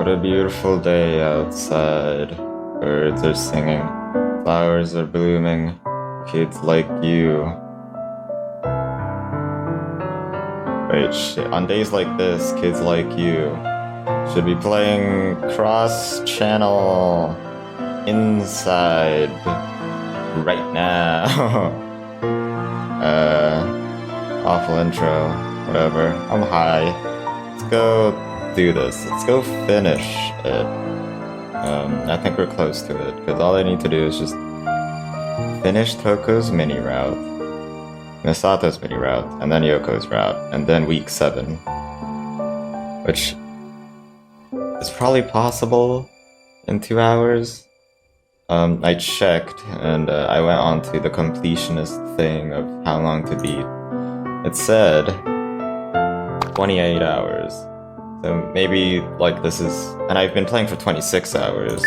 What a beautiful day outside. Birds are singing, flowers are blooming, kids like you. Wait, shit. On days like this, kids like you should be playing cross-channel inside right now. Awful intro, whatever. I'm high. Let's go do this. Let's go finish it. I think we're close to it, because all I need to do is just finish Toko's mini route, Misato's mini route, and then Yoko's route, and then week 7. Which is probably possible in 2 hours. I checked, and I went on to the completionist thing of how long to beat. It said 28 hours. So maybe, like, this is... And I've been playing for 26 hours.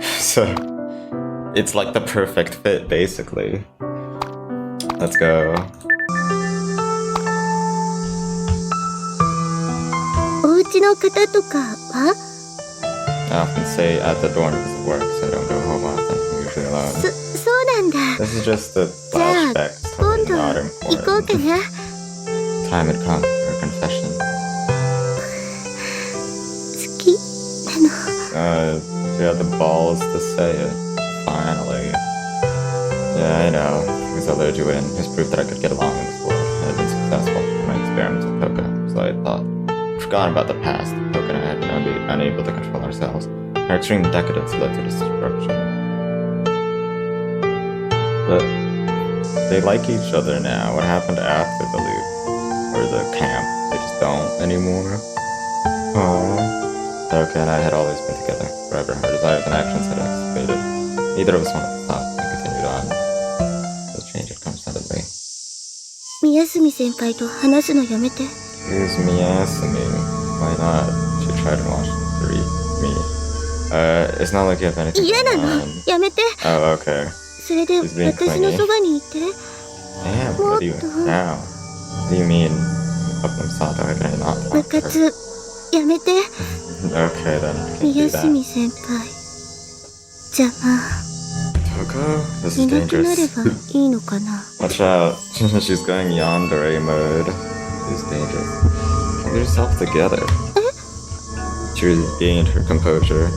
So, it's like the perfect fit, basically. Let's go. I often stay at the dorm because of work, so I don't go home often. I'm usually alone. This is just a flashback. It's totally not important. Time had come for a confession. She had the balls to say it. Finally. Yeah, I know. Because I lured you in. Just proved that I could get along in this world. I had been successful in my experiments with Toka, so I thought. Forgotten about the past. Toka and I had been unable to control ourselves. Our extreme decadence led to destruction. But they like each other now. What happened after the loop? Or the camp? They just don't anymore? Aww. Toka and I had always been together, forever. Our desires and actions had anticipated. Neither of us wanted to stop and continued on. This change had come suddenly. Here's Miyasumi. Why not? She tried and watched me. It's not like you have anything going on. Oh, okay. She's being clingy. Damn, what do you now? What do you mean? Sato, I can not talk to her. Okay then, can't do that. Toko? This is dangerous. Watch out. She's going yandere mode. This is dangerous. Get yourself together. She regained her composure.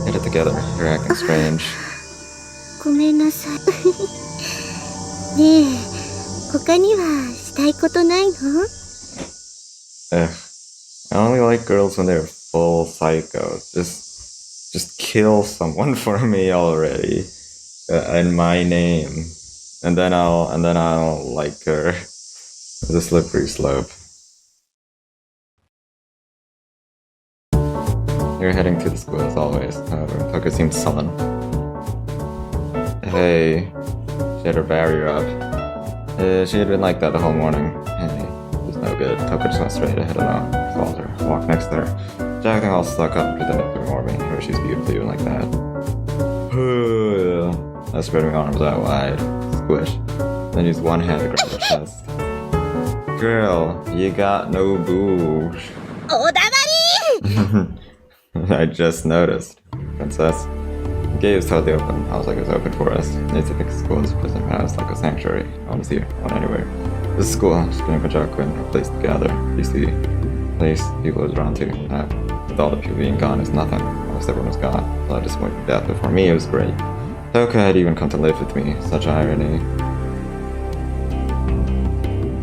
Get it together. You're acting strange. Ugh. I only like girls when they're full psychos. Just kill someone for me already, in my name, and then I'll like her. It's a slippery slope. You're heading to the school as always. However, Toka seemed sullen. Hey, she had her barrier up. She had been like that the whole morning. Hey, it was no good. Toka just went straight ahead alone. Called her, walked next to her. She acting all stuck up and pretended to ignore me. Or she's beautiful even like that. I spread my arms out wide. Squish. Then used one hand to grab her chest. Girl, you got no boobs. I just noticed. Princess. The gate was totally open. I was like it was open for us. I used to think school was a prison house, like a sanctuary. Honestly, one anywhere. This is school. Just getting Pajaku and a place to gather. You see, place people are drawn to. With all the people being gone, is nothing. Almost everyone was gone. So I just went to death. But for me, it was great. Toka had even come to live with me. Such irony.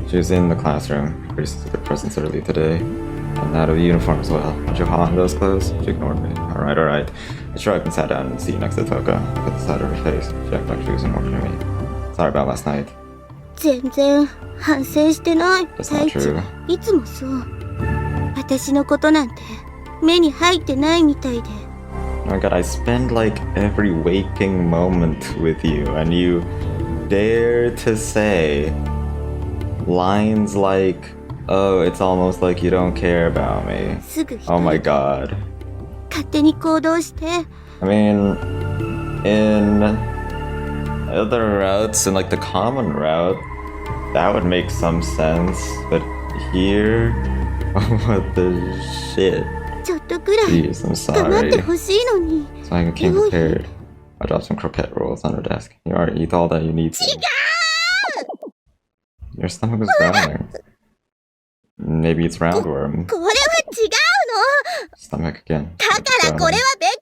She was in the classroom. Pretty specific presence early today. And out of the uniform as well. Did you haul on those clothes? She ignored me. Alright. I shrugged and sat down in the seat next to Toka. Put the side of her face. She acted like she was ignoring me. Sorry about last night. That's not true. Oh my god, I spend like every waking moment with you, and you dare to say lines like, oh, it's almost like you don't care about me. Oh my god. I mean, in other routes, in like the common route, that would make some sense, but here, what the shit? らい Jeez, I'm 構って sorry. ほしいのに。 So I came prepared. I dropped some croquette rolls on her desk. You already eat all that you need to. Your stomach was growling. Maybe it's roundworm. これは違うの。 Stomach again. だからこれは別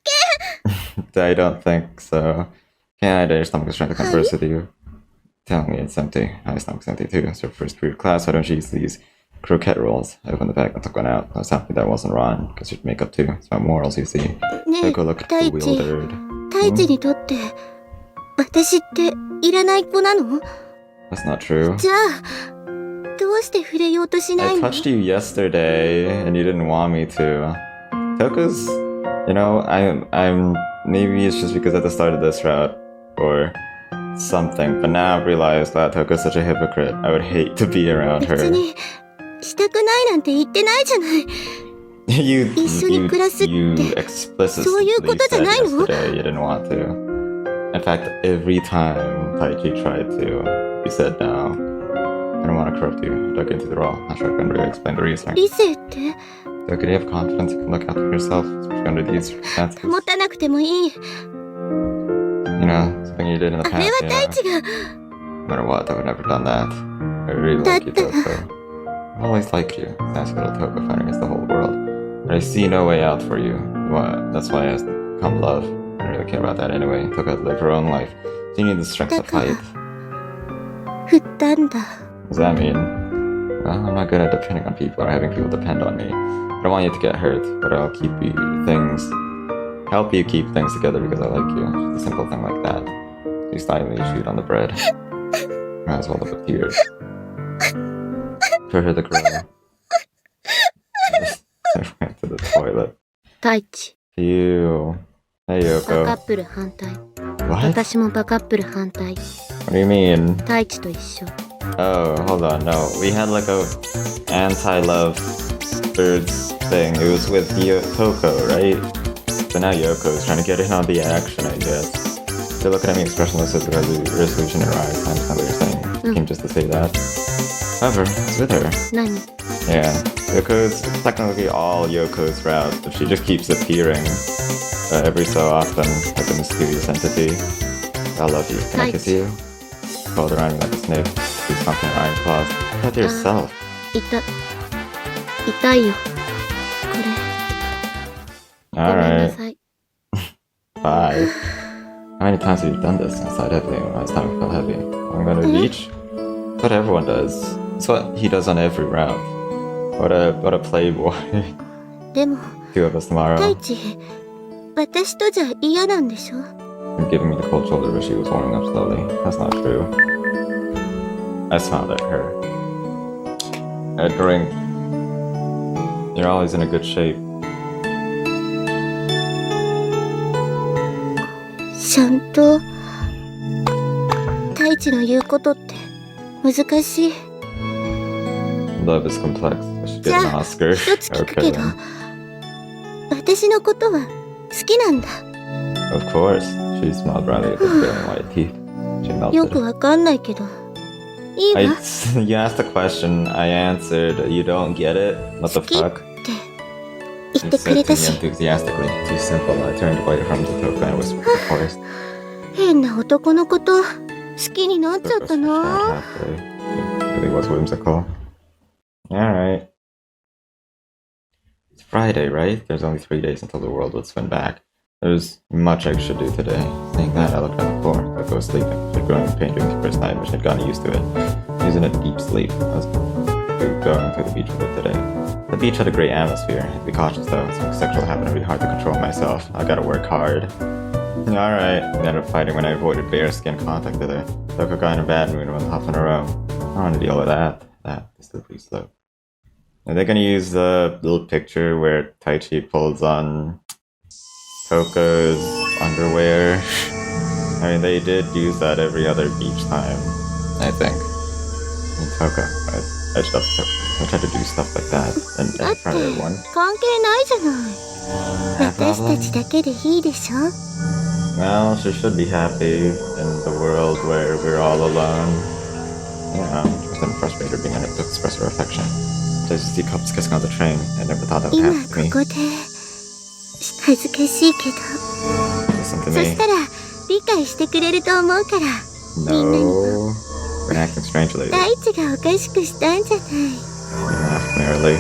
件。 I don't think so. Can't I? Your stomach is trying to converse with you. Telling me it's empty. My stomach's empty too. It's your first period class. Why don't you use these croquette rolls? I opened the bag and took one out. I was happy that wasn't Ron, because you'd make up too. It's about morals, you see. ねえ、 Coco looked 太一 bewildered. 太一にとって私っていらない子なの？ That's not true. じゃあどうして触れようとしな I いの？ touched you yesterday, and you didn't want me to. Coco's, you know, I'm. Maybe it's just because at the start of this route, or something. But now I've realized that Toko's such a hypocrite. I would hate to be around her. 別にしたくないなんて言ってないじゃない。 You 一緒に暮らすって explicitly そういうことじゃ said ないの？ yesterday you didn't want to. In fact, every time Taichi tried to, you said no. I don't want to corrupt you. Dug into the role. Not sure I can really explain the reason. 理性って So could you have confidence you can look after yourself, especially under these circumstances? 保たなくてもいい。 You know, something you did in the あれ past, は you 太 know. 一が No matter what, I would never done that. I really like you, Toko. I've always liked you. Sassy little Toko fighting against the whole world. But I see no way out for you. What? That's why I come love. I don't really care about that anyway. Toko had to live her own life. So you need the strength to fight. 振ったんだ。 What does that mean? Well, I'm not good at depending on people or having people depend on me. I don't want you to get hurt, but I'll help you keep things together because I like you. Just a simple thing like that. You slightly shoot on the bread. Might as well have with tears. For her to cry. I went to the toilet. 太一。 Ew. Hey, バ Yoko. カップル反対。 What? 私もバカップル反対。 What do you mean? 太一と一緒。 Oh, hold on, no. We had like a anti-love birds thing. It was with Toko, right? So now Yoko's trying to get in on the action, I guess. They're looking at me expressionless with the resolution in her eyes. I understand what you're saying. Came just to say that. However, it's with her. 何？ Yeah. Yoko's technically all Yoko's route, but she just keeps appearing every so often like a mysterious entity. I love you. Can I kiss you? Crawled around me like a snake. Do something in iron claws. Look at yourself. 痛いよ。これ。ごめんな Alright. さい。 Bye. How many times have you done this? I sighed heavily when my stomach felt heavy. I'm going to the beach? It's what everyone does. It's what he does on every route. What a playboy. でも Two of us tomorrow. 太一、私とじゃ嫌なんでしょ？ And giving me the cold shoulder as she was warming up slowly. That's not true. I smiled at her. A drink. You're always in a good shape. ちゃんと太一の言うことって難しい。 Love is complex. I should get an Oscar. 一つ聞く Okay けど、 then. 私のことは好きなんだ。 Of course. She smiled brightly at the brilliant white teeth. She よく melted. わかんないけど、いいわ。 You asked a question. I answered. You don't get it? What the 好きっ fuck? て言 She ってく said れ to た me し、 enthusiastically. Too simple. I turned away from the Toko and whispered to the forest. 変な男のこと好きになっちゃったな。 It really was whimsical. Alright. It's Friday, right? There's only 3 days until the world would spin back. There's much I should do today. Saying that, I looked on the floor. I go sleeping. She'd grown in pain during the first night, but she'd gotten used to it. She was in a deep sleep. I was going to the beach with her today. The beach had a great atmosphere. Be cautious though. It's a sexual habit and really hard to control myself. I gotta work hard. Alright. We ended up fighting when I avoided bare skin contact with her. Toko got in a bad mood and went huff in a row. I don't want to deal with that. That is still pretty slow. Are they gonna use the little picture where Taichi pulls on Toko's underwear? I mean, they did use that every other beach time, I think. I mean, Toko, I edged up Toko. I tried to do stuff like that and だ in って front of everyone. 関係ないじゃない。 That 私たち problem? だけでいいでしょ。 Well, she should be happy in the world where we're all alone. Yeah, just been frustrated being unable to express her affection. So I used to see couples kissing on the train. I never thought that would 今 happen to こ me. こで恥ずかしいけど。 Listen to そ me. したら理解してくれると思うから。 No. We're acting strangely. 大地がおかしくしたんじゃない。 You laughed merrily.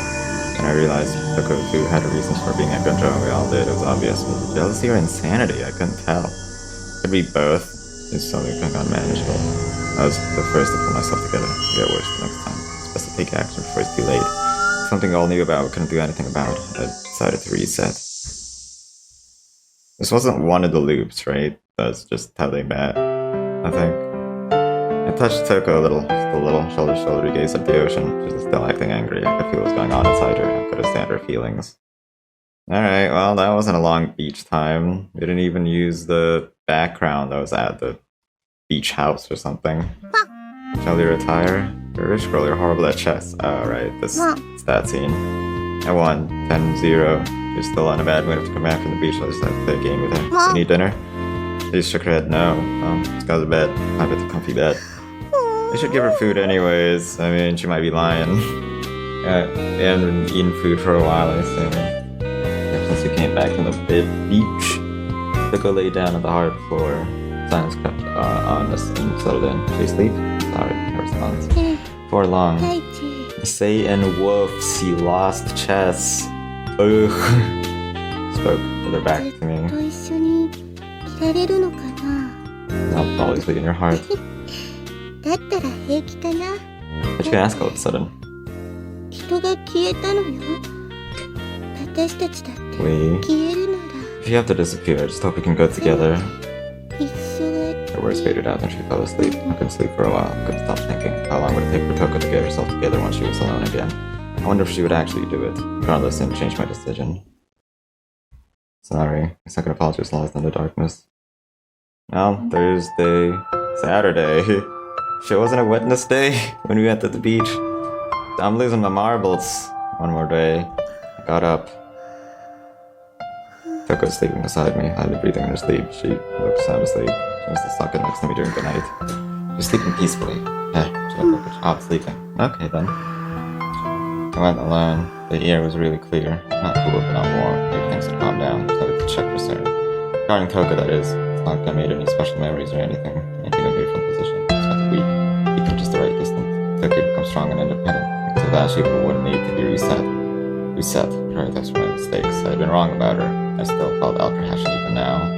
And I realized Toko too had reasons for being a good job. We all did. It was obvious. Was it jealousy or insanity? I couldn't tell. Could be both. It suddenly became unmanageable. I was the first to pull myself together. It get worse the next time. It's best to take action before it's too late. Something we all knew about, we couldn't do anything about. I decided to reset. This wasn't one of the loops, right? That's just how they met, I think. I touched Toko a little, just a little, shoulder to shoulder, gazed at the ocean. She was still acting angry. I could feel what was going on inside her. I could understand her feelings. Alright, well, that wasn't a long beach time. We didn't even use the background that was at the beach house or something. Shall we retire? You're a rich girl, you're horrible at chess. Oh, right, it's that scene. I won, 10-0. She's still on a bad mood to come back from the beach. I just had to play a game with her. Do you need dinner? She shook her head. No. Let's go to bed. I bet the comfy bed. They should give her food anyways. I mean, she might be lying. We hadn't eaten food for a while, I assume. Since we came back from the beach, Toko lay down on the hard floor. Silence crept on us and settled in. Did you sleep? Sorry, her response. For long. 大地。 Say and wolves, he lost chess. Ugh. Spoke with her back to me. と一緒にいられるのかな。 I'll always be in your heart. だったら平気かな。 But you can ask all of a sudden. 人が消えたのよ。私たちだって We. 消えるなら If you have to disappear, I just hope we can go together. 一緒が Her words faded out and she fell asleep. I couldn't sleep for a while. I couldn't stop thinking. How long would it take for Toko to get herself together once she was alone again? I wonder if she would actually do it. Regardless, it didn't change my decision. Sorry. My second apology was lost in the darkness. Now, Thursday, Saturday. Shit, wasn't it Wednesday when we went to the beach? I'm losing my marbles. One more day. I got up. Toko was sleeping beside me, lightly breathing in her sleep. She looked sound asleep. She must have stuck it next to me during the night. She was sleeping peacefully. Yeah, she looked like a child sleeping. Okay then. I went alone. The air was really clear. Not cool, but not warm. Maybe things had calmed down. So I had to check for certain. Regarding Toko, that is. It's not like I made any special memories or anything. Anything in a neutral position. I spent the week. Keeping just the right distance. Toko become strong and independent. Because of that, she would need to be reset. Reset. Right, that's my mistakes. I'd been wrong about her. I still felt apprehension even now.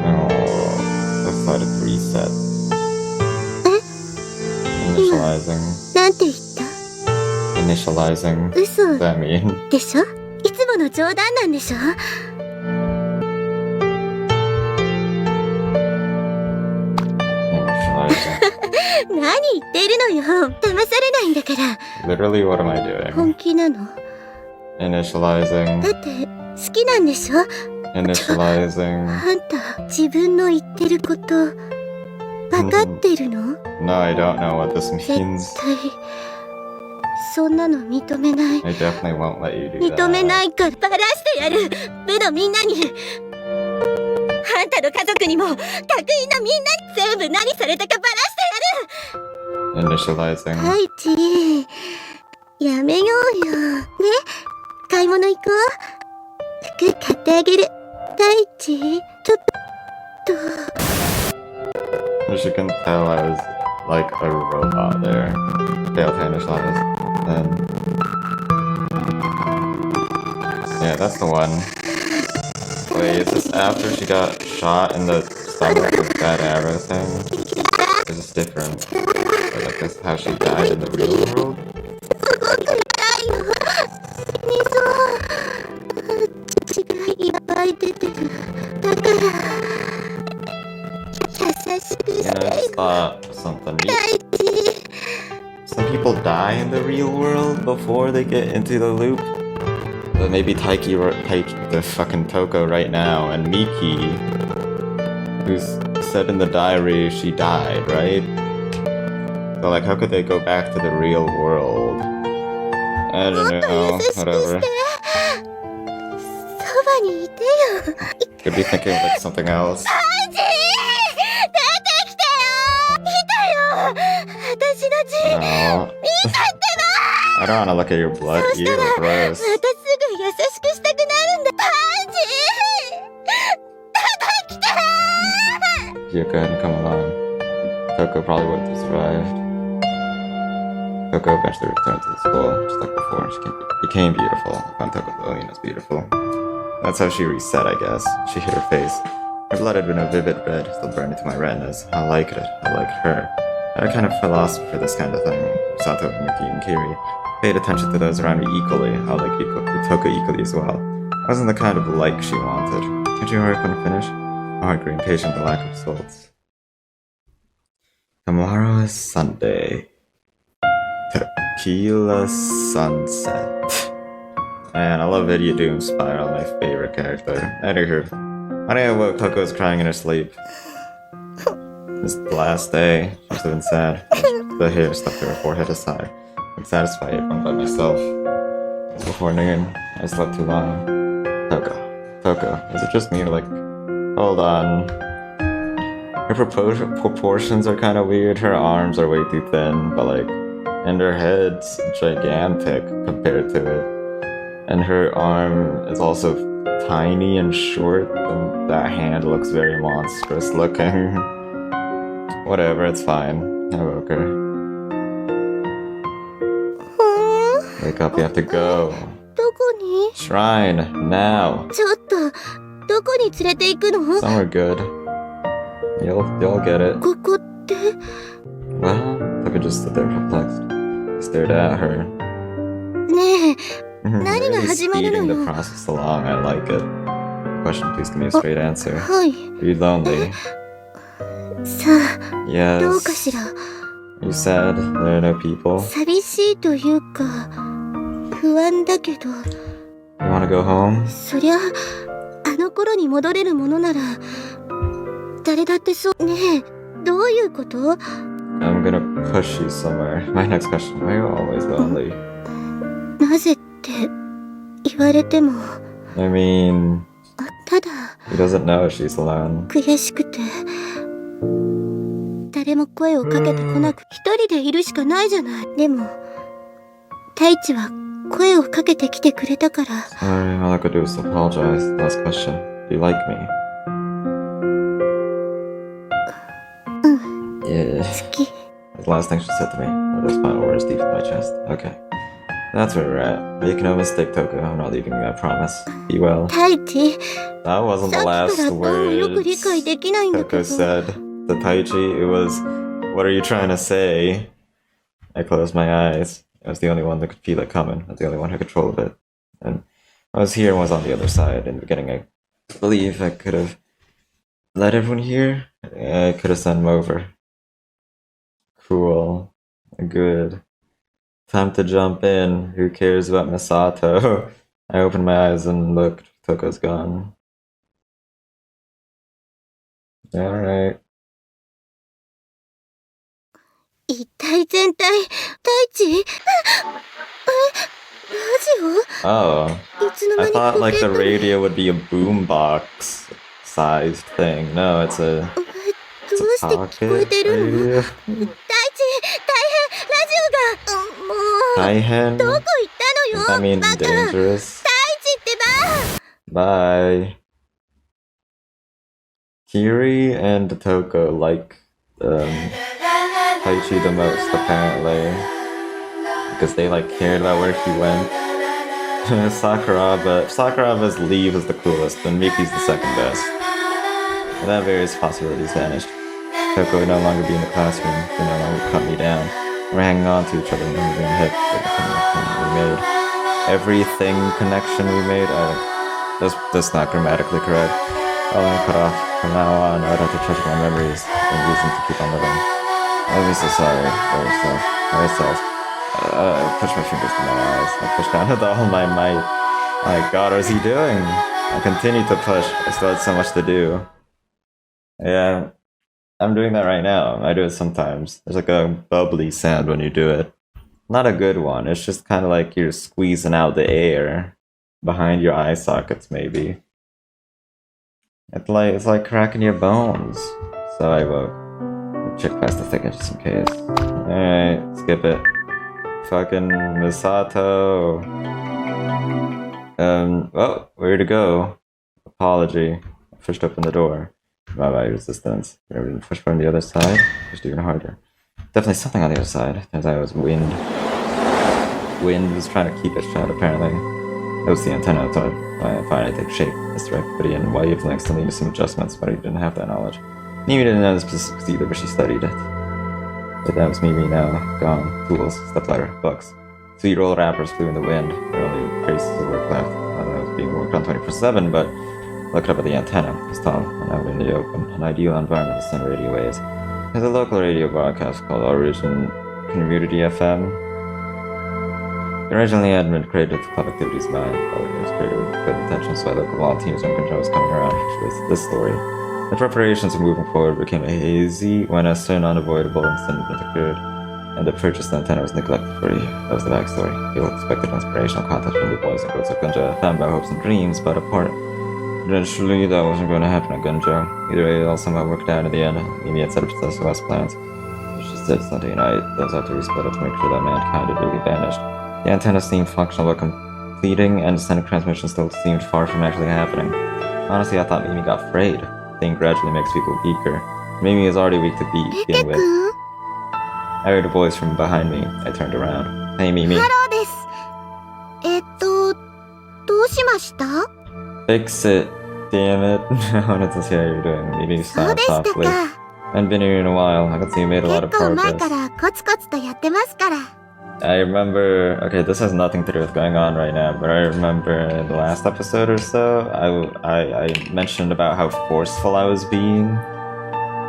Oh, decided to reset. Initializing. なんて言った Initializing. 嘘 What does that mean? でしょ。いつもの冗談なんでしょ。 Initializing. 何言ってるのよ。騙されないんだから。 Literally, what am I doing? 本気なの。 Initializing. だって好きなんでしょ。 Initializing. あんた自分の言ってること分かってるの？ No, I don't know what this 絶 means. 対そんなの認めない。 I definitely won't let you do 認めな that. いからバラしてやる。部のみんなに。あんたの家族にも学院のみんなに全部何されたかバラしてやる。 Initializing. ハイチやめようよ。ね、買い物行こう。服買ってあげる。大地ちょっと。 As you can tell, I was like a robot there. Failed to initialize. Then. Yeah, that's the one. Wait, is this after she got shot in the stomach with that arrow thing? Or is this different? Or like this how she died in the real world? すごく痛いの。死にそう。血がいっぱい出てる。だから優しく You し know, I て just thought of something. 大地。 Some people die in the real world before they get into the loop. But maybe Taiki, the fucking Toko right now, and Miki, who's said in the diary she died, right? So like, how could they go back to the real world? I don't know, whatever. そばにいてよ。 Could be thinking of like something else. 大地出てきてよ。来たよ。私の血 No. 見たってば。I don't want to look at your blood. Ew, gross. またすぐ優しくしたくなるんだ。パンチ来た You go ahead and come along. Toko probably wouldn't have survived. Toko eventually returned to the school, just like before. She became beautiful. I found Toko Lillian as beautiful. That's how she reset, I guess. She hid her face. Her blood had been a vivid red, still burned into my retinas. I liked it. I liked her. I had a kind of philosophy for this kind of thing. Sato, Miki, and Kiri paid attention to those around me equally. I liked Toko equally as well. I wasn't the kind of like she wanted. Can't you hurry up and finish? My heart grew impatient with the lack of results. Tomorrow is Sunday. Tequila Sunset. Man, I love Idiot Doom Spiral, my favorite character. Anywho, I didn't woke Toko was crying in her sleep. It's the last day. She must have been sad. The hair stuck to her forehead aside. I'm satisfied everyone but myself. It's before noon. I slept too long. Toko, is it just me or like... Hold on. Her proportions are kind of weird. Her arms are way too thin, but like... And her head's gigantic compared to it. And her arm is also tiny and short, and that hand looks very monstrous looking. Whatever, it's fine. I woke her. Wake up, you have to go. どこに Shrine, now. ちょっと、どこに連れて行くの Somewhere good. You'll get it. ここって Well, Tucker just stood there perplexed. He stared at her. ねえ、 Really が始まるのよ。 speeding the process along, I like it. Question, please give me a straight answer. はい。 Are you lonely? さあ、どうか Yes. しら。 Are you sad? There are no people? 寂しいというか、不安だけど、 You wanna go home? そりゃ、あの頃に戻れるものなら、誰だってそう。ねえ、どういうこと I'm gonna push you somewhere. My next question, why are you always lonely? なぜって言われても、 I mean, ただ he doesn't know she's alone. 悔しくて、誰も声をかけてこなく、一人でいるしかないじゃない。でも、太一は声をかけてきてくれたから。 Sorry, all I could do was apologize. Last question, do you like me? うん、 Yeah. 好き。 The last thing she said to me. Those final words deep in my chest. Okay. That's where we're at. Make no mistake, Toko. I'm not leaving you, I promise. Be well. 太一、 That wasn't さ the っきから last どうもよく理 words 解できないんだけ Toko ど。 said to Taichi. It was, what are you trying to say? I closed my eyes. I was the only one that could feel it coming. I was the only one who controlled it. And I was here and was on the other side. In the beginning, I believe I could have let everyone hear. I could have sent him over. Cool. Good. Time to jump in. Who cares about Misato? I opened my eyes and looked. Toko's gone. Alright. 一体全体、太一、ラジ Oh. オいつの間 I に thought ポケ like ッ the トに。 radio would be a boombox sized thing. No, it's a どうして聞こえ pocket てるの radio. 太一、大変、ラジオが、もう、 Taihen? どこ行った Does の that よ、 mean バカ。太一 dangerous? ってば。 Bye. Kiri and Toko like Taichi the most, apparently. Because they like cared about where he went. Sakuraga's leave was the coolest, and Miki's the second best. And that various possibilities vanished. Toko would no longer be in the classroom, would no longer cut me down. We're hanging on to each other and moving ahead for the connection we made. Everything connection we made, that's not grammatically correct. All I'm cut off. From now on, I'd have to treasure my memories and reason to keep on living. I'd be so sorry for myself. I pushed my fingers to my eyes. I pushed down with all my might. My god, what is he doing? I continued to push. I still had so much to do. Yeah, I'm doing that right now. I do it sometimes. There's like a bubbly sound when you do it. Not a good one. It's just kind of like you're squeezing out the air behind your eye sockets, maybe. It's like cracking your bones. So I woke. Check past the thicket just in case. Alright, skip it. fucking Misato. Well, where to go? Apology. I pushed open the door. Bye-bye, resistance. Push from the other side. Pushed even harder. Definitely something on the other side. Turns out it was wind. Wind was trying to keep it shut, apparently. It was the antenna, so I finally take shape. This Reptilian wavelengths still needed some adjustments, but I didn't have that knowledge. Mimi didn't know the specifics either, but she studied it. But that was Mimi now. Gone. Tools, stepladder, books. Sweet roll wrappers flew in the wind. There were only traces of work left. I don't know if it was being worked on 24/7, but looked up at the antenna. It was tall and out in the open. An ideal environment to send radio waves. There's a local radio broadcast called Origin Community FM. Originally, it had been created with club activities in mind, but it was created with good intentions, so local volunteers and controls coming around. Which was this story. The preparations for moving forward became hazy when a certain unavoidable incident occurred, and the purchased antenna was neglected for a year. That was the backstory. People expected inspirational content from the boys and girls of Gunja, found by hopes and dreams, but eventually that wasn't going to happen at Gunja. Either way, it all somehow worked out in the end. Mimi had set up SOS plans. She said Sunday night, those had to be split up to make sure that mankind had really vanished. The antenna seemed functional but completing, and sending transmission still seemed far from actually happening. Honestly, I thought Mimi got frayed. Thing gradually makes people weaker. Mimi is already weak to begin with. I heard a voice from behind me. I turned around. Hey, Mimi. Hello です。どうしました? Fix it. Damn it. I wanted to see how you're doing. Mimi smiled softly. I haven't been here in a while. I can see you made a lot of progress. 結構前からコツコツとやってますから。I remember, okay, this has nothing to do with going on right now, but I remember in the last episode or so, I mentioned about how forceful I was being,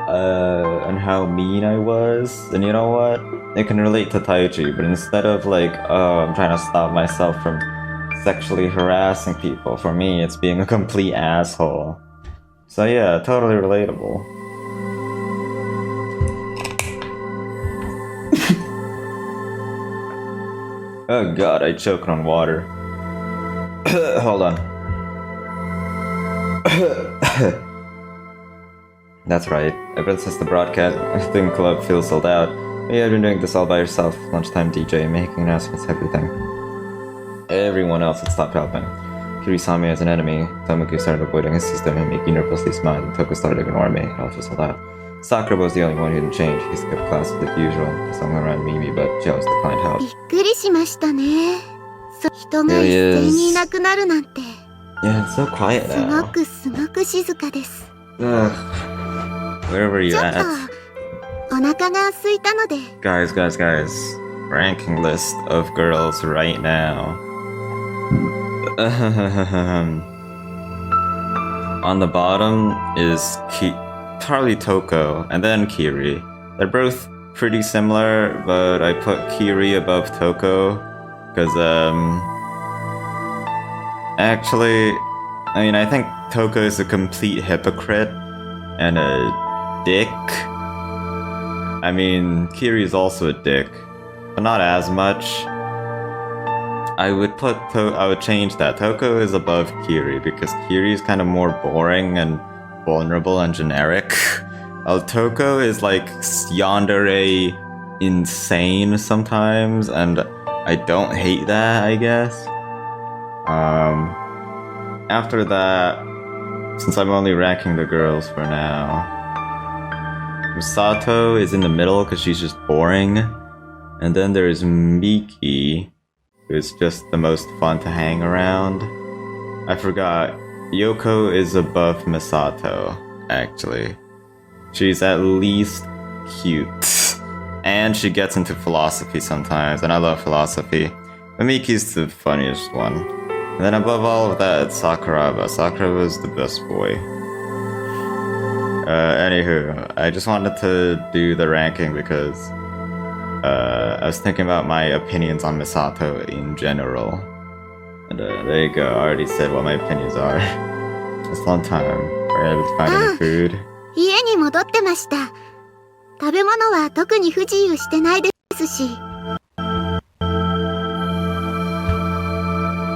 and how mean I was, and you know what? It can relate to Taichi, but instead of like, oh, I'm trying to stop myself from sexually harassing people, for me, it's being a complete asshole. So yeah, totally relatable. Oh god, I choked on water. Hold on. That's right. Ever since the broadcasting club feels sold out, you have been doing this all by yourself. Lunchtime DJ, making announcements, everything. Everyone else had stopped helping. Kiri saw me as an enemy. Tomoki started avoiding his system and Miki nervously smiled, and Toko started ignoring me. It all just sold out. Sakura was the only one who didn't change. He skipped classes like usual. Someone around Mimi, but she always declined help. びっくりしましたね。人が一斉にいなくなるなんて。Yeah, it's so quiet now. すごく静かです。Wherever you ちょっ at. とお腹が空いたので。Guys. Ranking list of girls right now. On the bottom is Charlie Toko, and then Kiri. They're both pretty similar, but I put Kiri above Toko, because, actually, I mean, I think Toko is a complete hypocrite, and a dick. I mean, Kiri is also a dick, but not as much. I would change that. Toko is above Kiri, because Kiri is kind of more boring and vulnerable and generic. Toko is like yandere insane sometimes, and I don't hate that, I guess. After that, since I'm only ranking the girls for now, Misato is in the middle because she's just boring, and then there's Miki, who's just the most fun to hang around. I forgot. Yoko is above Misato, actually. She's at least cute. And she gets into philosophy sometimes, and I love philosophy. But Miki's the funniest one. And then above all of that, it's Sakuraba. Sakuraba's the best boy. Anywho, I just wanted to do the ranking because I was thinking about my opinions on Misato in general. And there you go, I already said what my opinions are. It's a long time. We're able to find any food. 家に戻ってました。食べ物は特に不自由してないですし。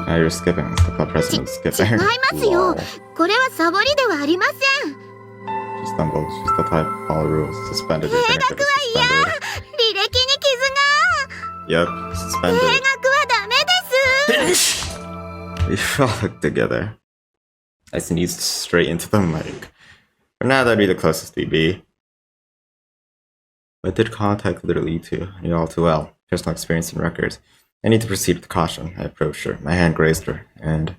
You're skipping. It's the club president skipping. 違いますよ。これはサボりではありません。She stumbled. She's the type. All rules suspended. 計画は嫌。履歴に傷が。Yep, 停 suspended. 学はダメです We frolicked together. I sneezed straight into the mic. But now that'd be the closest we'd be. What did contact literally lead to? I knew all too well. Personal experience and records. I need to proceed with caution. I approached her. My hand grazed her, and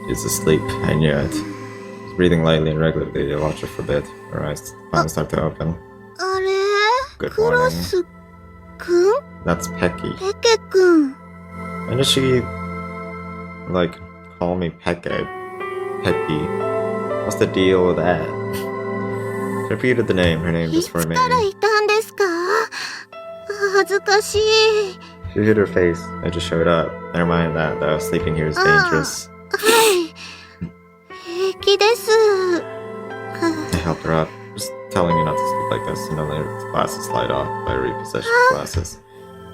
she's asleep. I knew it. She was breathing lightly and regularly. I watched her for a bit. Her eyes finally started to open. あれ Good クロ morning. スくん That's Pecky. ペケくん When did she, like, call me Peke? Pecky. What's the deal with that? She repeated the name, her name い just つ for か me. らいたんですか恥ずかしい She hid her face. I just showed up. Never mind that, though. Sleeping here is dangerous. はい平気です I helped her up. Just telling you not to sleep like this, and don't let her glasses slide off by repossession of glasses.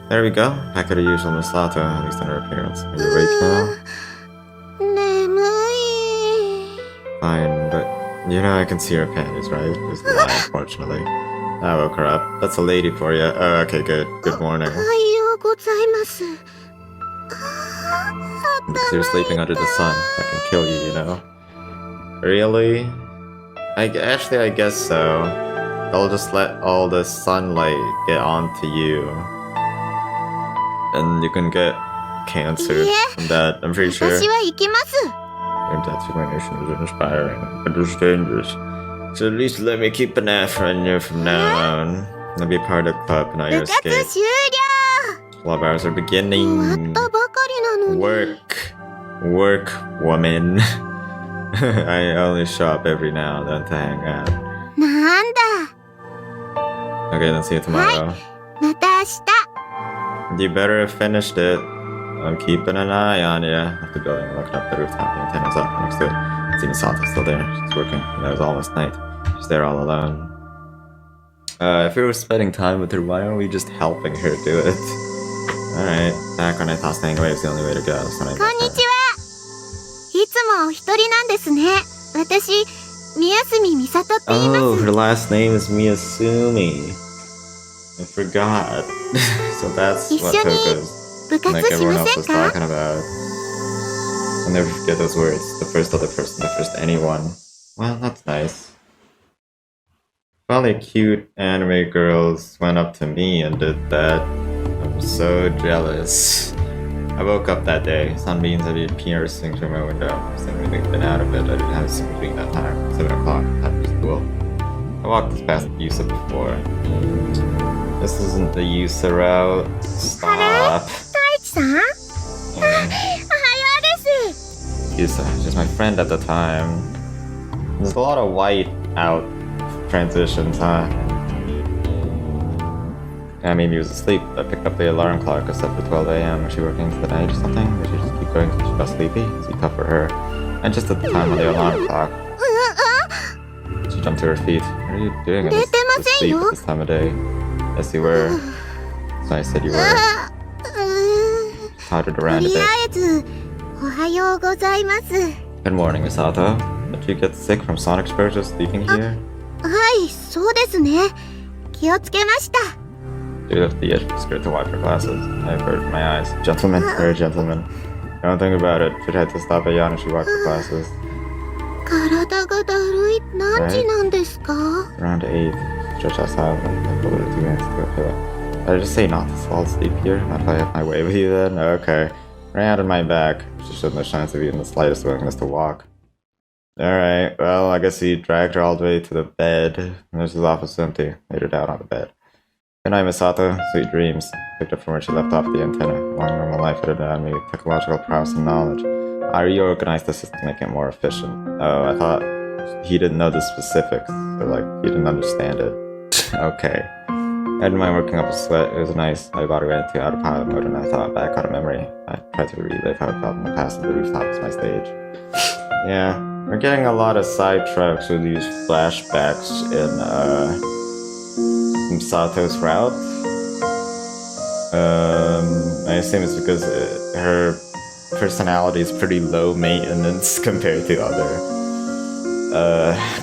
There we go. Back at her usual Misato, at least in her appearance. Are you awake now? 眠い Fine, but you know I can see her panties, right? Just a lie, unfortunately. I woke her up. That's a lady for you. Oh, okay, good. Good morning. おはようございます Because you're sleeping under the sun. That can kill you, you know? Really? I guess so. They'll just let all the sunlight get onto you. And you can get cancer from that, I'm pretty sure. 私は行きます Your determination is inspiring, but it's dangerous. So at least let me keep an eye on you from now on. I'll be part of the club and I 部活 escape. 終了 Club hours are 終わっ beginning. たばかりなのに Work, woman. I only show up every now and then to hang out. なんだ Okay, then see you tomorrow. また明日 You better have finished it. I'm keeping an eye on you. At the building, looking up the rooftop, the antenna's up next to it. See Misato's still there. She's working. And it was almost night. She's there all alone. If we were spending time with her, why aren't we just helping her do it? Alright, back when I thought staying away was the only way to go. So I こんにちはいつもお一人なんですね私宮澄美里って言います Oh, her last name is Miyasumi. I forgot. So that's what 一緒に Toko's 部活 like し everyone ま else せん was か talking about. I'll never forget those words. The first other person, the first anyone. Well, that's nice. Finally, cute anime girls went up to me and did that. I'm so jealous. I woke up that day. Sunbeams had been piercing through my window. Since we'd been out of it, I didn't have sleep between that time. 7 o'clock, after school. I walked this past Yusa before. This isn't the Yusa route. Stop. 太一さんおはようです Yusa, she's my friend at the time. There's a lot of white out transitions, huh? Yeah, maybe he was asleep. I picked up the alarm clock. I slept for 12 a.m. Was she working into the night or something? Did she just keep going because she got sleepy? It's tough for her. And just at the time of the alarm clock, she jumped to her feet. What are you doing in this sleep at this time of day? Yes, you were. So I said you were. と Tottered around a り bit. あえずおはようございます Good morning, Misato. Did you get sick from sonic exposure sleeping here? はいそうですね気をつけました She lifted the edge of the skirt to wipe her glasses. I averted my eyes. Gentlemen, very gentlemen. Don't think about it. She'd had to stop at yawn as she wiped her glasses. 体がだるい何時なんですか Around 8. Stretch outside and pulled her 2 minutes to go pillow. Did I just say not to fall asleep here? Not if I have my way with you then? Okay. Ran out of my back. She showed no signs of even the slightest willingness to walk. Alright, well, I guess he dragged her all the way to the bed. There's his office empty. Laid her down on the bed. Good night, Misato. Sweet dreams. Picked up from where she left off the antenna. Long normal life had anatomy, technological prowess, and knowledge. I reorganized the system to make it more efficient. Oh, I thought he didn't know the specifics. So, like, he didn't understand it. Okay. I didn't mind working up a sweat. It was nice. My body went into autopilot mode and I thought back on a memory. I tried to relive how it felt in the past. The rooftop was my stage. Yeah, we're getting a lot of sidetracks with these flashbacks in, Misato's route. I assume it's because her personality is pretty low maintenance compared to other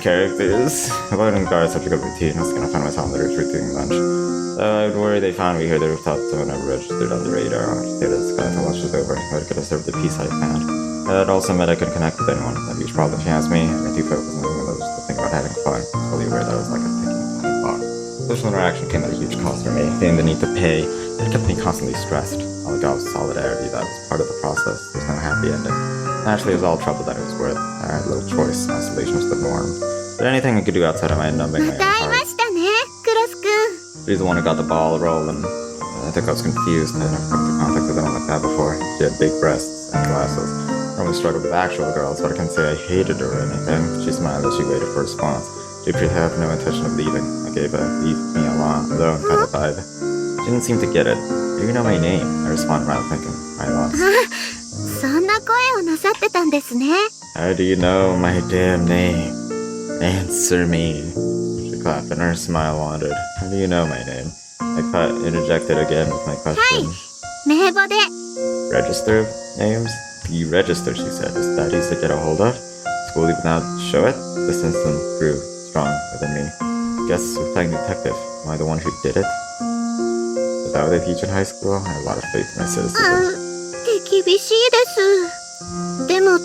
characters. Avoiding guards such a good routine. I was gonna find myself later routine lunch. So I'd worry they found me here. They would have thought someone had registered on the radar. Stayed at the sky until lunch was over. I could have served the peace I found. That also meant I couldn't connect with anyone. That'd be a huge problem if you ask me. I'm too focused on moving those to think about having fun. I was fully aware that I was like a ticking time bomb. Social interaction came at a huge cost for me. Feeling the need to pay, it kept me constantly stressed. All I got was solidarity. That was part of the process. There's no happy ending. Naturally, it was all trouble that it was worth. I had little choice. Isolation was the norm. But anything I could do outside of my numbing my own また会いま heart. したね、クロスくん。 She's the one who got the ball rolling. I think I was confused. I'd never come into contact with anyone like that before. She had big breasts and glasses. I always struggled with actual girls, but I can't say I hated her or anything. She smiled as she waited for a response. She appeared to have no intention of leaving. I gave a leave me alone, though kind of vibe. She didn't seem to get it. Do you know my name? I responded rather thinking, I lost. そんな声をなさってたんですね。 How do you know my damn name? Answer me. She clapped and her smile wandered. How do you know my name? I interjected again with my question. 名簿で。 Register of names? You register, she said. Is that easy to get a hold of? School leave now show it? This instant grew strong within me. Guess we're playing detective. Am I the one who did it? Is that what they teach in high school? I have a lot of faith in my citizenship. 手厳しいです。でも、確か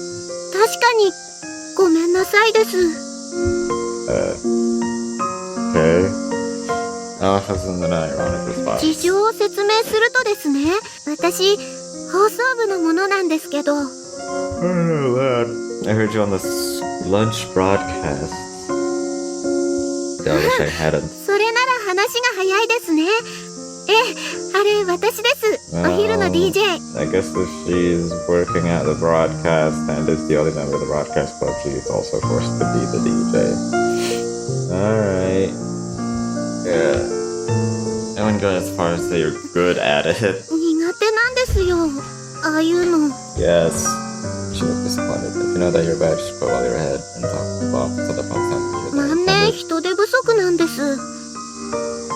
に、ごめんなさいです。 Okay. Oh, wasn't an ironic response. 事情を説明するとですね、私、放送部のものなんですけど。Oh, lad. I heard you on this lunch broadcast. I wish I hadn't. それなら話が早いですね。あれ、私です。お昼の DJ。I guess if she's working at the broadcast and is the only member of the broadcast club, she's also forced to be the DJ. Alright. Yeah. I wouldn't go as far as say you're good at it. 苦手なんですよ。ああいうの。 Yes. She looked disappointed. If you know that you're bad, just go while you're ahead and talk to the boss. So that bounce down to you. 万年人手不足なんです。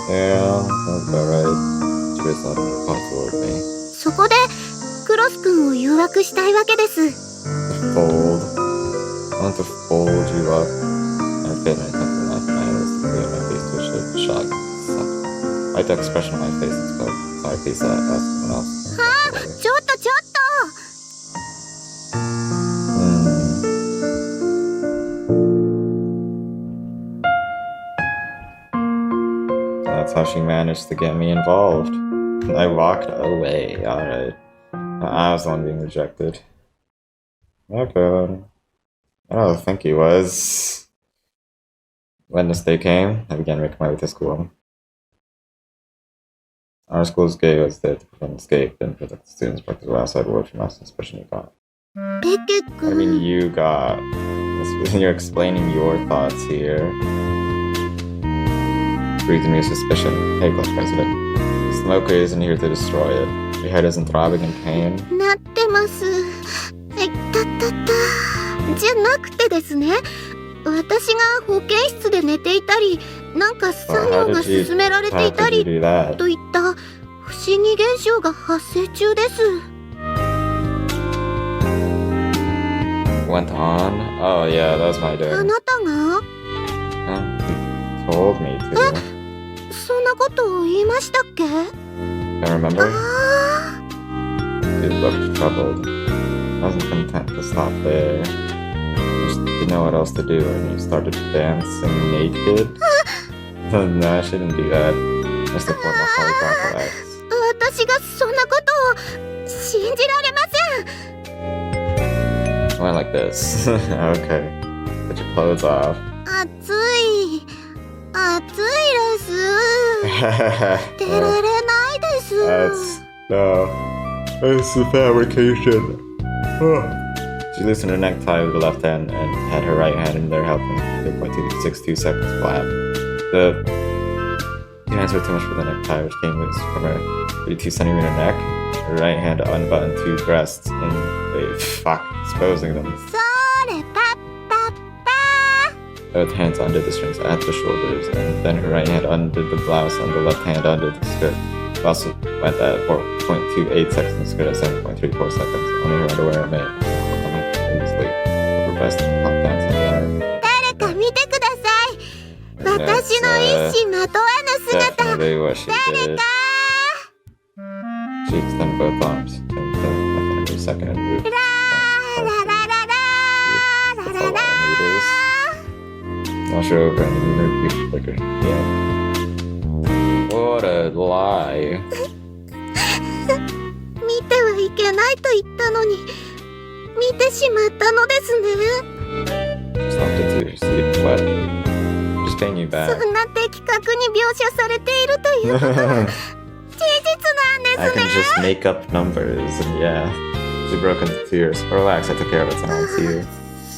Yeah, that's alright. She was not impossible with me. そこで、クロス君を誘惑したいわけです。Fold. I want to fold you up. I failed my attempt to laugh. My eyes was clear. My face twitched with shock. Sucked. I like the expression on my face and spoke. Sorry, please ask someone else. ちょっとちょっと That's how she managed to get me involved. I walked away. Alright. I was the one being rejected. Okay. I don't think he was. Wednesday came. I began making my way to school. Our school's gate was there to prevent escape and protect the students practice outside work from us, especially you got. ペケ I mean, 君 you got. You're explaining your thoughts here. Breathing new suspicion. Hey, Class President. The smoker isn't here to destroy it. Your head isn't throbbing in pain. なってます。じゃなくてですね、私が保健室で寝ていたり、なんか作業が進められていた How did you り do that? といった不思議現象が発生中です。 Went on? Oh yeah, that was my あ doing. なたが You told me to. そんなことを言いましたっけ？ I remember. あ You looked troubled. I wasn't content to stop there. You just didn't know what else to do, and you started dancing naked. No, I shouldn't do that. That's the form of horizontal acts. 私がそんなことを信じられません。 I went like this. Okay. Put your clothes off. 暑いです出られないです No. It's a fabrication. She loosened her necktie with the left hand and had her right hand in there helping. 3.262 seconds flat. The two hands were too much for the necktie, which came loose from her 32 centimeter neck. Her right hand unbuttoned two breasts exposing them. それパッパッパ Both hands undid the strings at the shoulders, and then her right hand undid the blouse and the left hand undid the skirt. It also went at 4.28 seconds, skirt at 7.34 seconds. Only her underwear remained. Easily. Her breasts pop dancing there. 誰か見てください。私の一糸まとわぬ姿 Maybe what she did. She extended both arms. Every second and moved. That's a lot of meters. Wash her over and then her feet quicker. Yeah. What a lie. 見てはいけないと言ったのに見てしまったのですね。 Just left it to sleep wet. Just paying you そ back. んな的確に描写されているということは事実なんです I can ね。 just make up numbers and yeah. She broke into tears. But relax, I took care of it so no one see you.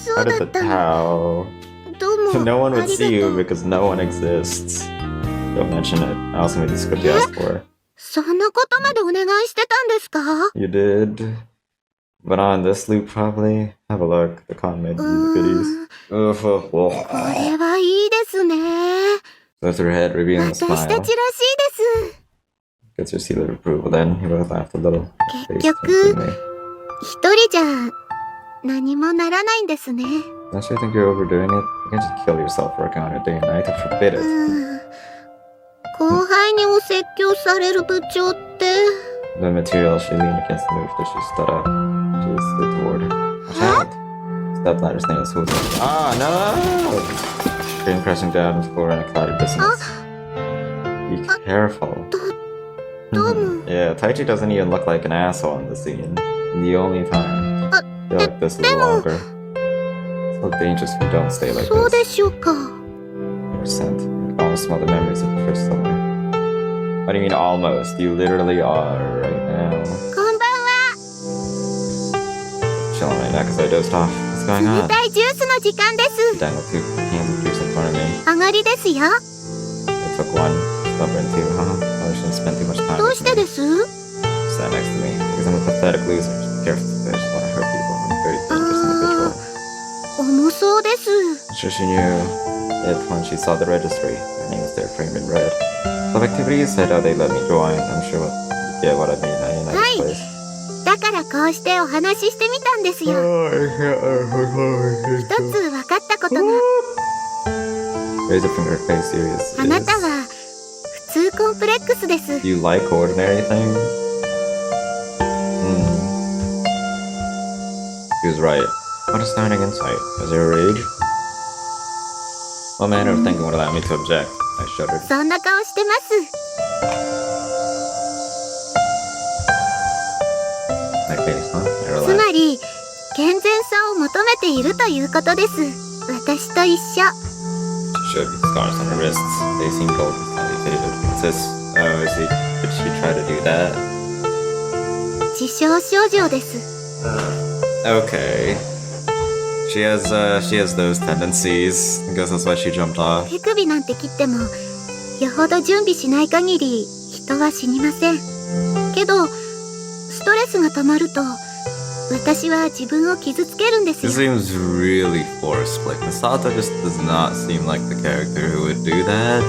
そ How うだ did っ the たの。 how? どうも No one あ would り see が you とう。 because no one exists. Don't mention it. I also made the script you asked for. そんなことまでお願いしてたんですか？ You did. But on this loop, probably. Have a look. The con made you goodies. これはいいですね。 Goes through her head, revealing a 私た smile. ちらしいです。 Gets your seal of approval. Then you both laughed a little. 結 Face 局 turned to me. 一人じゃ何もならないんですね。 Don't you think you're overdoing it? You can't just kill yourself working on it day and night. I forbid it. 後輩にお説教される部長って。 The material she leaned against the move that she stood up. She slid toward a child. Stepladder's name was Susan. Ah, no! Came crashing down to the floor in a cloud of distance. Be careful. どうも。 Yeah, Taichi doesn't even look like an asshole in the scene. The only time. Feel like this a little longer. It's so dangerous if you don't stay like そうで this. しょうか。 You're sent. Almost smell the memories of the first summer. What do you mean almost? You literally are right now. こんばんは。 Chilling right now because I dozed off. What's going 冷 on? たいジュースの時間です。 Dangled two cans of juice in front of me. 上がりですよ。 I took one. Stubborn too, huh? Probably shouldn't spend too much time どう with して me. です？ Sat next to me. Because I'm a pathetic loser. Just be careful. I just want to hurt people. I'm a very dangerous individual. 重そうです。 I'm sure she knew it when she saw the registry. Her name was there framed in red. Club activities said they let me join. I'm sure you get what I mean. I in Hi. this place. だからこうしてお話ししてみたんですよ。一つ分かったことが、 Raise a finger, face serious. あなたは普通コンプレックスです。 You like ordinary things? He was right. What a stunning insight. Is there a rage? What manner of thinking would allow me to object? I shuddered. そんな顔してます。 My face, huh? I つ relaxed. まり健全さを求めているということです。私と一緒。 She showed me the scars on her wrists. They seemed gold and slightly faded with princess. Oh, is he? Did she try to do that? 自称少女です。 Okay. She has those tendencies. I guess that's why she jumped off. 手首なんて切ってもよほど準備しない限り人は死にません。けどストレスが溜まると私は自分を傷つけるんです This よ。 seems really forced. Like Misato just does not seem like the character who would do that.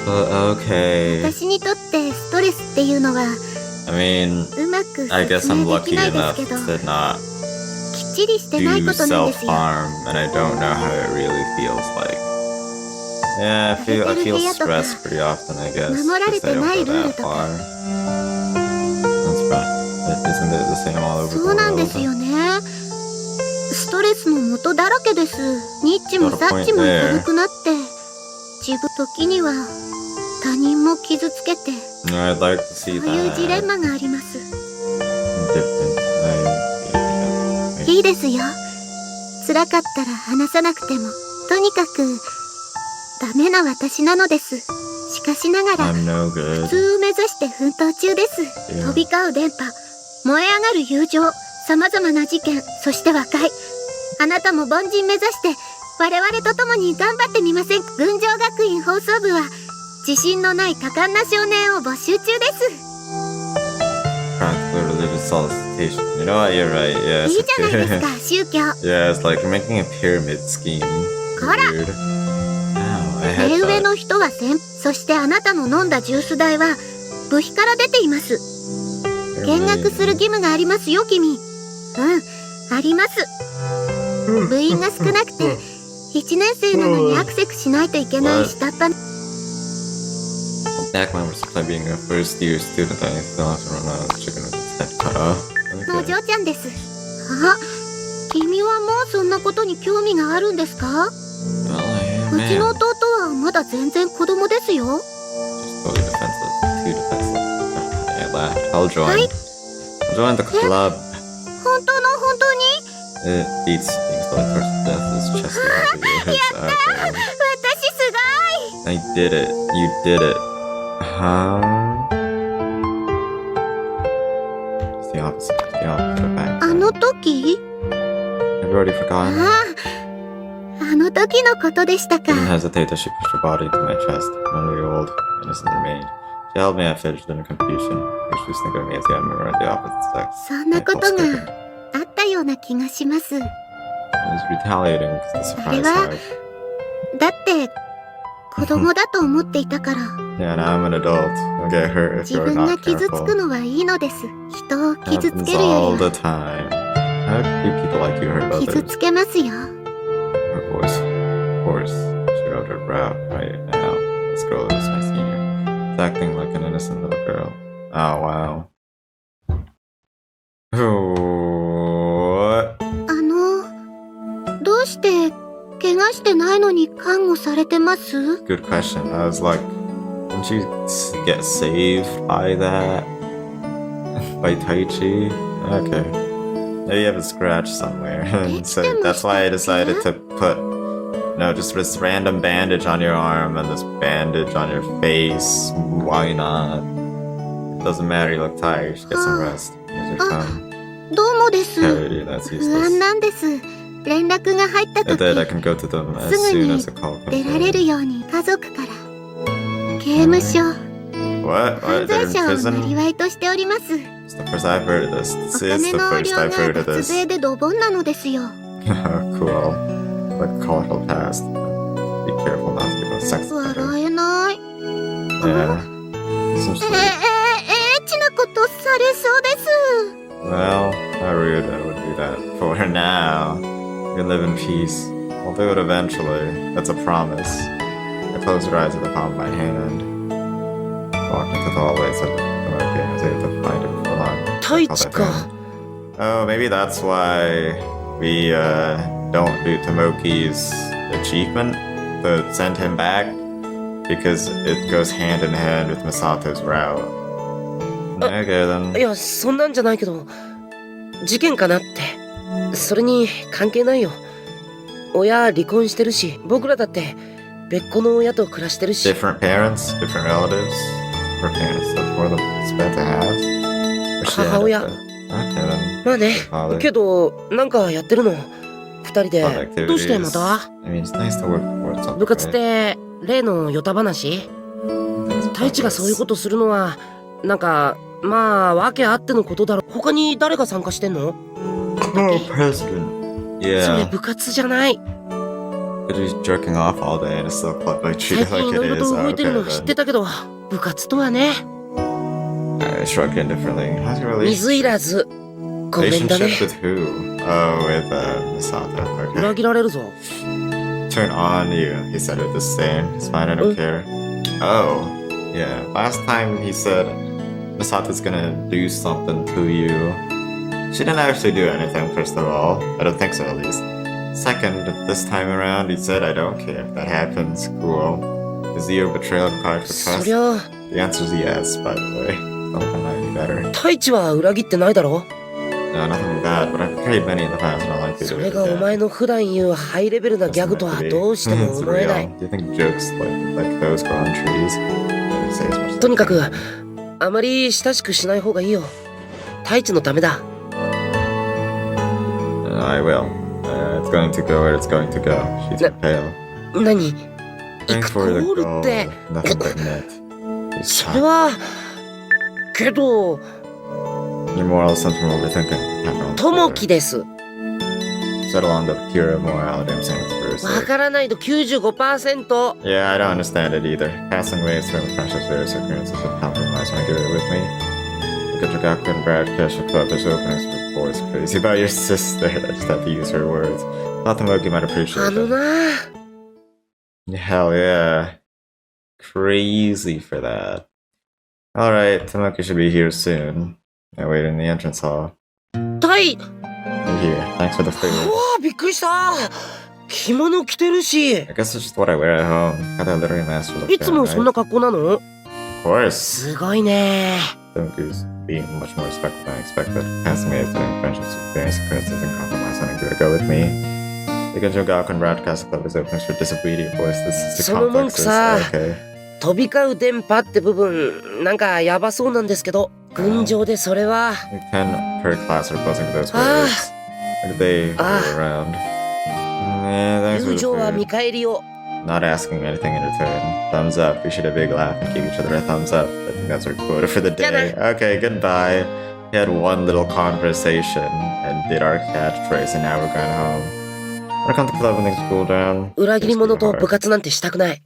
But okay. 私にとってストレスっていうのは I mean, うまく I guess 説 I'm 明でき lucky ないで enough すけど、 to not きっちりしてない do ことなんですよ。 self-harm, and I don't know how it really feels like. Yeah, I feel stressed pretty often, I guess. Just I don't go that far. That's rough. Isn't it the same all over the そうなんですよ world? ね。ストレスの元だらけです。ニッチもサッチも軽くなって自分時には他人も傷つけて、 I'd like to そう see いうジレ that. ンマがあります。 Different. いいですよ。辛かったら話さなくても、とにかくダメな私なのです。しかしながら I'm no 普 good. 通を目指して奮闘中です。 Yeah. 飛び交う電波、燃え上がる友情、様々な事件、そして和解。あなたも凡人目指して我々と共に頑張ってみません？群青学院放送部は自信のない多感な少年を募集中です。 Practical religious solicitation. You know what? You're right. Yeah. いい It's じゃないです okay. か、宗教。 Yeah, it's like you're making a pyramid scheme. Weird. Ow, I 目 had 上 that. の人はそしてあなたの飲んだジュース代は部費から出ています。見学する義務がありますよ、君。あります。部員が少なくて1年生なのにアクセスしないといけない下っ端。Back when I was being a first year student, I thought to run out of chicken with its head cut off. お嬢ちゃんです。あ、君はもうそんなことに興味があるんですか？ Well, う I ち am の man. 弟はまだ全然子供ですよ。 Just totally defenseless. Too defenseless. I laughed. I'll join. はい。 I'll join the club. 本当の本当に？ It beats being slowly tortured to death as chest lobby. Exactly. 私すごい。 I did it. You did it. Huh? It's the opposite. The opposite of back あ then. の時？ Have you already forgotten? あの時のことでしたか。 Didn't hesitate as she pushed her body to my chest. None of the old innocence remained. She held me. I fidgeted in confusion. First she was thinking of me as the member of the opposite sex. そんな I こと felt が scared. あったような気がします。 I was retaliating because the surprise Arriba. had. だって子供だと思っていたから。 Yeah, now I'm an adult. You'll get hurt if 自 you're 分が not 傷つ careful. くのはいいのです。人を傷つ Happens けるよ all り the は time. How do people like you hurt 傷 others? つけますよ。 Her voice, of course, she rubbed her brow. Right now, this girl is my senior. It's acting like an innocent little girl. Oh, wow. What? どうして怪我してないのに看護されてます？ Good question. I was like, didn't you get saved by that? By Taichi? Okay. Maybe you have a scratch somewhere. And so that's why I decided to put, just this random bandage on your arm and this bandage on your face. Why not? It doesn't matter, you look tired. You should get some rest. Here's your phone. どうもです。 Charity, that's 不 useless. 安なんです。連絡が入った At 時 that, I can go to them as soon as the call 出 comes られ in. るように家族から刑務所 What? 犯 What? 罪 They're 者 in をな prison? りわいとしております。 It's the first I've heard of this. お This 金 is the の横 first 領 I've が heard of 脱 this. 税でドボンなのですよ。 Cool. Like colorful past. Be careful not to become a sex offender. 笑えない。 Yeah. Essentially. エッチなことされそうです。 Well, how rude I would do that. For now, you can live in peace. I'll do it eventually. That's a promise. I closed your eyes at the palm of my hand. Walked into the hallway and said, okay, I was able to find it before long. 太一か。 Oh, maybe that's why we don't do Tomoki's achievement to send him back, because it goes hand in hand with Misato's route. Okay い then. や、そんなんじゃないけど、事件かなって。それに関係ないよ。親離婚してるし、僕らだって別個の親と暮らしてるし。 Different parents, different relatives. For parents, that's more than it's meant to have. Or she 母 ended 親。 up there. Okay then. まあね。 Father. けど、なんかやってるの。二人で Fun。どうしてま activities. た I mean, it's nice to work towards something. 部活っ right? て例のヨタ話？ Things 太一がそういうことするのは、なんか、まあ、訳あってのことだろ。他に誰が参加してんの？ Oh, president. それ Yeah. 部活じゃない。 But he's jerking off all day and it's still club like 最 treated 近 like いろ it いろ is. と動いて Okay るの知って then. たけど、部活とはね。 I shrugged indifferently. How's your 水い relationship? らず。ごめんだね。 Relationship with who? Oh, with Misato. 裏 Okay. 切られるぞ。 Turn on you, he said with disdain. It's fine, I don't care. Oh, yeah. Last time he said Misato's gonna do something to you. She didn't actually do anything, first of all. I don't think so, at least. Second, this time around, he said, I don't care if that happens. Cool. Is the year betrayal required for そ trust? りゃ、 The answer is yes, by the way. Something might be better. 太一は裏切ってないだろ。 No, nothing bad, but I've betrayed many in the past and I'd like to そ do れ it がお again. 前の普段言うハイレベルなギャグとはどうしても It's 思えない。 real. Do you think jokes like those grow on trees? They say as much as とにか they く can.、あまり親しくしない方がいいよ。太一のためだ。I will. It's going to go where it's going to go. She's pale. 何？ Going イクコ for the ール gold. って、 Nothing but net. He's それ shocked. は、けど、 Your moral sense from overthinking. Capital ともきです。 Settle on the pure morality. I'm saying it's for your わ sake. からないと 95%。 Yeah, I don't understand it either. Passing waves from the precious various occurrences of compromise when I give it with me. Look at your Gaku and Brad Cash Club. There's openings for boys crazy about your sister. I just have to use her words. Not the Mogi might appreciate あの it. な、 Hell yeah. crazy for that. Alright, Tomoki should be here soon. I wait in the entrance hall. タイ You're here. Thanks for the う food. わあびっくりした着物着てるし I guess it's just what I wear at home. Got that literary master look いつ down, もそん right? な格好なの Of course. すごいね Tomoki's being much more respectful than I expected. Passing me as doing friendships with various occurrences and compromise wanting to go with me. The Genjo Gaokan Broadcast Club is open for disobedient voices to その文句 complexes. さ Okay. 飛び交う電波って部分なんかヤバそうなんですけど群青でそれは Like 10 per class are buzzing with those Ah. words. Or do they go around? Yeah, thanks for 友 the 情は food. 見返りを Not asking anything in return. Thumbs up. We should a big laugh and give each other a thumbs up. I think that's our quota for the day. Okay, goodbye. We had one little conversation and did our catchphrase, and now we're going home. Wanna come to the club when things cool down? 裏切り者と It's 部活なんてしたくない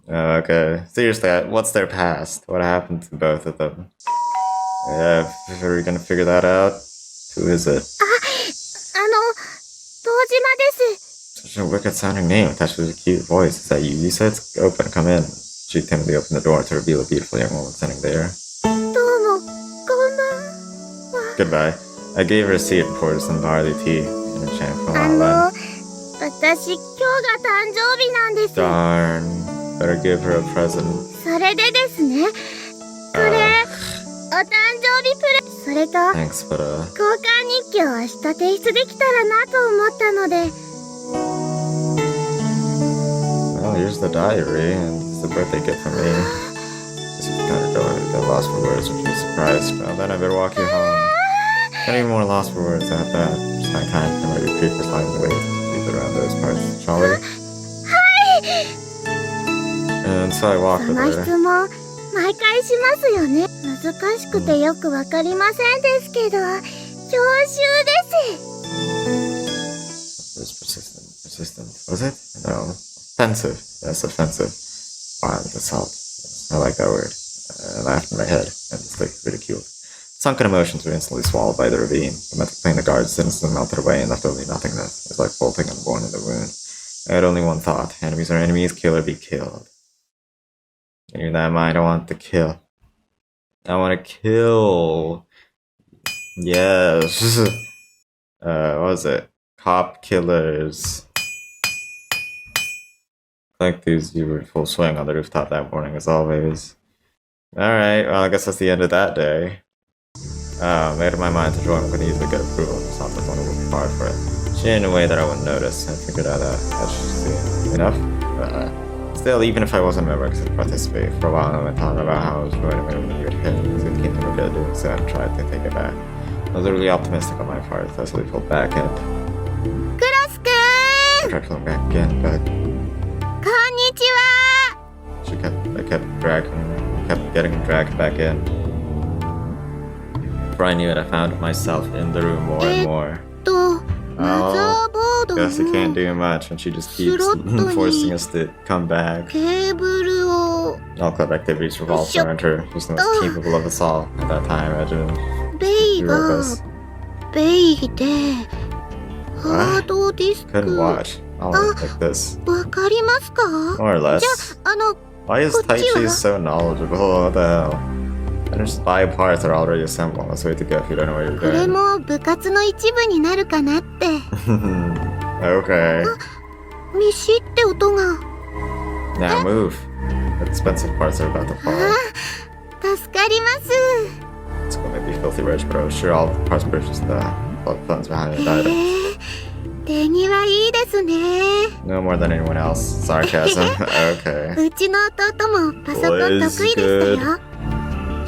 Oh, okay. Seriously, what's their past? What happened to both of them? Yeah, are we gonna figure that out? Who is it? 堂島です Such a wicked sounding name attached with a cute voice. Is that you? You said it's open. Come in. She timidly opened the door to reveal a beautiful young woman standing there. どうもこんばんは Goodbye. I gave her a seat and poured her some barley tea in a chant from La 私今日が誕生日なんです Darn. Better give her a present. それでですねこれお誕生日プレそれと Thanks, but 交換日記を明日提出できたらなと思ったので well, here's the diary, and it's a birthday gift from me. She's kind of going to get lost for words when she's surprised. Well, then I better walk you home. Not even more lost for words at that. Just my kind of maybe creepers lying the way to leave around those parts, shall we? And so I そ walked with の her. 質問毎回しますよね難しくてよくわかりませんですけど恐縮です It was persistent. Was it? No. Offensive. Yes, offensive. Violent assault. I like that word. I laughed in my head and ridiculed. Sunken emotions were instantly swallowed by the ravine. The mental pain of the guards instantly melted away and left only nothingness. It was like bolting unborn in the wound. I had only one thought. Enemies are enemies, kill or be killed. And in that mind, I want to kill. I want to kill. Yes. What was it? Cop killers. Like these, you were in full swing on the rooftop that morning, as always. Alright, well, I guess that's the end of that day. Made up my mind to join. I'm gonna easily get approval. It's not the one who worked hard for it. She in a way that I wouldn't notice. I figured out that should see enough. Still, even if I wasn't a member, I could participate. For a while, I went on about how I was joining when you would hit. It would keep them good doing so and tried to take it back. I was really optimistic on my part, so I slowly pulled back and クロスくーん tried pulling back again, but こんにちは I kept getting dragged back in. Before I knew it, I found myself in the room more and more. とマザーボード Guess I can't の do much, and she just keeps Slot forcing us to come back. ケーブルを All club activities revolved around her. She's the most capable of us all at that time, imagine. ベイ Few が of us ベイでハードディス couldn't ク watch. All like this. わかりますか More or じゃ less. あWhy is こっちは Taichi so knowledgeable? What the hell? And just buy parts that are already assembled. Let's wait to go if you don't know what you're これ doing. も部活の一部になるかなって Okay. ミシって音が Now move. Expensive parts are about to あ fall. 助かります It's gonna be filthy rich, but I was sure all the parts purchased the funds behind the item. へえ手際いいですね No more than anyone else. Sarcasm. Okay. うちの弟もパソコン得意でしたよ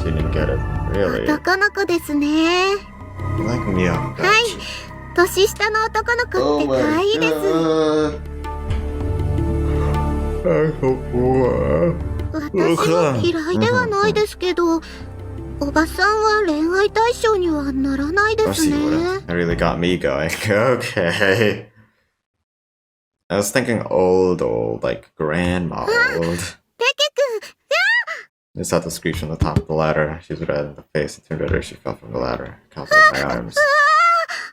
She didn't get it. Really? 男の子ですね You like me up? はい年下の男の子って可愛いです 私は嫌いではないですけどおばさんは恋愛対象にはならないで I す see ね what that really got me going. Okay. I was thinking old, like grandma old. ペケ君 I saw the screech on the top of the ladder. She was red in the face and turned redder as she fell from the ladder. Caught her in my arms.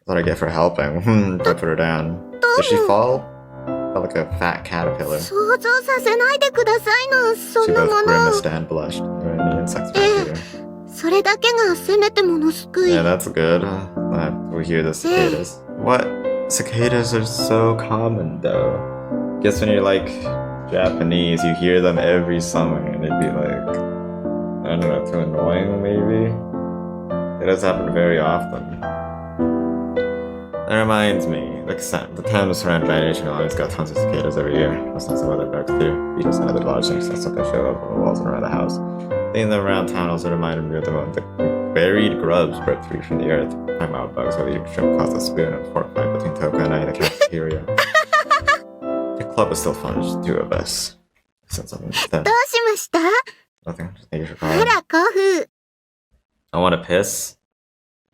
Thought I'd get for helping. I put her down. Did she fall? Felt like a fat caterpillar. 想像させないでくださいな、そ She んな both もの。 grimaced and blushed. There were any insects around here. それだけがせめてもの救い。 Yeah, that's good. We hear the cicadas. What? Cicadas are so common, though. Guess when you're like Japanese, you hear them every summer, and it'd be like, I don't know, too annoying, maybe? It does happen very often. That reminds me, the town of surrounded by nature lines got tons of cicadas every year. That's not some other bugs too. Beetles and other large insects that show up on the walls and around the house. Seeing them around town also reminded me of the moment the buried grubs broke free from the earth. Time out bugs while eating shrimp caused a spoon and fork fight between Toko and I in the cafeteria. The club was still fun, just two of us. Since I'm instead. どうしました？ Nothing, just thank you for ほ calling. ら、コフ。 I want to piss.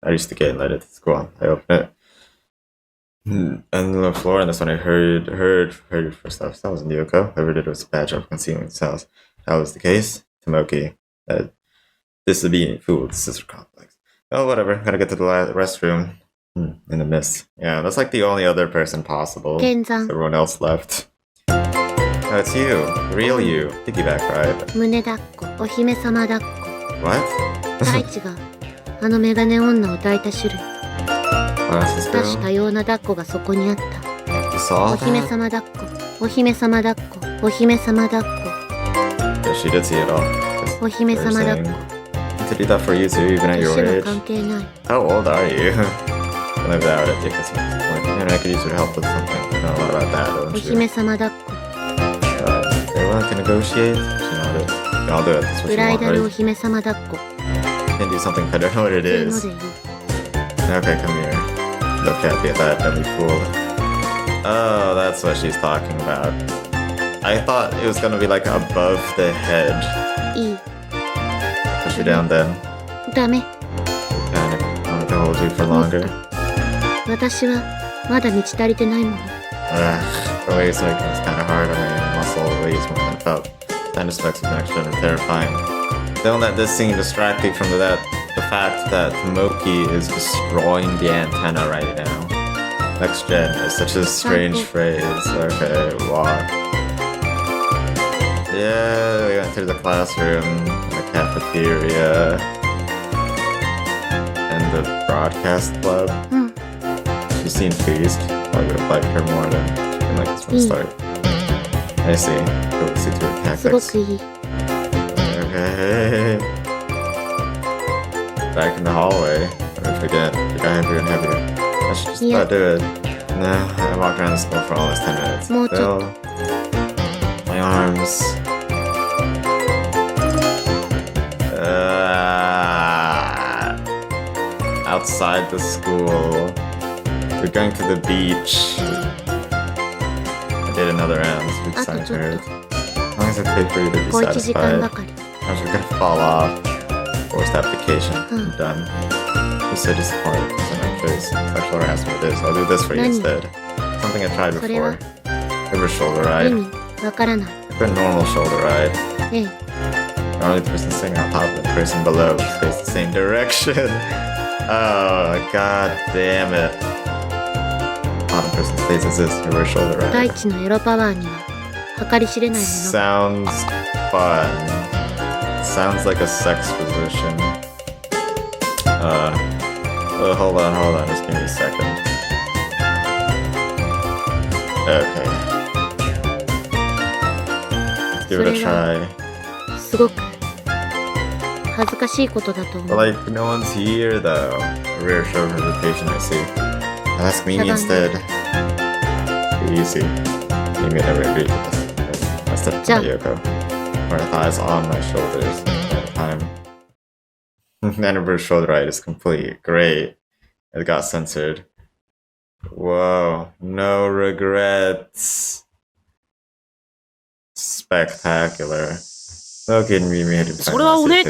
I used to get invited to school. I opened it. And on the floor, and that's when I heard for stuff. That wasn't Yoko. Whoever did was a bad job of concealing cells. That was the case. Tomoki. This would be fooled. Sister complex. Oh, whatever. Gotta get to the restroom. In the mist. Yeah, that's like the only other person possible. 剣山、 Everyone else left. Oh, it's you. Real you. Piggyback ride. 胸抱っこ、お姫様抱っこ。 What? 大地が、あのメガネ女を抱いた種類。 Glasses 多種 girl? 多様な抱っこがそこにあった。 You saw お姫 that? 様抱っこ、お姫様抱っこ、お姫様抱っこ、 Yeah, she did see it all. お姫様抱っこ。 To do that for you too, even at 年 your は age. 関係ない。 How old are you? I lived out at Dickinson. And I could use your help with something. You know a lot about that, お don't you? 姫様抱っこ。 They want to negotiate? She nodded. Yeah, I'll do it. That's what ブ you ライ want, ダルお right? 姫様抱っこ。 You can do something, but I don't know what it というの is. でいい。 Okay, come here. Look happy at that, dummy fool. Oh, that's what she's talking about. I thought it was gonna be like above the head. いい。 Push you down then. ダメ。 Panic. Want me to hold you for もっと longer?。私はまだ満ち足りてないもの。 The way it's making is kinda hard on my muscle weighs more than it felt. Sound effects of next gen are terrifying. Don't let this scene distract you from the fact that Tomoki is destroying the antenna right now. Next gen is such a strange phrase. Okay, walk. Yeah, we went through the classroom, the cafeteria, and the broadcast club. うん。 She seemed pleased. I would have liked her more than she didn't like this from the start. I see. Go see to her すご tactics. くいい。 Okay. Back in the hallway. What did I forget? It got heavier and heavier. I should just Yeah. about do it. No, I walked around the school for almost 10 minutes. More Still, my arms. Outside the school. We're going to the beach. I did another round. This week's Ah, signs good, hurt. good. As long as I pay for you to be 小1時間 satisfied. ばかり。 I was gonna fall off. Forced application. Hmm. I'm done. You're so disappointed. So my face. Sexual harassment it is. I'll do this for you Nani? instead. Something I tried それは before. Ever shoulder 意 ride. 味わからない。 A normal shoulder ride. ええ。 Normally the person sitting on top of the person below face the same direction. Oh, god damn it. Bottom person stays as this. Reverse shoulder 大 ride. 地のエロパワーには計り知れないもの。 Sounds fun. Sounds like a sex position. Oh, hold on. Just give me a second. Okay. Let's give it a try. すごく恥ずかしいことだと思 But う。 like, no one's here though. A rare show of hesitation, I see. Ask me instead. Easy. You may never agree to this. I stepped to Ja. Yoko. Her thighs on my shoulders at the time. None of her shoulder ride is complete. Great. It got censored. Whoa. No regrets. Spectacular. Okay, me made it. それはお姉って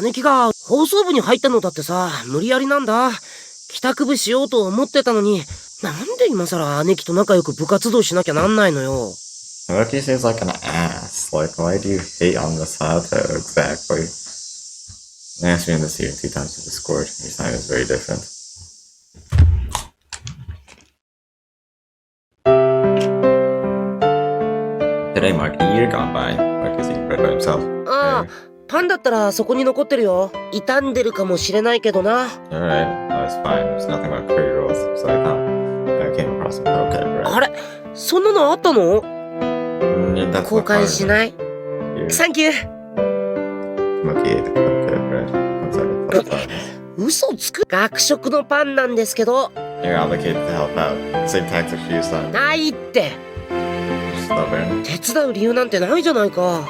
姉貴が放送部に入ったのだってさ、無理やりなんだ。帰宅部しようと思ってたのに、なんで今さら姉貴と仲良く部活動しなきゃなんないのよ。Loki seems like an ass. Like, why do you hate on Misato exactly? Asked me in this year 2 times in Discord. Each time is very different. Hey, Mark, a year gone by. Mark is eating bread by himself. ああ、パンだったらそこに残ってるよ。傷んでるかもしれないけどな。Alright, no, it's fine. There's nothing about curry rolls, so I thought I came across some okay bread. あれ、そんなのあったの？ That's 後 what part 悔 of し it. ない。 Here, サンキュー。 Smokey ate the okay bread. Looks like it felt fun. 嘘つく。学食のパンなんですけど。 You're obligated to help out. Same tactics you used on. ないって。 Stubborn. 手伝う理由なんてないじゃないか。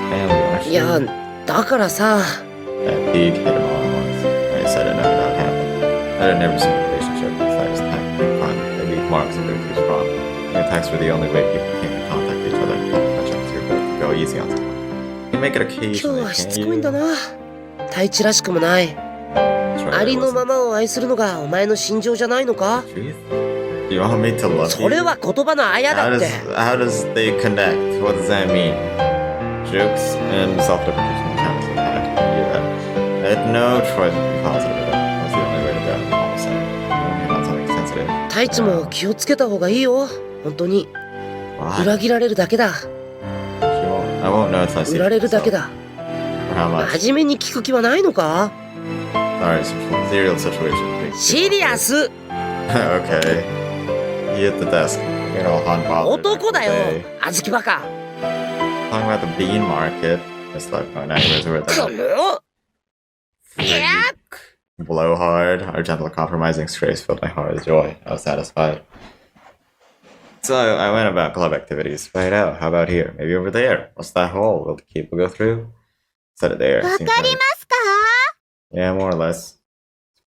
Family, いや、だからさ。 That pig hit him all at once. I said it never that happened. I had never seen a relationship besides just having fun. They leave marks of who wrong. The attacks were the only way people came in contact with each other. Touch up to both to go easy on someone. You can make it 今日 occasionally, はし can't つこいん you? だな。太一らしくもない。 That's right, あ it りの wasn't ままを愛するのがお前の心情じゃないのか？ the truth. You want me to love それ you? は言葉のあや How だっ does て。 how does they connect? What does that mean? Jokes and self-deprecation count as attack. I had no choice but to be positive about it. That's the only way to go. All of a sudden, you're not something sensitive. 太一も気をつけた方がいいよ。本当に。 What? 裏切られるだけだ。 I won't know until I see 売られ it るだけ myself. だ。 For how much? 真面目に聞く気はないのか？ Sorry, serial situation. シリアス。 Okay. He hit the desk. You know, Han bothered. 男だよ Hey,。小豆バカ。 talking about the bean market. Just like going anyways with こ that. の。 Blowhard. Our gentle compromising strays filled my heart with joy. I was satisfied. So I went about club activities. Right out. How about here? Maybe over there. What's that hole? Will the people go through? Set it there. わか Seems りま like- すか？ Yeah, more or less.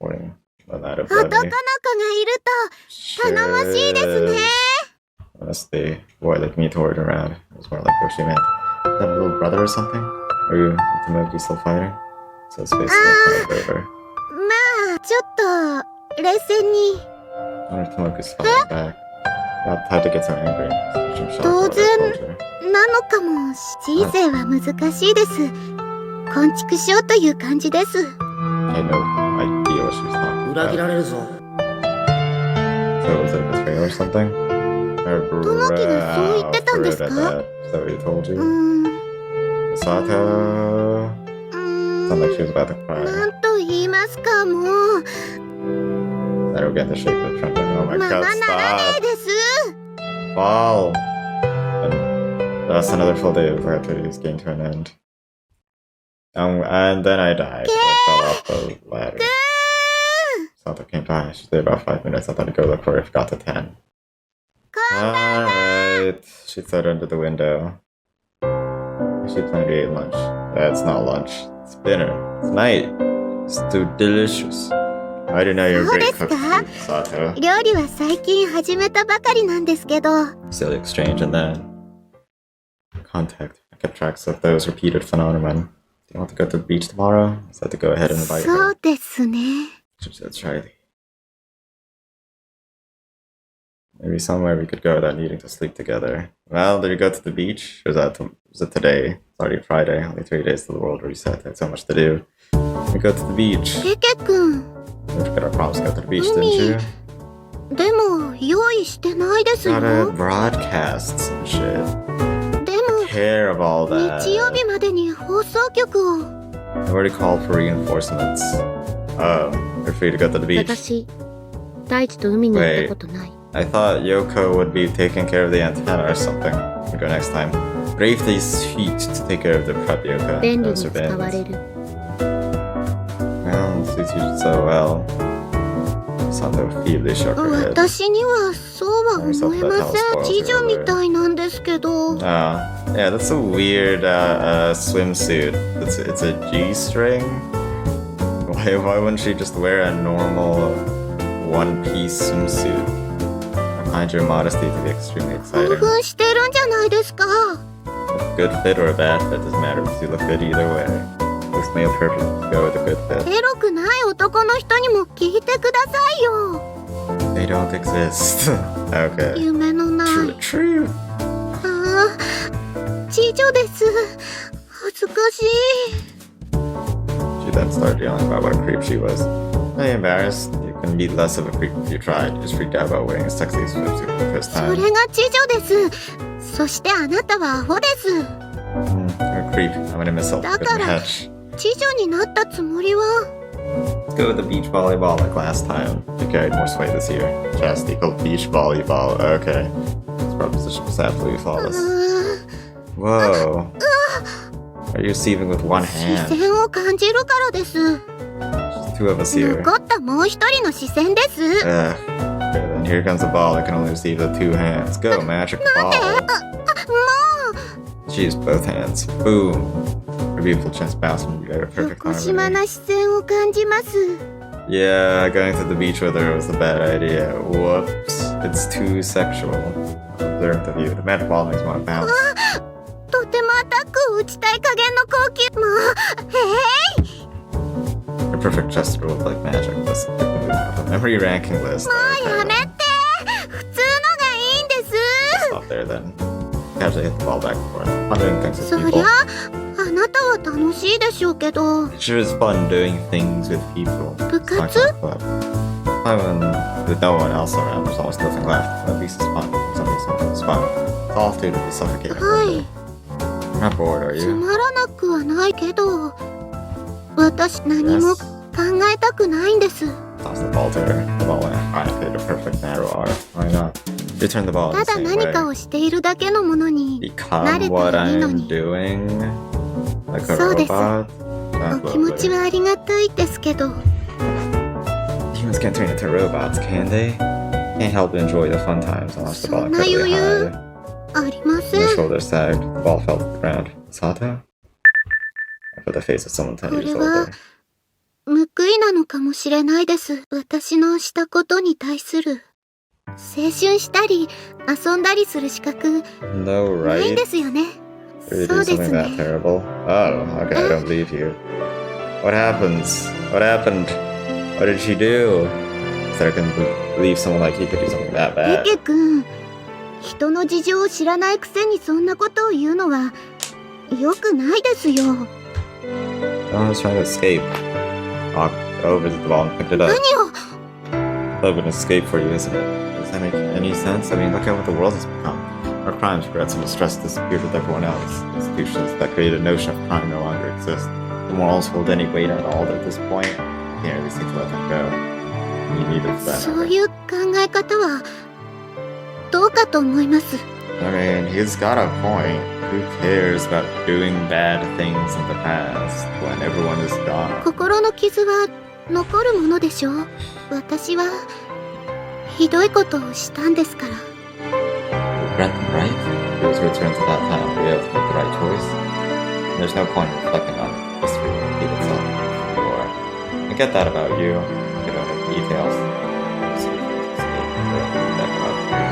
Sporting. But not a 男の子がいると頼もしいですね。 Honestly, boy like me toward around. It was more like what she meant. You have a little brother or something? Are you and Tomoki still fighting? So it's basically quite over. まあ、ちょっと、冷静に。 I wonder if Tomoki's fighting back. Not had to get so angry. Such a shock to what I told her. なのかも。人生は難しいです。昆虫しようという感じです。 I had no idea what she was talking 裏切 about. られるぞ。 So was it a betrayal or something? Tomokiがそう言ってたんですか？ Is that what he told う you? ん。 Sato? Sounded like she was about to な cry. んと言いますか、もう。 I don't get the shape of the trumpet. Oh my まま god, ならない stop! です。 Fall! And thus another full day of activities came to an end. And then I died. I fell off the ladder. Sato came by. She stayed about 5 minutes. I thought I'd go look for her if it got to 10. Alright. She said under the window. She planned to eat lunch. That's not lunch. It's dinner. It's night. It's too delicious. I didn't know you were a great cook, Sato. 料理は最近始めたばかりなんですけど。 Silly exchange and then contact. I kept tracks of those repeated phenomena. Do you want to go to the beach tomorrow? I said to go ahead and invite そ her. うですね。 She said, try it. Maybe somewhere we could go without needing to sleep together. Well, did you go to the beach? Or was it today? It's already Friday. Only 3 days till the world reset. I had so much to do. We go to the beach. ケケ君。 We forgot our promise to go to the beach, didn't you? でも、用意してないですよ。 Gotta broadcasts and shit. でも、 Care of all that. 日曜日までに放送局を。 I've already called for reinforcements. Oh, you're free to go to the beach. 私、大地と海に行ったことない。 I thought Yoko would be taking care of the antenna or something. We'll go next time. Brave these feet to take care of the prep, Yoko. 便利 No に使わ surveillance. れる。 Well, suits you so well. Sato feebly shook her head. 私にはそうは思えません。次女みたいなんですけど。 Oh, yeah, that's a weird swimsuit. It's a G-string. Why wouldn't she just wear a normal one-piece swimsuit? I find your modesty to be extremely 興 exciting. 奮してるんじゃないですか。 A good fit or a bad fit doesn't matter because you look good either way. Looks male perfect. Go with a good fit. エロくない男の人にも聞いてくださいよ。 They don't exist. Okay. 夢のない。 True. ああ、次女です。恥ずかしい。 She then started yelling about what a creep she was. Are you embarrassed? You couldn't be less of a creep if you tried. You just freaked out about wearing a sexy swimsuit for the first そ time. れが知女です。そしてあなたはアホです。 You're a creep. I'm gonna miss a good だから match. 知女になったつもりは。 Let's go with the beach volleyball like last time. You carried more sway this year. Chastity called beach volleyball. Okay. This proposition was absolutely flawless. Whoa. Are you receiving with one 視 hand? 線を感じるからです。 Just two of us here. 残ったもう一人の視線です。 Okay, then here comes the ball that can only receive with two hands. Go, magic ball. もう She used both hands. Boom. Her beautiful chest bounced from you. Perfect 横島 harmony. な視線を感じます。 Yeah, going to the beach with her was a bad idea. Whoops. It's too sexual. Observe the view. The magic ball makes me want to bounce. とてもアタックを打ちたい加減の高級。もう、Her perfect gesture looked like magic. Let's get the move out of the memory ranking list. や Okay, めて。普通のがいいんです。 stop there then. Casually hit the ball back and forth. Fun doing things with そり people. ゃあなたは楽しいでしょうけど。 Sure is fun doing things with people. 部 It's not 活 kind of club. When with no one else around, there's almost nothing left. At least it's fun. Something's fun. It's all due to be suffocating. はい。 You're not bored, are つ you? まらなくはないけど、私何も考えたくないんです。 Toss the ball to her. The ball went high and hit a perfect narrow arc. Why not? Return the ball in た the だ same 何 way. かをしているだけのものに Become what 慣れたらいいの I'm に。 doing? Like a そうです。 robot? お That's 気持ち lovely. はありがたいですけど、 Humans can't turn into robots, can they? Can't help but enjoy the fun times and watch the ball そんな incredibly 余裕 high. ありませ The ん。 shoulder sagged. The ball fell to the ground. Sato? I put the face of someone 10 years これは older. 報いなのかもしれないです。私のしたことに対する。青春したり遊んだりする資格 No, ないん right? ですよね。 Really そ do うです something that ね。 terrible? Oh, okay, I don't believe you. What happens? What happened? What did she do? So I can believe someone like you could do something that リ bad. ケ君、人の事情を知らないくせにそんなことを言うのは良くないですよ。 No one's trying to escape. Walked over to the ball and picked it 何 up. を Love an escape for you, isn't it? Does that make any sense? I mean, look at what the world has become. Our crimes, regrets, and distress disappeared with everyone else. Institutions that created a notion of crime no longer exist. The morals hold any weight at all at this point. You can't really seem to let them go. You need it for that そう matter. いう考え方はどうかと思います。 I mean, he's got a point. Who cares about doing bad things in the past when everyone is gone? 心の傷は残るものでしょう。私はひどいことをしたんですから。 Regret them, right? It was returned to that time to be able to make the right choice. And there's no point in reflecting on history to repeat itself anymore. I get that about you. You don't know details.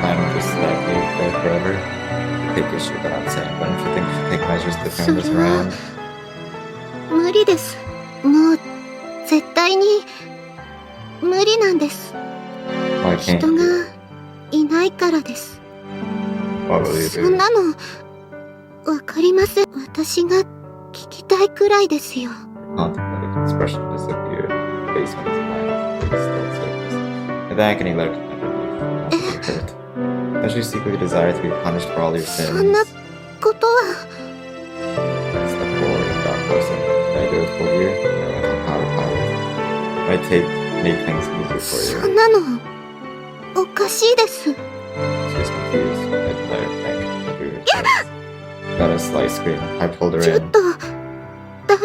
Planning to stagnate there forever. Take issue with what I'm saying. Don't you think you should take measures to turn this それは around? 無理です。もう絶対に無理なんです。 Why can't 人 you? がいないからです。 What will you そ do? んなのわかりません。私が聞きたいくらいですよ。 Contemplated expression disappeared. Face went smile. Face still surface. With agony lurked underneath. You hurt. Does you secretly desire to be punished for all your そんな sins? ことは Step forward and got closer. Can I do it for you? No, how to pilot. Might make things easier そ for ん you. なのおかしいです。 She was confused. I let her think through her chest. Got a slight scream. I pulled her ちょっ in. とダメ。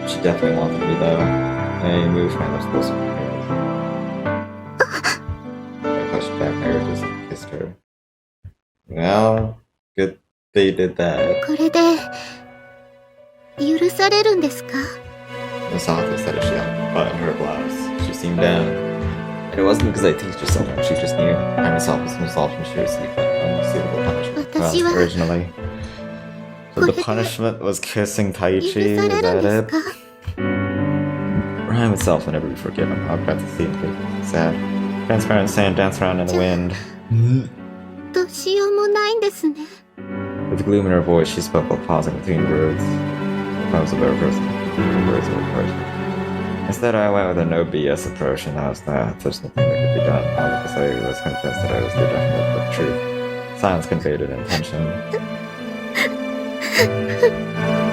She definitely wanted me though. I moved my lips closer to hers. I pushed back my urges and kissed her. Well, good they did that. これで許されるんですか？ Misato said as she unbuttoned her blouse. She seemed down. And it wasn't because I teased her so much, she just knew. I myself was resolved when she received an unsuitable punishment. 私は Originally. So こ the れで punishment was kissing 許 Taichi, さ is れるん that です it? か？ Rhyme itself whenever you forgive him. I'll bet to see him sad. Transparent sand dance around in the wind. どうしようもないんですね。 With gloom in her voice, she spoke while pausing between words. If I was a better person, the words were first. Instead, I went with a no BS approach, and that was that. There's nothing that could be done. All because I was convinced that I was the definite truth. Silence conveyed an intention.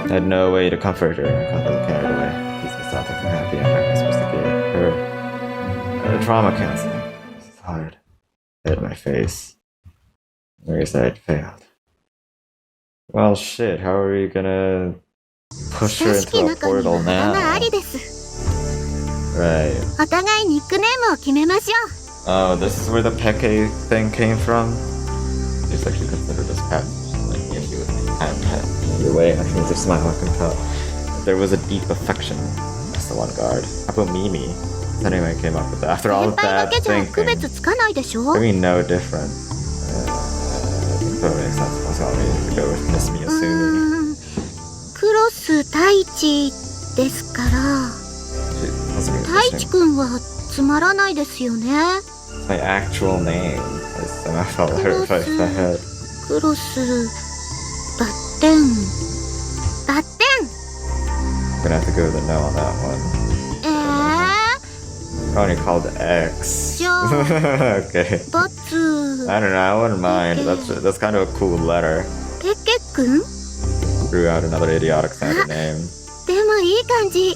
I had no way to comfort her. I caught the carried away. Keeps myself too happy. I'm not supposed to give her trauma counseling. This is hard. Hit my face. Very sad, failed. Well, shit. How are we gonna push her 親しき into a 中には portal あだ now? がありです。 Right. お互いニックネームを決めましょ Oh, this is where the Peke thing came from? Seems like she considered us pets. Like me and you would be kind of pet. Either way, I think their smile I can tell. There was a deep affection. That's the one guard. How about Mimi? Anyway, came up with that. After う。 all 先 of 輩だ that けじゃ区 thinking. 別つかないでしょ I mean, no different. I think that makes sense. That's all we need to go with Miss う Miyasumi. ーん。クロス太一ですから、 She doesn't even 太一 listen. くんはつまらないですよね。 It's my actual name. I somehow felt hurt by that. クロス、バッテン。バッテ I'm gonna have to go with a no on that one. ンOnly called X. じゃあ、 Okay. バツ、 I don't know, I wouldn't mind. That's kind of a cool letter. ペケくん Threw out another idiotic sounding name. でもいい感じ。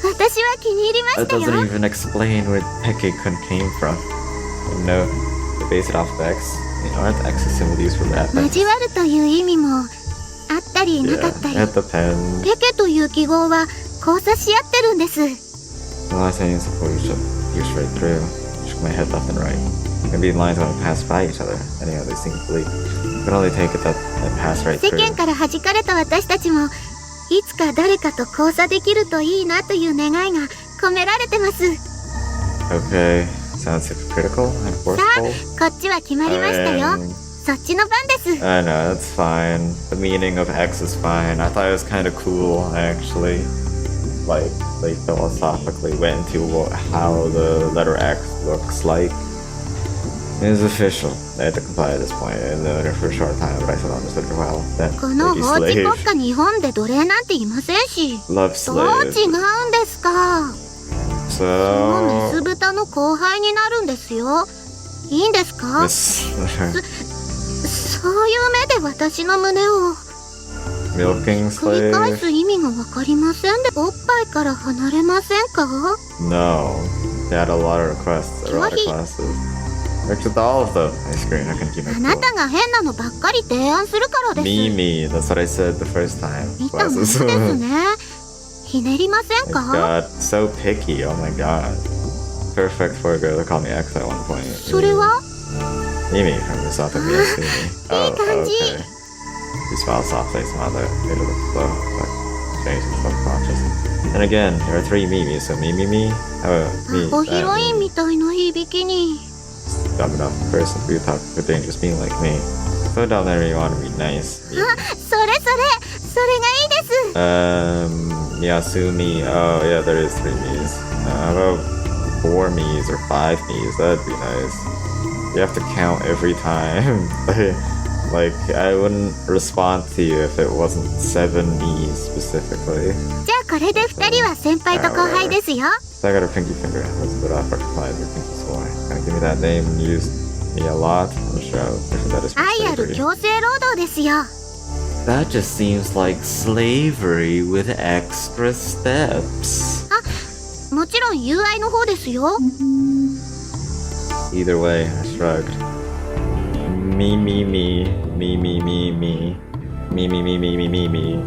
私は気に入りま That したよ。 doesn't even explain where Peke-kun came from. No, they base it off of X. You know, aren't X symbols for that? 交わるという意味もあったりなか Yeah, ったり。 it depends. ペケという記号は交差し合ってるんです。 The last I support each other, pierced right through. Shook my head left and right. Maybe lines when we pass by each other. Anyhow, they seem bleak. You can only take it that they pass right 世 through. 間から弾かれた私たちもいつか誰かと交差できるといいなという願いが込められてます。 Okay, sounds hypocritical and さ forceful. あ、こっちは決まりましたよ。 そっちの番です。 I know, that's fine. The meaning of X is fine. I thought it was kind of cool, actually. Like, they philosophically went into how the letter X looks like. It is official. They had to comply at this point. I known her for a short time, but I still understood her well. Then, この lady 法治国 slave. 家日本で奴隷なんていませんし。 Love どう slave. 違うんですか。そのメ So, ス豚の後輩になるんですよ。いいんですか？ this そういう目で私の胸を milking 繰り返 slave? す意味がわかりませんで、おっぱいから離れませんか？ No. They had a lot of requests, a lot of Joy. classes. I accepted all of them. I screamed. I couldn't keep my あな cool. たが変なのばっかり提案するからです。 Mimi, that's what I said the first time. 見たもの Classes. ですね。ひねりません My か？ god, so picky, oh my god. Perfect for a girl to call me X at one point. それは Mimi from the South of Miyasumi. Oh, kanji. okay. She smiled softly, smiled at made her look slow, but strange and self-conscious. And again, there are three Mimis, so me, how about me? アホヒロインみたいな響きに。 Dumb enough person to be talking to a dangerous being like me. So dumb that you want to be nice. あ、それがいいです。 Miyasumi. Oh yeah, there is three Mi's. How about four Mi's or five Mi's? That'd be nice. You have to count every time. Like I wouldn't respond to you if it wasn't seven Mi's specifically. じゃあこれで二人は先輩と後輩ですよ。 So I got a pinky finger. That's a bit off. I replied, your pinky swore. Gonna give me that name and use me a lot. I'm sure that is 愛ある slavery. 強制労働ですよ。 That just seems like slavery with extra steps. もちろん友愛の方ですよ。 Either way, I shrugged. Me.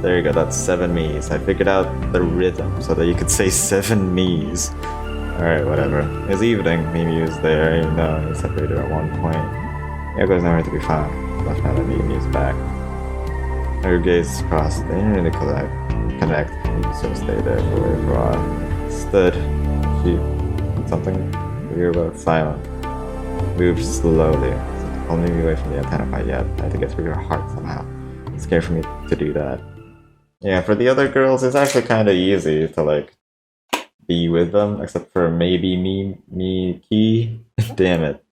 There you go, that's seven me's. I figured out the rhythm so that you could say seven me's. Alright, whatever. It's evening, Mimi was there, even though we separated at one point. Yako's nowhere to be found. Left now that Mimi is back. Her gaze crossed. They didn't really connect. So stayed there for a while. Stood. She did something weird about silent. Moved slowly. Holding me away from the antenna by yet. I had to get through her heart somehow. It's scary for me to do that. Yeah, for the other girls, it's actually kind of easy to like be with them, except for maybe me, Key. Damn it.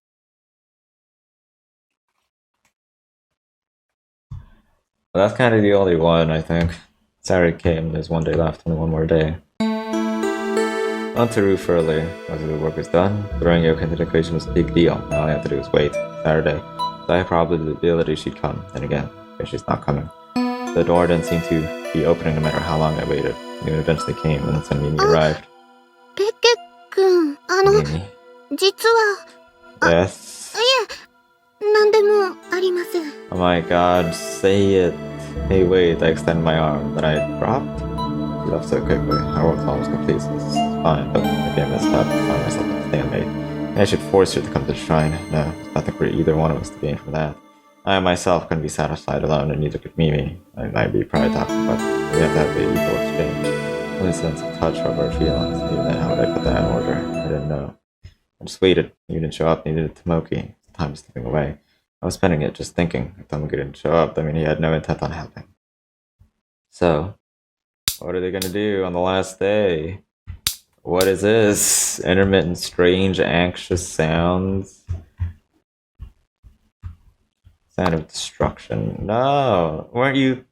But that's kind of the only one, I think. Sorry, Kim, there's one day left, only one more day. Not to roof early. Most of the work is done. Throwing yoke into the equation was a big deal. All I have to do is wait. Saturday. So I have probability she'd come. Then again, if she's not coming. The door didn't seem to be opening no matter how long I waited. It eventually came, and that's when Mimi arrived. ペケ君、Mimi. 実は、 Yes. 何でもありません。 Oh my god, say it. Hey, wait, I extended my arm. Then I dropped? She left so quickly. Our work's almost complete, so this is fine, but maybe I messed up. I found myself in a stalemate. Maybe I should force her to come to the shrine. No, there's nothing for either one of us to gain from that. I myself couldn't be satisfied alone, and neither could Mimi. I might be probably talking, but we have to have the equal exchange. Only sense of touch over our feelings. Even then, how would I put that in order? I didn't know. I just waited. You didn't show up, neither did Tomoki. Time was slipping away. I was spending it just thinking. If Tomoki didn't show up, I mean, he had no intent on helping. So, what are they gonna do on the last day? What is this? Intermittent, strange, anxious sounds. Sound of destruction. No! Weren't you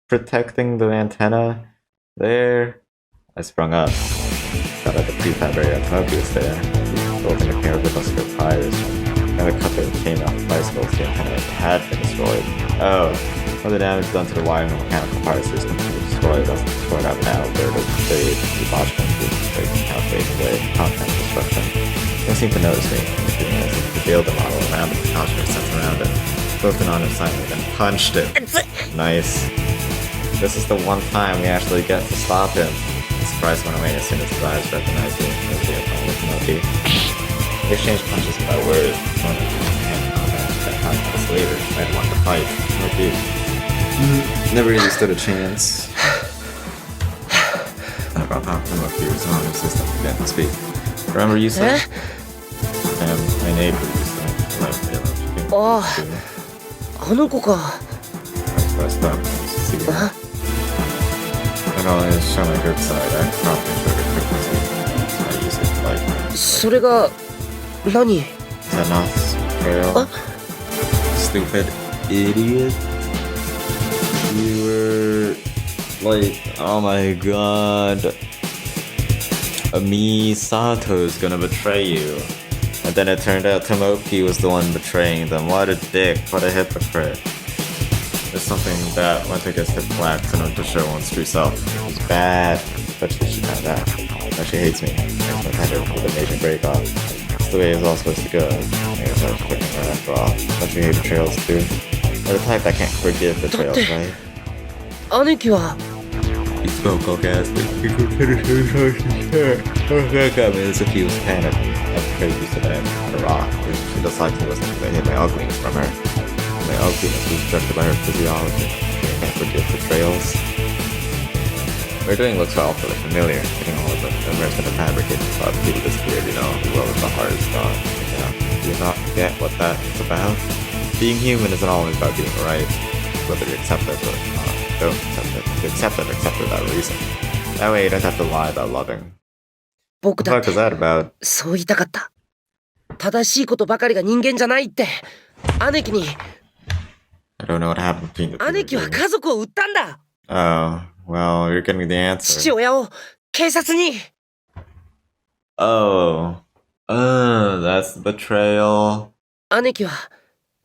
protecting the antenna? There. I sprung up. Got at the prefab area. Tomoki was there. He was holding a pair of industrial tires. And the cutter came off the bicycles. The antenna had been destroyed. Oh. Well, the damage done to the wiring and mechanical parts is completely destroyed. That's destroyed out now. There to fade. The logical improvements now fade away. Content destruction. They seem to notice me. I seem to build the model around it. The cautionary sense around it. Spoken on it silently, then punched it. Nice. This is the one time we actually get to stop him. The surprise went away as soon as his eyes recognized me. They exchanged punches without words. One hand combat. That time minutes later, I had won the fight. Never really stood a chance. About how Tomoki was on his system again to speak. Remember you said? My neighbor used to like me. ああ、あの子か。Pressed up. See you. I can only show my good side. I probably showed it frequency. I use it like. それが何？ Is that not real? Stupid idiot. You were like, oh my god. Misato's gonna betray you. And then it turned out Tomoki was the one betraying them. What a dick. What a hypocrite. There's something that went against his blacks in order to show one's true self. It was bad. But she should have that. Now she hates me. Makes my tender with a major break off. It's the way it was all supposed to go. I guess I was picking her after all. Don't you hate betrayals too? You're the type that can't forgive betrayals, right? 姉貴は He spoke orgasmically. He could finish his hair. That got me as if he was panicked. I betrayed you today. The rock. She just liked me listening to hit my ugliness from her. My ugliness was rejected by her physiology. I can't forgive betrayals. What we're doing looks awfully familiar. Getting all of the immersed in the fabricated thought people disappeared, you know. The world of the heart is gone. Do you not get what that's about? Being human isn't always about being right. Whether you accept it or don't accept it. If you accept it without reason. That way you don't have to lie about loving. 僕 What だ the っ fuck is that て about? そう言いたかった。正しいことばかりが人間じゃないって。姉貴に I don't know what happened between the two 姉貴は of you. 家族を売ったんだ。 Oh, well, you're getting the 父 answer. 親を警察に。 Oh. That's the betrayal. 姉貴は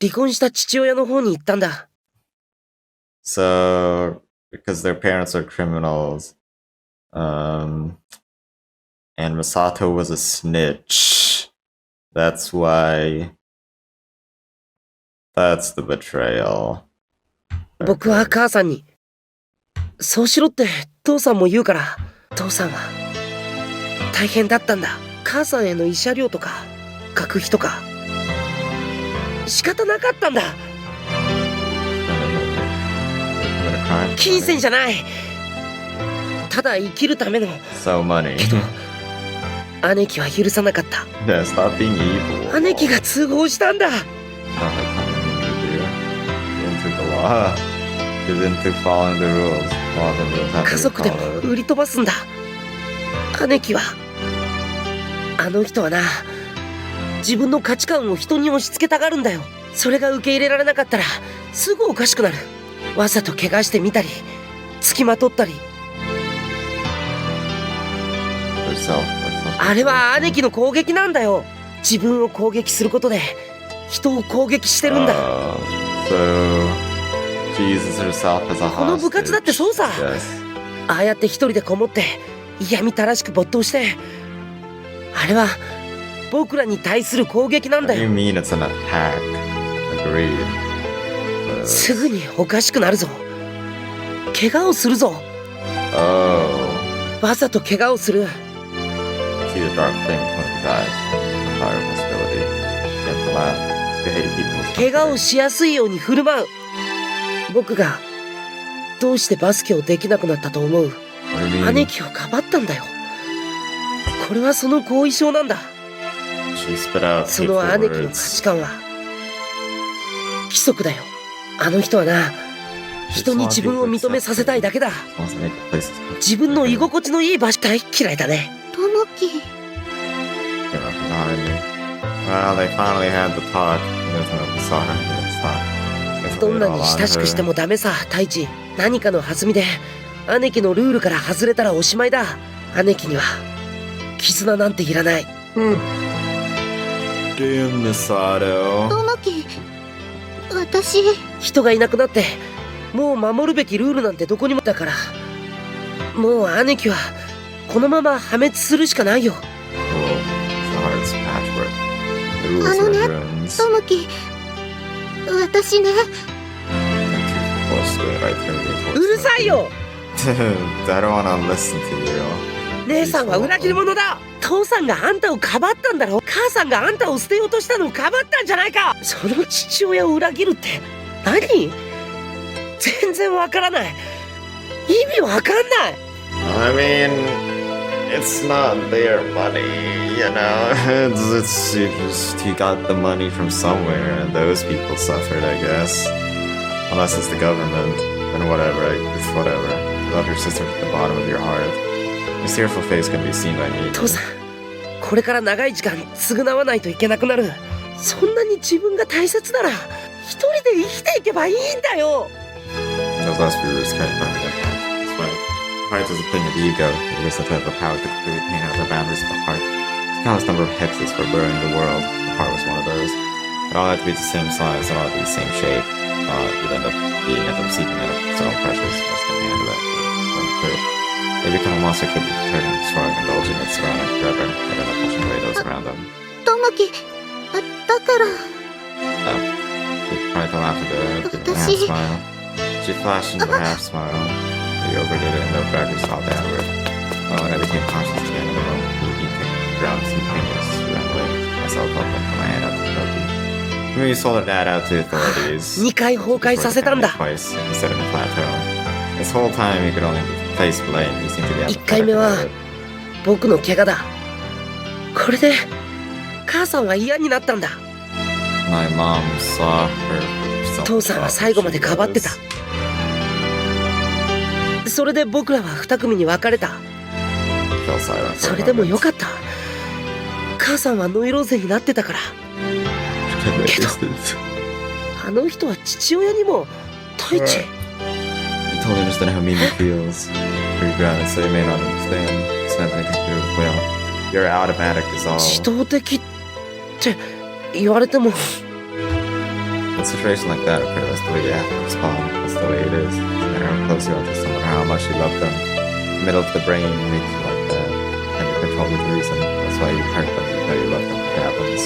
離婚した父親の方に行ったんだ。 So, because their parents are criminals, and Masato was a snitch. That's why. That's the betrayal. 僕は母さんにそうしろって父さんも言うから、父さんは大変だったんだ。母さんへの慰謝料とか学費とか仕方なかったんだ。金銭じゃない。ただ生きるための。 So money. けど姉貴は許さなかった。 Yeah, stop being evil. 姉貴が通報したんだ。 Not like something you do. Into the law. Is into following the rules. Laws and rules have 家 to be 族でも followed. 売り飛ばすんだ。姉貴はあの人はな、自分の価値観を人に押し付けたがるんだよ。それが受け入れられなかったらすぐおかしくなる。わざと怪我してみたり付きまとったり。 Herself, like self あれは兄貴の攻撃なんだよ。自分を攻撃することで人を攻撃してるんだ。So she uses herself as a この部活だってそうさ。 Yes. ああやって一人でこもって嫌味たらしく没頭して、あれは僕らに対する攻撃なんだ What do よ。 you mean it's an attack? Agreed. すぐにおかしくなるぞ。怪我をするぞ。 Oh. わざと怪我をする。 See the dark flame between his eyes. The fire of hostility. Can't laugh. The hate people's 怪我をしやすいように振る舞う。僕がどうしてバスケをできなくなったと思う？ What do you mean? 兄貴をかばったんだよ。これはその後遺症なんだ。 She spit out その hateful 兄貴の価 words. 値観は規則だよ。あの人はな、人に自分を認めさせたいだけだ。 Wants to make the places comfortable. 自分の居心地のいい場所大嫌いだね。ともき、 Came up behind me. Well, they finally had the talk. He doesn't know if he saw her. He didn't stop. どんなに親しくしてもダメさ、太一。何かの弾みで兄貴のルールから外れたらおしまいだ。兄貴には絆なんていらない。Damn Misato. ともき、私、人がいなくなってもう守るべきルールなんてどこにもだから、もう兄貴はこのまま破滅するしかないよ。 Cool. It's the heart's patchwork. The rules あの are ね、 ruins. ともき、私ね、 うるさいよ。 I don't wanna listen to you. 姉さんは裏切り者だ。父さんがあんたをかばったんだろ。母さんがあんたを捨てようとしたのをかばったんじゃないか。その父親を裏切るって何？全然わからない。意味わかんない。 I mean, it's not their money, you know. He got the money from somewhere, and those people suffered, I guess. Unless it's the government, then whatever. It's whatever. You love your sister from the bottom of your heart. Your tearful face can be seen by me. 父さん、これから長い時間償わないといけなくなる。そんなに自分が大切なら一人で生きていけばいいんだよ。 Those last few words carried by the impact. That's why heart is a thing of ego. It is to have the power to completely paint out the boundaries of the heart. The countless number of hexes for blurring the world. The heart was one of those. It all had to be the same size, it all had to be the same shape. You'd end up seeping out of its own pressures. Just can't handle it. They become a monster capable of hurting, destroying, indulging its surroundings forever. They end up pushing away those around them. ともき、だから、 She tried to laugh at the half smile. She flashed into a half smile. He overdid it and the braggers saw downward. Well, when I became conscious again in the room, he ground simultaneous rambling. Myself up and put my hand out to the cookie. Maybe you sold her dad out to the authorities. 2回崩壊させたんだ。 Twice instead of a plateau. This whole time he could only place blame. He seemed to be 1回目は僕の怪我だ。これで母さんは嫌になったんだ。 My mom saw her. 父さんは最後までかばってた。それで僕らは2組に分かれた。それでもよかった。母さんはノイローゼになってたから。けどあの人は父親にも太一。 You totally understand how Mimi feels. You're grounded, so you may not understand. It's not anything to do with Will. Your automatic is all. 自動的って言われても。 In a situation like that, okay, that's the way you have to respond. That's the way it is. No matter how close you are to someone or how much you love them, the middle of the brain makes you like that. And you control with reason. That's why you hurt them. You know you love them. It happens.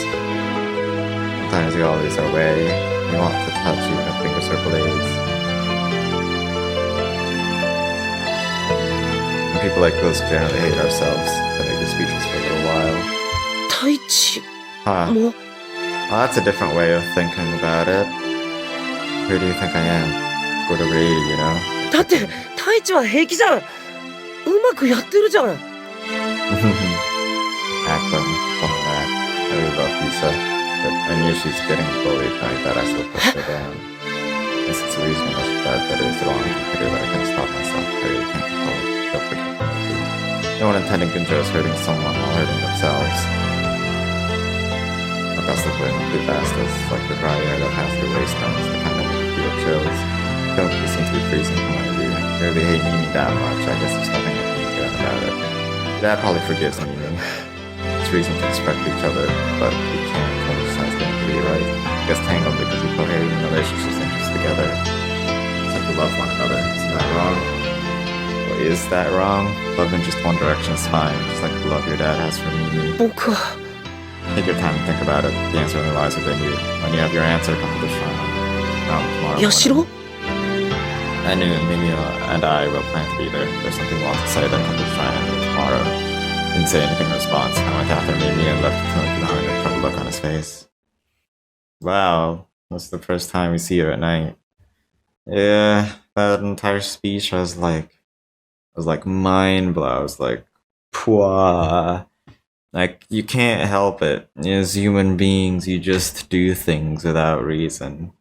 Sometimes you always are away. You want to touch even if fingers are blades. And people like us generally hate ourselves. They make us speechless for a little while. 太一 Huh. も Well, that's a different way of thinking about it. Who do you think I am? Go to read, you know? だって太一は平気じゃん。うまくやってるじゃん。 Act them, some of that. I really love Lisa, but I knew she's getting bullied like that. I still pushed her down. Guess it's a reason how much bad that is. It all I can do, but I can't stop myself. I really can't control it. Don't forget me. No one intending Gunjo is hurting someone while hurting themselves. That's the wind, the fastest, like the dry air that passed through wastelands, the kind that make you feel chills. Don't you seem to be freezing from what I do. You really hate Mimi that much. I guess there's nothing I can do about it. Dad probably forgives Mimi. reason to expect each other, but you can't criticize them to be right. You get tangled because you put in relationships interests together. It's like you love one another. Isn't that wrong? Well, is that wrong? Love in just one direction is fine, just like the love your dad has for me. 僕は Take your time to think about it. The answer only lies within you. When you have your answer, come to the shrine. Tomorrow 八代 morning. At noon, Mimi and I will plan to be there. There's something we want to say, then come to the shrine and meet tomorrow. Didn't say anything in response. I went after Mimi and left the note behind a troubled look on his face. Wow, that's the first time we see her at night. Yeah, that entire speech was like mind blown. I was like, pwah. Like, you can't help it. As human beings, you just do things without reason.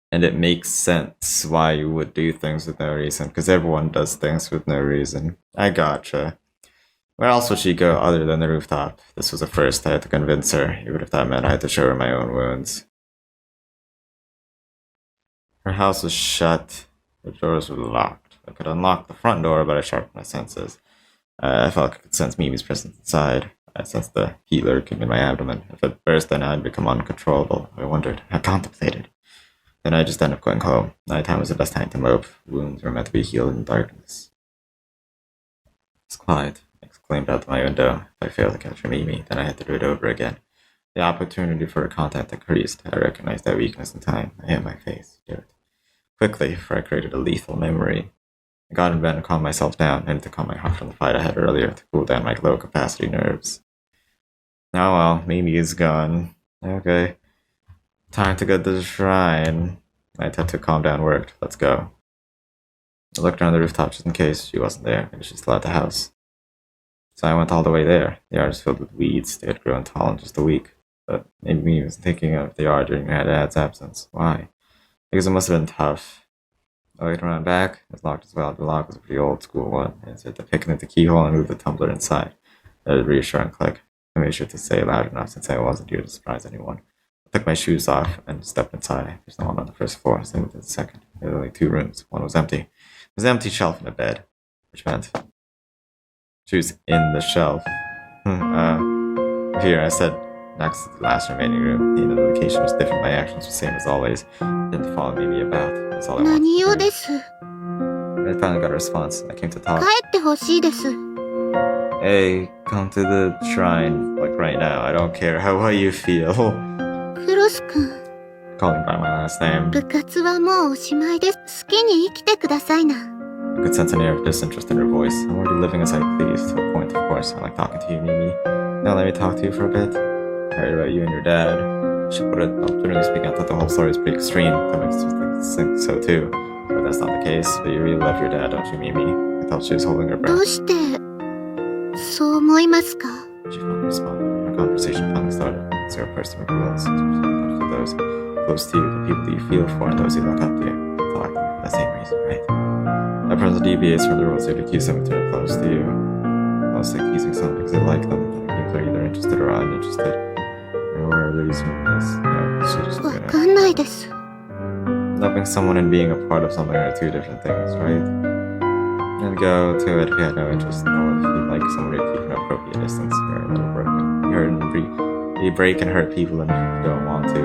And it makes sense why you would do things with no reason, because everyone does things with no reason. I gotcha. Where else would she go other than the rooftop? This was a first. I had to convince her, even if that meant I had to show her my own wounds. Her house was shut. The doors were locked. I could unlock the front door, but I sharpened my senses. I felt like I could sense Mimi's presence inside. I sensed the heat lurking in my abdomen. If it burst, then I'd become uncontrollable. I wondered. I contemplated. Then I just ended up going home. Nighttime was the best time to mope. Wounds were meant to be healed in darkness. It's quiet. I exclaimed out my window. If I failed to capture Mimi, then I had to do it over again. The opportunity for contact increased. I recognized that weakness in time. I hit my face. Do it quickly, for I created a lethal memory. I got in bed and calmed myself down. I need to calm my heart from the fight I had earlier to cool down my low-capacity nerves. Oh well, Mimi is gone. Okay. Time to go to the shrine. My attempt to calm down worked. Let's go. I looked around the rooftop just in case she wasn't there. Maybe she's still at the house. So I went all the way there. The yard is filled with weeds. They had grown tall in just a week. But maybe Mimi was thinking of the yard during her dad's absence. Why? Because it must have been tough. I looked around back. It was locked as well. The lock was a pretty old school one. I inserted the pick into the keyhole and moved the tumbler inside. That was a reassuring click. I made sure to say it loud enough since I wasn't here to surprise anyone. I took my shoes off and stepped inside. There's no one on the first floor, so I moved to the second. There were only 2 rooms. One was empty. There was an empty shelf in the bed, which meant she was in the shelf. Here, I said, next to the last remaining room. The location was different. My actions were the same as always. Didn't follow Mimi about. That's all I wanted 何用 to で do. す。 I finally got a response. I came to 帰 talk. ってほしいです。 Hey, come to the shrine, like right now. I don't care how you feel. クロス君、 Calling by my last name. 部活はもうおしまいです。好きに生きてくださいな。 I could sense an air of disinterest in her voice. I'm already living as I please, to a point, of course. I like talking to you, Mimi. Now let me talk to you for a bit. I heard about you and your dad. She put it up. Generally speaking, I thought the whole story was pretty extreme. That makes me think so too. But that's not the case. But you really love your dad, don't you, Mimi? I thought she was holding her ど breath. うしてそう思いますか？ She finally responded. Our conversation finally started. Zero personal rules. To those close to you, the people that you feel for, and those who look up to you. Talking for the same reason, right? That person deviates from the rules you'd accuse them if they're close to you. Most accusing someone because they like them. People are either interested or uninterested. Or whatever the reason is. No, she just わかんないです。 Loving someone and being a part of something are 2 different things, right? And go to it if you had no interest, or if you like someone to keep an appropriate distance. You're a little broken. You break and hurt people and you don't want to,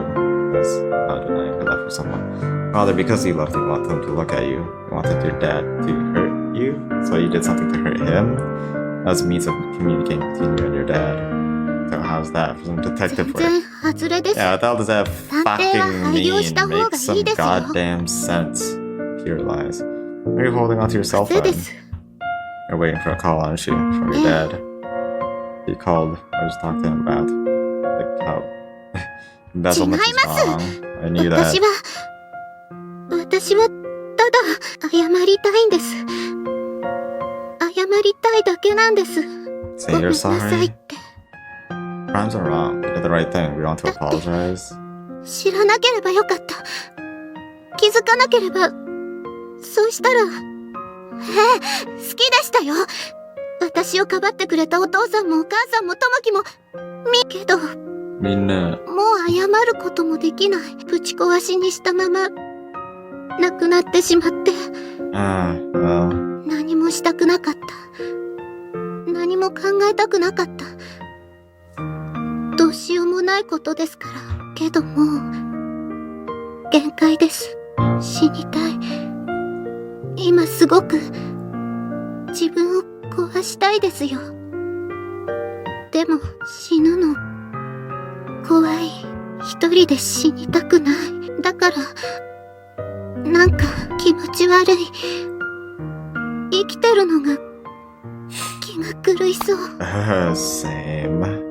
because not denying your love for someone. Rather, because you love them, you want them to look at you. You wanted your dad to hurt you, so you did something to hurt him. As a means of communicating between you and your dad. So how's that for some 全 detective work? 然外れです。 Yeah, what the hell does that 探偵は fucking 廃業した mean? 方が Make い some いですよ。 goddamn sense. Pure lies. Are you holding onto your cell 癖 phone? です。 You're waiting for a call, aren't you? From your Yeah. dad. He called. I just talked to him about like how embezzlement is wrong. I knew 私 that. はただ謝りたいんです。謝りたいだけなんです。 Say ごめん you're なさいっ sorry. て。 Crimes are wrong. You did the right thing. We want to apologize. 知らなければよかった。気づかなければ。そうしたら。好きでしたよ。私をかばってくれたお父さんもお母さんもともきも。けど、もう Minna. 謝ることもできない。ぶち壊しにしたまま、亡くなってしまって。 Well. 何もしたくなかった。何も考えたくなかった。ないことですから。けどもう、限界です。死にたい。今すごく、自分を壊したいですよ。でも、死ぬの、怖い。一人で死にたくない。だから、なんか気持ち悪い。生きてるのが気が狂いそう。Same.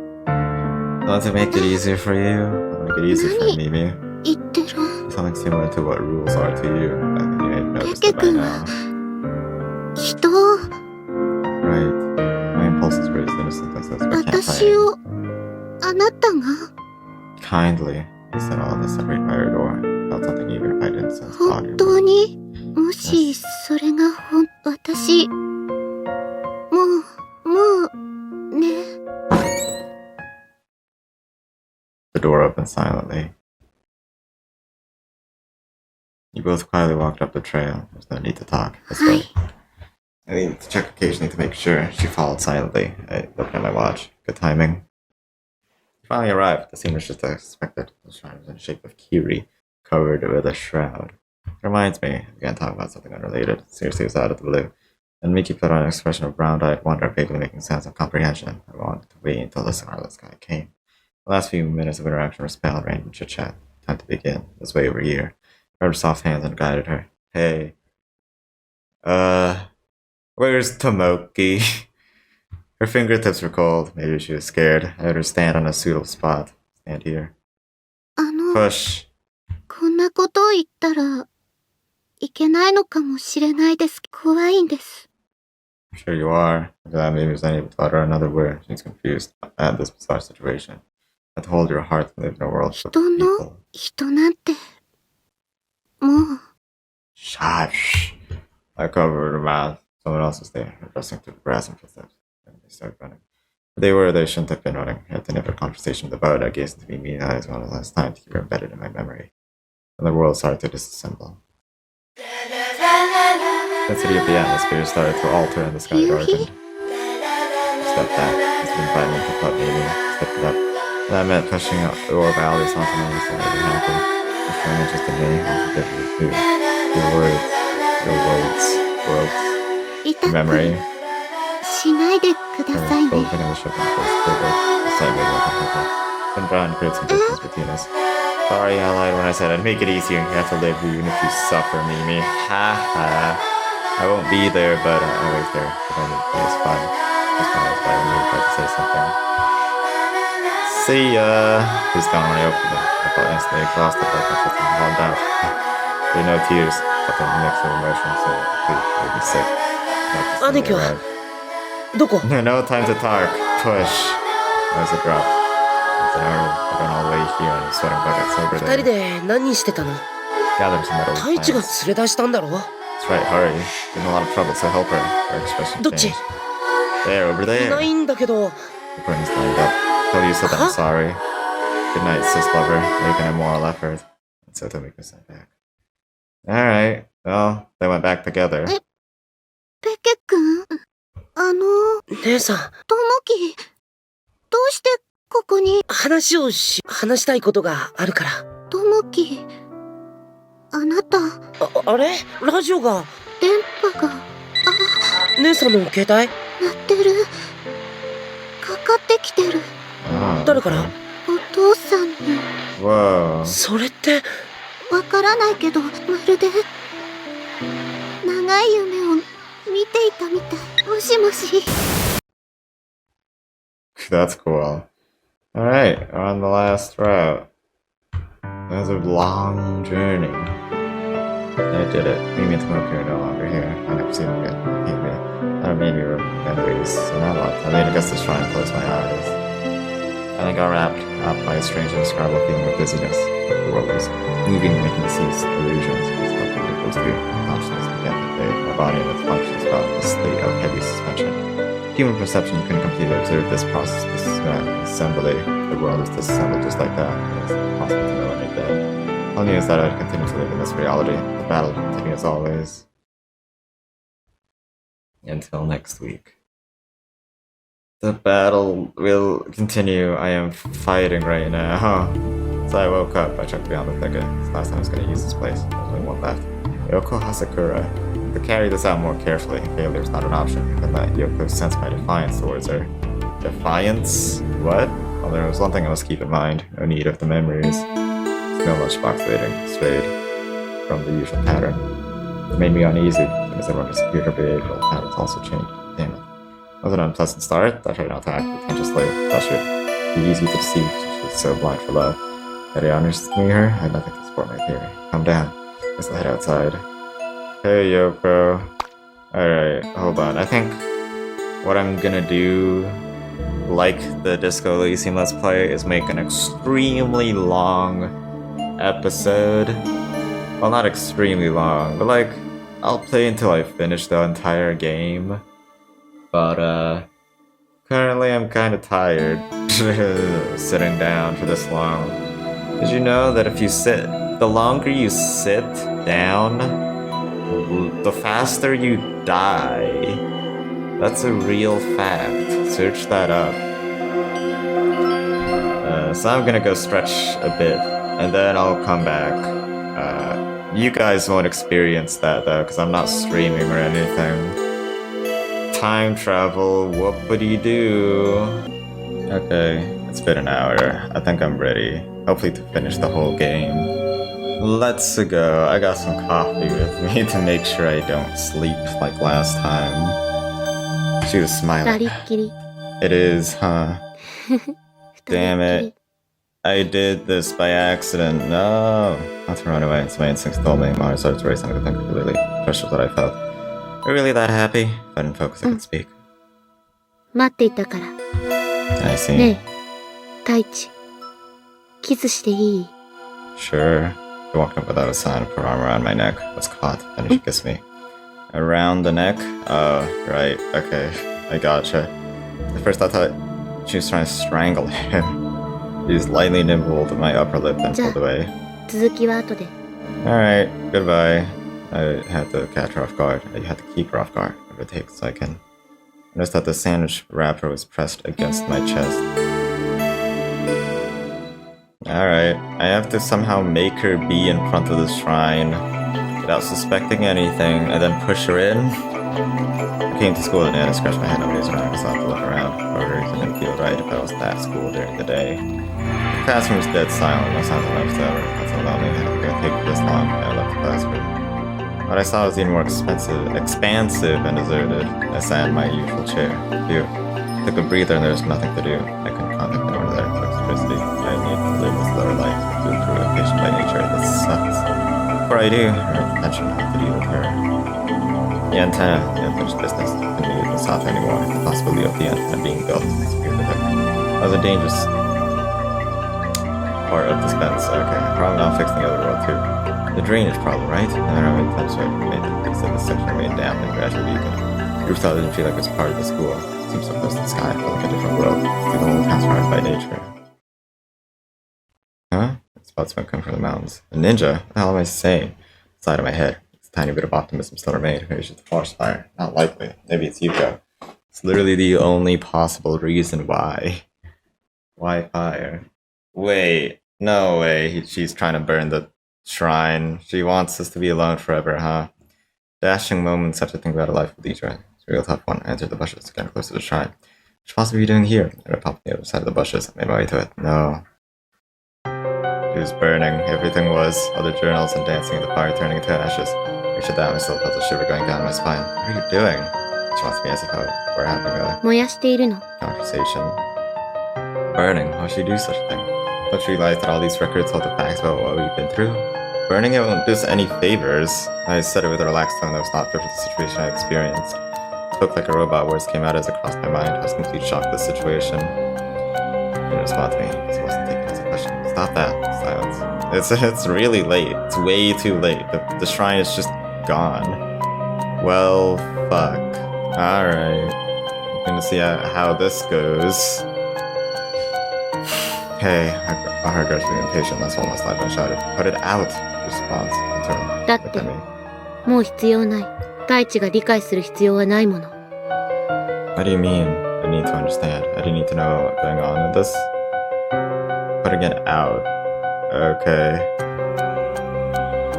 Want to make it easier for you? Make it easier for Mimi. 言ってる。 Something similar to what rules are to you. I think you may have ペ noticed ケ it by 君は now. 人を、 Right. My impulses were as innocent as those of a 私 campfire. を、あなたが Kindly, you said all this at my door. Felt something even if I didn't sense on 本 your 当 lips. に、もしそれが私、もうね。 The door opened silently. You both quietly walked up the trail. There's no need to talk. This は way. い。 I needed to check occasionally to make sure. She followed silently. I looked at my watch. Good timing. We finally arrived. The scene was just as expected. The shrine was in the shape of Kiri, covered with a shroud. It reminds me, I began talking about something unrelated. Seriously, it was out of the blue. And Miki put on an expression of brown-eyed wonder, vaguely making sense of comprehension. I wanted to wait until the Scarlet Sky came. The last few minutes of interaction were spent random chit-chat. Time to begin. It was way over here. I heard her soft hands and guided her. Hey. Where's Tomoki? Her fingertips were cold. Maybe she was scared. I heard her stand on a suitable spot. Stand here. Push. こんなことを言ったらいけないのかもしれないです。怖いんです。 I'm sure you are. After that, maybe was unable to utter another word. She's confused at this bizarre situation. To hold your heart and live in a world full of 人の people. 人なんてもう Shush. I covered her mouth. Someone else was there, addressing to the grass and footsteps. And they started running. They shouldn't have been running. I had to have a conversation with the boat. I gazed into Mimi's eyes one last time to keep her embedded in my memory. And the world started to disassemble. The intensity of the atmosphere started to alter and the sky darkened. I stepped back, listening violently to club Mimi, stepped it up. That meant pushing out the orb alleys onto me, so I didn't happen. If you're interested in me, I'll forgive you too. Your words, your memory. しないでくださいね。 Both began to shift and close quiver. The sight made like a puppet. Then Brown created some distance between us. Sorry, I lied when I said I'd make it easier. You have to live even if you suffer, Mimi. Ha ha. I won't be there, but I wait there. Pretending to play is fun. I smiled by when you tried to say something. See ya. He's gone when I opened it. I felt instantly exhausted, like my system calmed down. There were no tears, but the mix of emotions so complete made me sick. Aniki wa doko? No time to talk. Push. There's a drop. It's an hour. I ran all the way here and I'm sweating buckets over 二人 there. で何してたの？ Gather some metal 太一が plants. 連れ出したんだろ？ That's right, hurry. You're in a lot of trouble, so help her. Her expression どっち？ changed. There, over いな there. いんだけど。 The prince lined up. Told you so that I'm sorry. Good night, sis lover. Making a moral effort. And so Tomiko sent back. Alright. Well, they went back together. ペケ君、姉さん、ともき、どうしてここに？話したいことがあるから。ともき、あなた、あれ？ラジオが。電波が、姉さんの携帯？鳴ってる。かかってきてる。 Oh, 誰から？お父さんに。 Whoa. それって。わからないけど、まるで、長い夢を見ていたみたい。もしもし。 That's cool. Alright, we're on the last route. It was a long journey. I did it. Mimi and Tomoki are no longer here. I never seen them again. They hate me. I don't mean your memories, so not a lot. I leaned against this shrine and closed my eyes. I then got wrapped up by a strange and indescribable feeling of dizziness. The world was moving, making me see illusions. It's something that goes through consciousness began to fade. My body and its functions felt in a state of heavy suspension. Human perception couldn't completely observe this process, this assembly. The world is disassembled just like that. It's impossible to know any day. All I knew is that I'd continue to live in this reality. The battle would continue as always. Until next week. The battle will continue. I am fighting right now. So I woke up, I checked beyond the thicket. Last time I was gonna use this place. There's only one left. Yoko Hasakura. To carry this out more carefully, failure is not an option. Then let Yoko sense my defiance towards her. Defiance? What? Well, there was one thing I must keep in mind. No need of the memories. There's no lunchbox waiting, strayed from the usual pattern. It made me uneasy. As soon as everyone disappeared, her behavioral patterns also changed. Damn it. It was an unpleasant start. I tried not to act pretentiously. That should be easy to deceive. She's so blind for love. Had I underestimated her? I had nothing to support my theory. Calm down. Guess I'll head outside. Hey, Yoko. Alright, hold on. I think what I'm gonna do, like the Disco Elysium Let's Play, is make an extremely long episode. Well, not extremely long, but like, I'll play until I finish the entire game. But, currently I'm kinda tired sitting down for this long. Did you know that if you sit, the longer you sit down, the faster you die? That's a real fact. Search that up. So I'm gonna go stretch a bit, and then I'll come back. You guys won't experience that though, because I'm not streaming or anything. Time travel, whoop-a-dee-doo. Okay, it's been an hour. I think I'm ready. Hopefully to finish the whole game. Let's go. I got some coffee with me to make sure I don't sleep like last time. She was smiling. It is, huh? Damn it. I did this by accident. No. Not to run away. So my instincts told me. My heart started to race. I could think clearly. Precious what I felt. Are you really that happy? If I didn't focus, I could speak. 待っていたから。 I see. ねえ、太一。キスしていい？ Sure. She walked up without a sign, put her arm around my neck. Was caught. Then she kissed me. Around the neck? Oh, right. Okay. I gotcha. At first I thought she was trying to strangle him. He just lightly nibbled my upper lip and pulled away. 続きは後で。 Alright, goodbye. I had to catch her off guard. I had to keep her off guard. Whatever it takes so I can. I noticed that the sandwich wrapper was pressed against my chest. Alright, I have to somehow make her be in front of the shrine without suspecting anything, and then push her in. I came to school today and I scratched my head. Nobody's around, so I have to look around. However, it didn't feel right if I was at school during the day. The classroom was dead silent, no sounds of life ever. That's so lonely. I didn't think it'd take this long. I left the classroom. What I saw was even more expansive and deserted. I sat in my usual chair. Phew. Took a breather and there was nothing to do. I couldn't contact anyone with electricity. I needed to live this lower life. To improve patient by nature. This sucks. Before I do, her attention had to deal with her. The antenna, the unfinished business, couldn't be able to stop anymore. The possibility of the antenna being built disappeared with it. That was a dangerous part of this fence. Okay, problem now fixing the other world too. The drainage problem, right? I don't know, that's right. They said the section remained damp and gradually weakened. Group thought it didn't feel like it was part of the school. It seems so close to the sky, felt like a different world. It's the whole transformed by nature. Huh? Spots won't come from the mountains. A ninja? What the hell am I saying? Side of my head. It's a tiny bit of optimism still remained. Maybe it's just a forest fire. Not likely. Maybe it's Yuko. It's literally the only possible reason why. Why fire? Wait. No way. She's trying to burn the shrine. She wants us to be alone forever, huh? Dashing moment, such a thing about a life with Idra. It's a real tough one. I entered the bushes, getting close to the shrine. What should you possibly be doing here? I popped on the other side of the bushes. I made my way to it. No. It was burning. Everything was. Other journals and dancing in the fire turning into ashes. I reached down and still felt a shiver going down my spine. What are you doing? She wants me as if we're having a 燃やしているの。 conversation. Burning? Why would she do such a thing? Don't you realize that all these records hold the facts about what we've been through? Burning it won't do us any favors. I said it with a relaxed tone that was not fit for the situation I experienced. I spoke like a robot, words came out as it crossed my mind. I was completely shocked at the situation. She didn't respond to me. She wasn't taking it as a question. Stop that. Silence. It's really late. It's way too late. The shrine is just gone. Well, fuck. Alright. I'm gonna see how this goes. Hey, I heard guys being impatient. That's almost like I shouted. Put it out. Response. In turn. だって、もう必要ない。太一が理解する必要はないもの。What do you mean? I need to understand. I didn't need to know what's going on in this. Putting it out. Okay.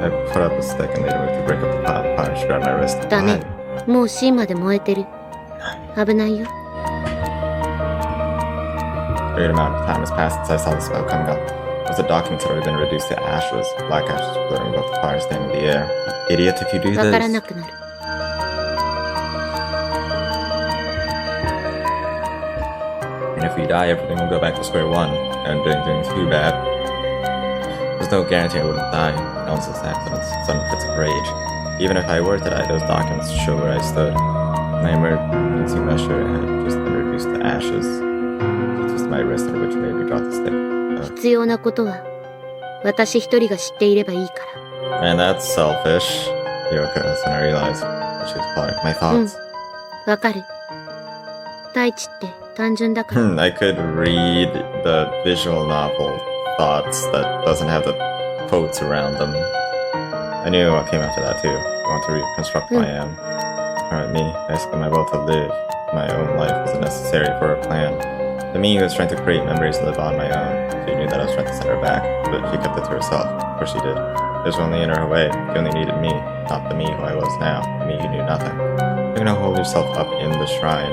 I put up a stick and later moved to break up the pile of fire. She grabbed my wrist. ダメ。もう芯まで燃えてる。危ないよ。A great amount of time has passed since I saw the smoke coming up. It was the documents that had already been reduced to ashes. Black ashes floating above the fire, staying in the air. Idiot, if you do わからな this. くなる。And if we die, everything will go back to square one. And doing too bad. There's no guarantee I wouldn't die. Nonsense accidents, sudden fits of rage. Even if I were to die, those documents show where I stood. My emergency measure had just been reduced to ashes. It was my wrist on which made me drop the stick. 必要なことは私一人が知っていればいいから。Man, that's selfish. Yoko hasn't realized that she was plotting my thoughts. わかる。大地って単純だから。I could read the visual novel thoughts that doesn't have the quotes around them. I knew what came after that too. I want to reconstruct who I am. Alright, me. Basically, my will to live my own life wasn't necessary for a plan. The me who was trying to create memories and live on my own. She knew that I was trying to send her back, but she kept it to herself. Of course she did. There's only in her way. She only needed me, not the me who I was now. The me who knew nothing. You're gonna hold yourself up in the shrine.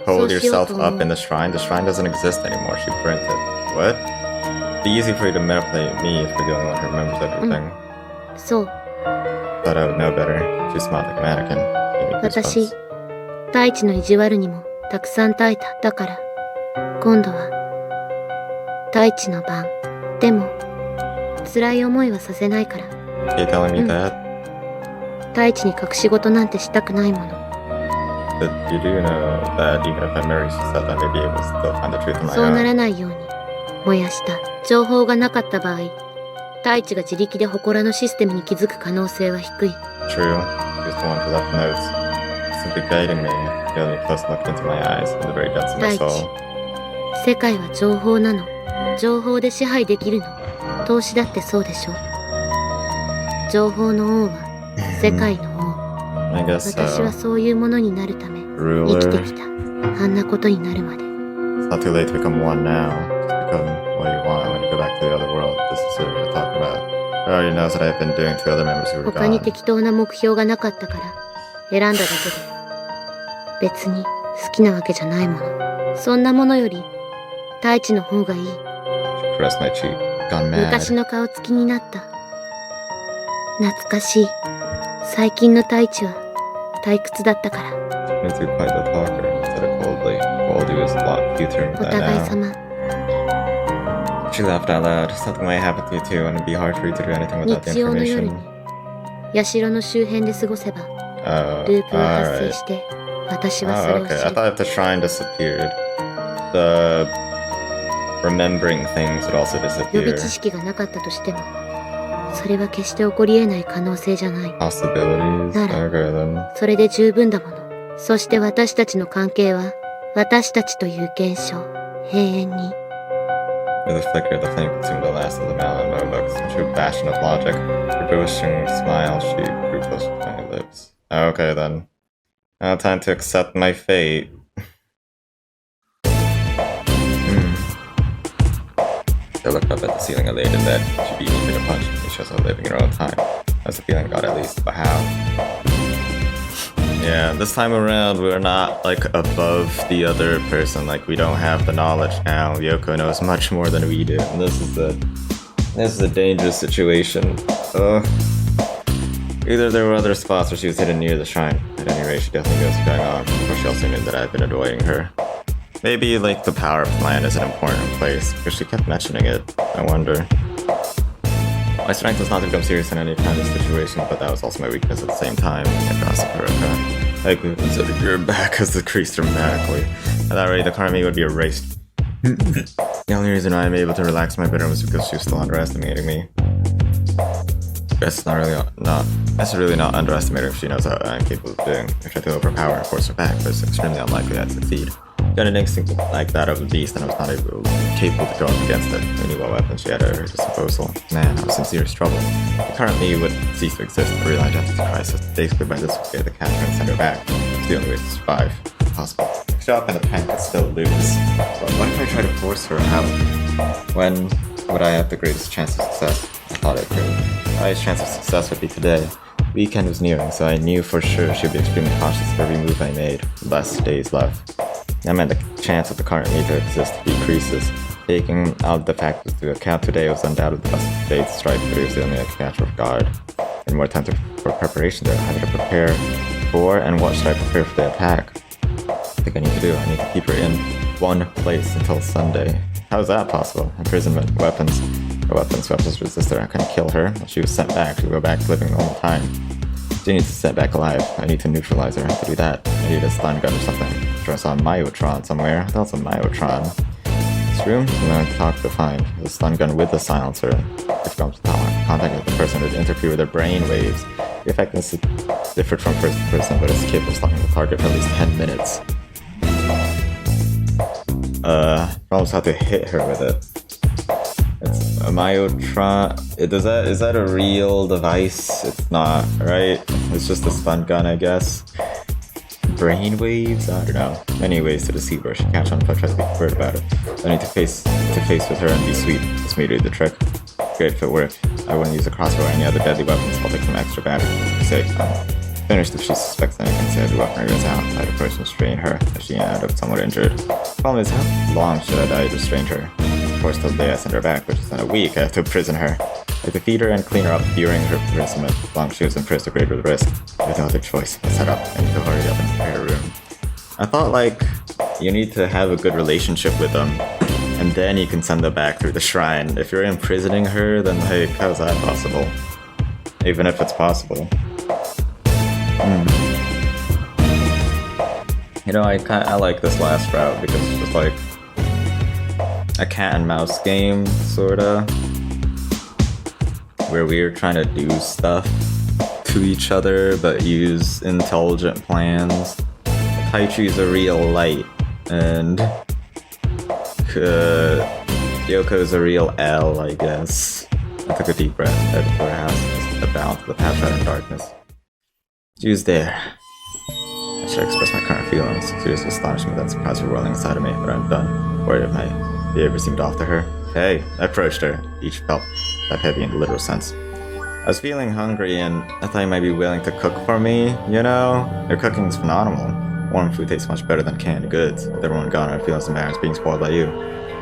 Hold yourself up in the shrine? The shrine doesn't exist anymore. She burnt it. What? It'd be easy for you to manipulate me if you're the only one who remembers everything. そう。 Thought I would know better. She smiled like a mannequin. Gave me 私 goosebumps. 大地の意地悪にもたくさん耐えた。だから今度は大地の番。でも辛い思いはさせないから。 Are you telling me that? 大地に隠し事なんてしたくないもの。 But you do know that even if I marry, she said that I may be able to still find the truth on my そうな own. らないように燃やした。情報がなかった場合、大地が自力で祠のシステムに気づく可能性は低い。 True. She was the one who left notes. Simply guiding me. The only close look into my eyes in the very depths of my 大地 soul. 世界は情報なの。情報で支配できるの。投資だってそうでしょ。情報の王は世界の王。 I guess 私は so. そういうものになるため生きてきた。あんなことになるまで。 It's not too late to become one now. Just become what you want when you go back to the other world. This is what we're talking about. I already knows what I've been doing to other members who were 他に gone. 適当な目標がなかったから選んだだけで別に好きなわけじゃないもの。そんなものより大地の方がいい。 She caressed my cheek. Gone mad. 昔の顔つきになった。懐かしい。最近の大地は退屈だったから。 She went through quite the talker. Said it coldly. Cold you is a lot cuter お than 互い now. 様。 She laughed out loud. Something might happen to you too, and it'd be hard for you to do anything without the 日曜の夜に information. 社の周辺で過ごせば Oh, ループが発生 alright. して私はそれ Oh, を知 okay. I る。 thought if the shrine disappeared, the remembering things would also 予備 disappear. 知識がなかったとしてもそれは決して起こり得ない可能性じゃない。 Possibilities? Nada. Okay then. それで十分だもの。そして私たちの関係は私たちという現象永遠に。 With a flicker, the flame consumed the last of the melon notebooks. A true bastion of logic. Her bewitching smile, she grew closer to my lips. Okay then. Now time to accept my fate. I looked up at the ceiling, laid in bed. She beat me to the punch. She was living in her own time. That's the feeling I got at least, but how? Yeah, this time around we're not like above the other person. Like we don't have the knowledge now. Yoko knows much more than we do, and this is a dangerous situation. Either there were other spots where she was hidden near the shrine. At any rate, she definitely knows what's going on. But she also knew that I've been avoiding her. Maybe like the power plant is an important place because she kept mentioning it. I wonder. My strength was not to become serious in any kind of situation, but that was also my weakness at the same time. I considered your back as decreased dramatically. At that rate, the karma would be erased. The only reason I'm able to relax my bitterness was because she was still underestimating me. That's really not underestimating if she knows what I'm capable of doing. I tried to overpower and force her back, but it's extremely unlikely I'd succeed. Got an instinct like that of a beast, and I was not capable to go up against it. I knew what weapon she had at her disposal. Man, I was in serious trouble. The current me would cease to exist. The real identity crisis. Basically, by this way, the catcher and send her back. It's the only way to survive. possible. Show up in the pen could still lose. So what if I try to force her out? When would I have the greatest chance of success? I thought I could. The highest chance of success would be today. Weekend was nearing, so I knew for sure she'd be extremely cautious of every move I made. Less days left. That meant the chance of the current need to exist decreases. Taking out the factors into account, today was undoubtedly the best day to strike, but it was the only I could catch off guard. And more time for preparation there. How did I prepare for, and what should I prepare for the attack? I think I need to do. I need to keep her in one place until Sunday. How is that possible? Imprisonment, weapons resisted. I couldn't kill her. She was sent back. She'll go back to living normal time. She needs to set back alive. I need to neutralize her. To do that, I need a stun gun or something. I'm sure I saw a Myotron somewhere. I thought it was a Myotron. This room? I'm going to talk to find the stun gun with the silencer. If it comes to contact with the person, it would interfere with their brain waves. The effectiveness differed from person to person, but it's capable of stalking the target for at least 10 minutes. Almost have to hit her with it. It's a Myotron. Is that a real device? It's not, right? It's just a stun gun, I guess. Brainwaves? I don't know. Many ways to deceive her. She catch on if I try to be covert about it. I need to face with her and be sweet. It's me to do the trick. Great if it worked. I wouldn't use a crossbow or any other deadly weapons. I'll take some extra battery. Sake. Finished if she suspects anything, say every weaponry goes out. I'd approach and restrain her, as she ended up somewhat injured. Problem is, how long should I restrain her? Of course, till the day I send her back, which is in a week, I have to imprison her. I defeat her and clean her up during her imprisonment. As long as she was imprisoned, the greater the risk. There's no other choice. I set up. I need to hurry up and prepare a room. I thought, like, you need to have a good relationship with them, and then you can send her back through the shrine. If you're imprisoning her, then, like, how's that possible? Even if it's possible. You know, I like this last route because it's just like a cat and mouse game, sorta, where we're trying to do stuff to each other but use intelligent plans. Taichu's a real light, and Yoko's a real L, I guess. I took a deep breath, headed for her house, the balance of the path out in darkness. She was there. I should express my current feelings. Serious astonishment and surprise were whirling inside of me, but I'm done. Worried if my behavior seemed off to her. Hey, I approached her. Each felt that heavy in the literal sense. I was feeling hungry and I thought you might be willing to cook for me, you know? Your cooking's phenomenal. Warm food tastes much better than canned goods. With everyone gone, I feel embarrassed being spoiled by you.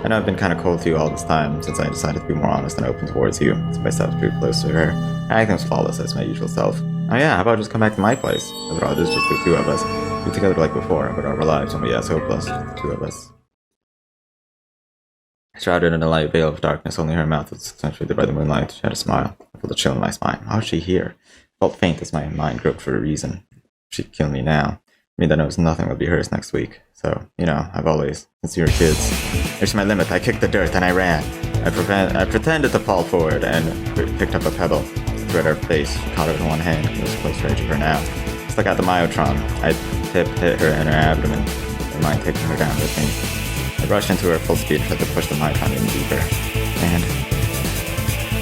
I know I've been kind of cold to you all this time, since I decided to be more honest and open towards you. So my steps pretty close to her. Acting was flawless as my usual self. Oh yeah, how about just come back to my place? After all, there's just the two of us. We're together like before, but our lives won't be as hopeless. The two of us. Shrouded in a light veil of darkness, only her mouth was accentuated by the moonlight. She had a smile. I felt a chill in my spine. How was she here? I felt faint as my mind groped for a reason. She'd kill me now. I mean, that knows nothing will be hers next week. So, you know, I've always, since we were kids. There's my limit. I kicked the dirt and I ran. I pretended to fall forward and picked up a pebble. Threw at her face. She caught it with one hand. It was close to edge of her now. Stuck out the Myotron. I hit her in her abdomen. Her mind taking her down with me. I rushed into her full speed, tried to push the Myotron in deeper. And,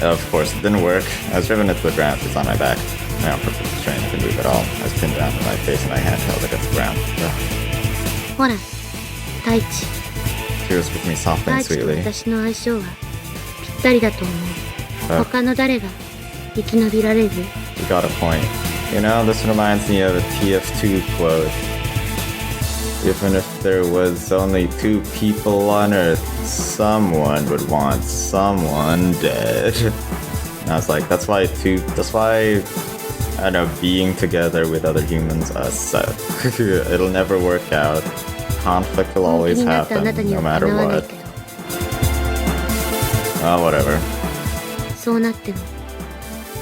of course, it didn't work. I was driven into the ground. She's on my back. My arm perfectly strained. I couldn't move at all. I was pinned down with my face and my hand held against the ground. Ugh. ほら、太一。 She was with me softly and 太一と sweetly. 私の相性はぴったりだと思う。他の誰が生き延びられる？ You got a point. You know, this reminds me of a TF2 quote. Even if there was only 2 people on Earth, someone would want someone dead. And I was like, that's why, I don't know, being together with other humans suck. It'll never work out. Conflict will always happen, no matter what. Oh, whatever. そうなっても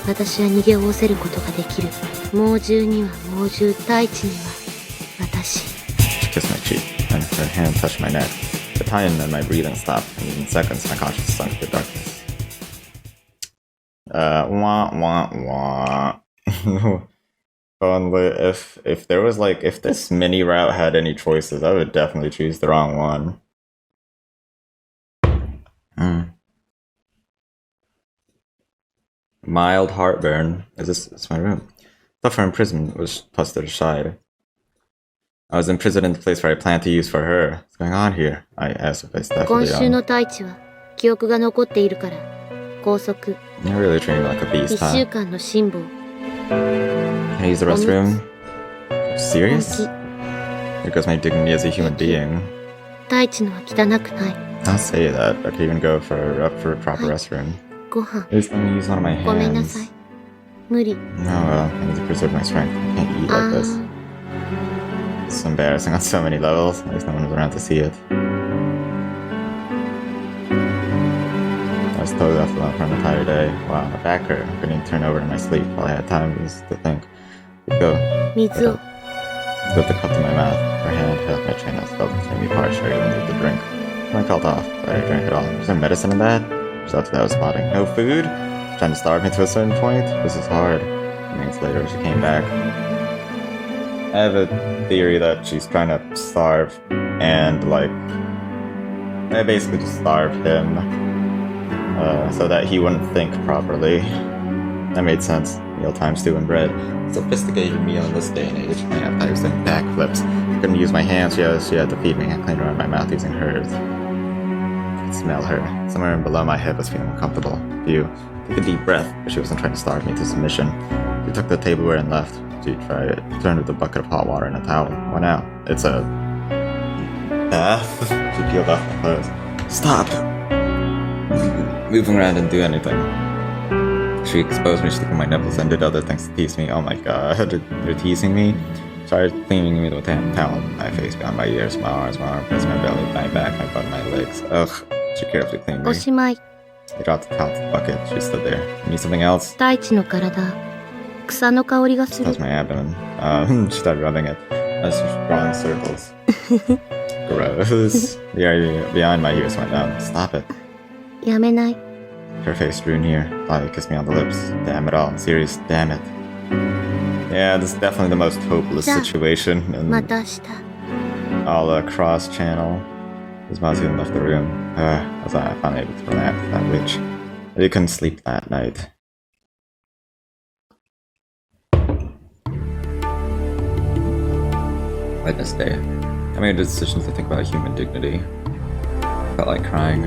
私は逃げおおせることができる。猛獣には猛獣、太一には私。 She kissed my cheek, and her hand touched my neck. The time and my breathing stopped, and in seconds my consciousness sunk into darkness. Wah. Only if there was like, if this mini route had any choices, I would definitely choose the wrong one. Mild heartburn. It's my room. Thought for imprisonment was tossed aside. I was imprisoned in the place where I planned to use for her. What's going on here? I asked if I stepped 今 the 週の太一は記憶が残っているから拘束 You're really treating me like a beast, 1週 huh? 間の辛抱 Can I use the restroom? Serious? 本 Here goes my dignity as a human being. 気太一のは汚くない I'll say that. I could even go up for a proper restroom. ご飯 I just want to use one of my ごめんなさい hands. 無理 Oh well, I need to preserve my strength. I can't eat あ like this. ー It's embarrassing on so many levels. At least no one was around to see it. I was totally left alone for an entire day. Wow, my back hurt. I couldn't even turn over in my sleep. All I had time was to think. Go. 水を Put the cup to my mouth. Her hand held my chin. I felt it made me parched. I wanted to drink. I felt off, but I drank it all. Was there medicine in that? Just after that I was spotting. No food? Trying to starve me to a certain point? This is hard. Minutes later, she came back. I have a theory that she's trying to starve and, like, I basically just starved him so that he wouldn't think properly. That made sense. Meal time, stew and bread. Sophisticated meal in this day and age. Man, I thought he was doing backflips. Couldn't use my hands. She had to feed me. I cleaned around my mouth using hers. I could smell her. Somewhere below my head was feeling uncomfortable. Took a deep breath, but she wasn't trying to starve me to submission. She took the tableware and left. She turned with a bucket of hot water and a towel. Went out. It's a bath. She peeled off my clothes. Stop! Moving around and do anything. She exposed me, sticking my nipples, and did other things to tease me. Oh my god, you're teasing me? Started cleaning me with a towel on my face, behind my ears, my arms, my armpits, my belly, my back, my butt, my legs. Ugh. She carefully cleaned お me. しまい I dropped the towel to the bucket. She stood there. Need something else? 太一の体草の香りがする Touched my abdomen. She started rubbing it. I was drawing circles. Gross. The area behind my ears went down. Stop it. やめない Her face drew near. Finally kissed me on the lips. Damn it all. Serious, damn it. Yeah, this is definitely the most hopeless Yeah. situation ま in た明日 all the cross channel. His mom even left the room. I was finally able to relax that witch. I really couldn't sleep that night. Wednesday. I made a decision to think about human dignity. Felt like crying.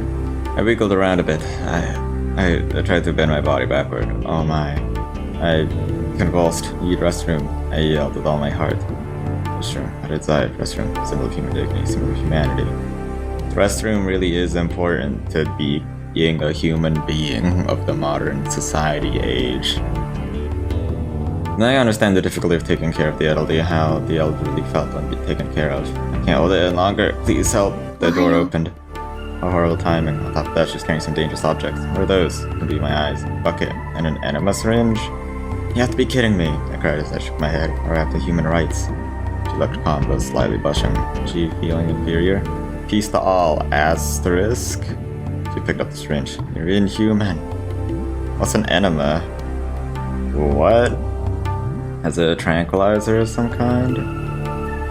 I wiggled around a bit. I tried to bend my body backward. Oh my. I convulsed. Need restroom. I yelled with all my heart. Restroom. At its side, restroom. Symbol of human dignity. Symbol of humanity. The restroom really is important to being a human being of the modern society age. And I understand the difficulty of taking care of the elderly, how the elderly felt when being taken care of. I can't hold it any longer. Please help. The door opened. A horrible timing. On top of that, she's carrying some dangerous objects. What are those? It could be my eyes. A bucket. And an enema syringe? You have to be kidding me. I cried as I shook my head. Or after human rights. She looked calm but slightly blushing. She feeling inferior? Peace to all. Asterisk. She picked up the syringe. You're inhuman. What's an enema? What? As a tranquilizer of some kind?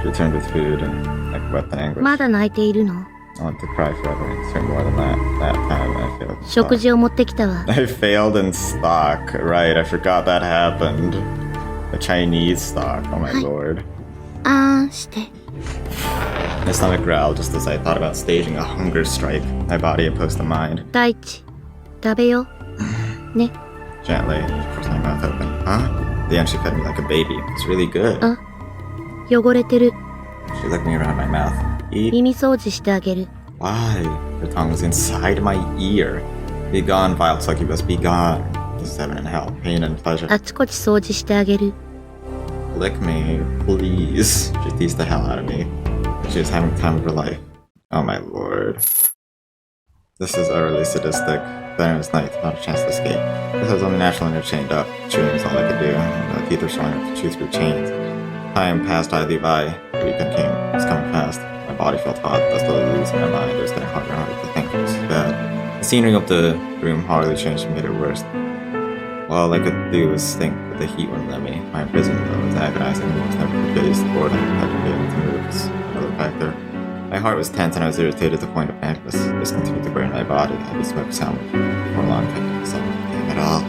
She returned with food and wept in anguish. まだ泣いているの I want to cry forever. It's been more than that time. I failed. 食事を持ってきたわ I failed in stock. Right, I forgot that happened. The Chinese stock. Oh my Hi. lord. あーんして My stomach growled just as I thought about staging a hunger strike. My body opposed the mind. 太一食べようね Gently, she forced my mouth open. Huh? At the end, she fed me like a baby. It's really good. あ汚れてる She licked me around my mouth. Eat? 耳掃除してあげる Why? Her tongue was inside my ear. Be gone, vile succubus, be gone. This is heaven and hell, pain and pleasure. あちこち掃除してあげる Lick me, please. She teased the hell out of me. She was having the time of her life. Oh my lord. This is utterly sadistic. Then it was night, not a chance to escape. This was only natural and chained up. Chewing was all I could do. My teeth were showing up to chew through chains. Time passed idly by. The weekend came. It was coming fast. My body felt hot, thus slowly losing my mind. It was getting harder and harder to think. It was bad. The scenery of the room hardly changed and made it worse. All I could do was think, but the heat wouldn't let me. My imprisonment was agonizing and was never could gaze. The boredom had been able to move. It was another factor. My heart was tense and I was irritated to the point of madness. This continued to burn my body. I could smoke sound for a long time. Damn it all.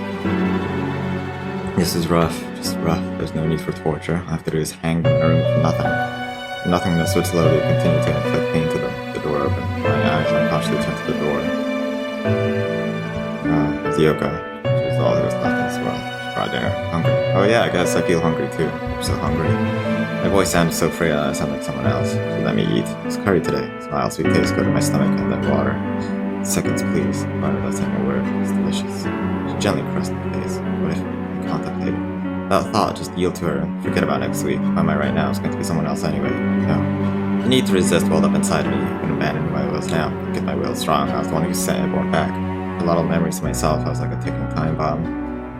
This is rough, just rough. There's no need for torture. All I have to do is hang them in a room for nothing. Nothingness would slowly continue to inflict pain to them. The door opened. My eyes unconsciously turned to the door. It's Yoko. She was all there was left in this world. She brought dinner. Hungry. Oh yeah, I guess I feel hungry too. I'm so hungry. My voice sounded so free that I sounded like someone else. She let me eat. It was curry today. Smile, sweet taste, go to my stomach, and then water. Seconds, please. Water without saying a word. It's delicious. She gently pressed my face. What if I contemplated? Without thought, just yield to her and forget about next week. Who am I right now? It's going to be someone else anyway. No. The need to resist welled up inside me. I couldn't abandon who I was now. Get my will strong. I was the one who sent everyone back. A lot of memories to myself. I was like a ticking time bomb.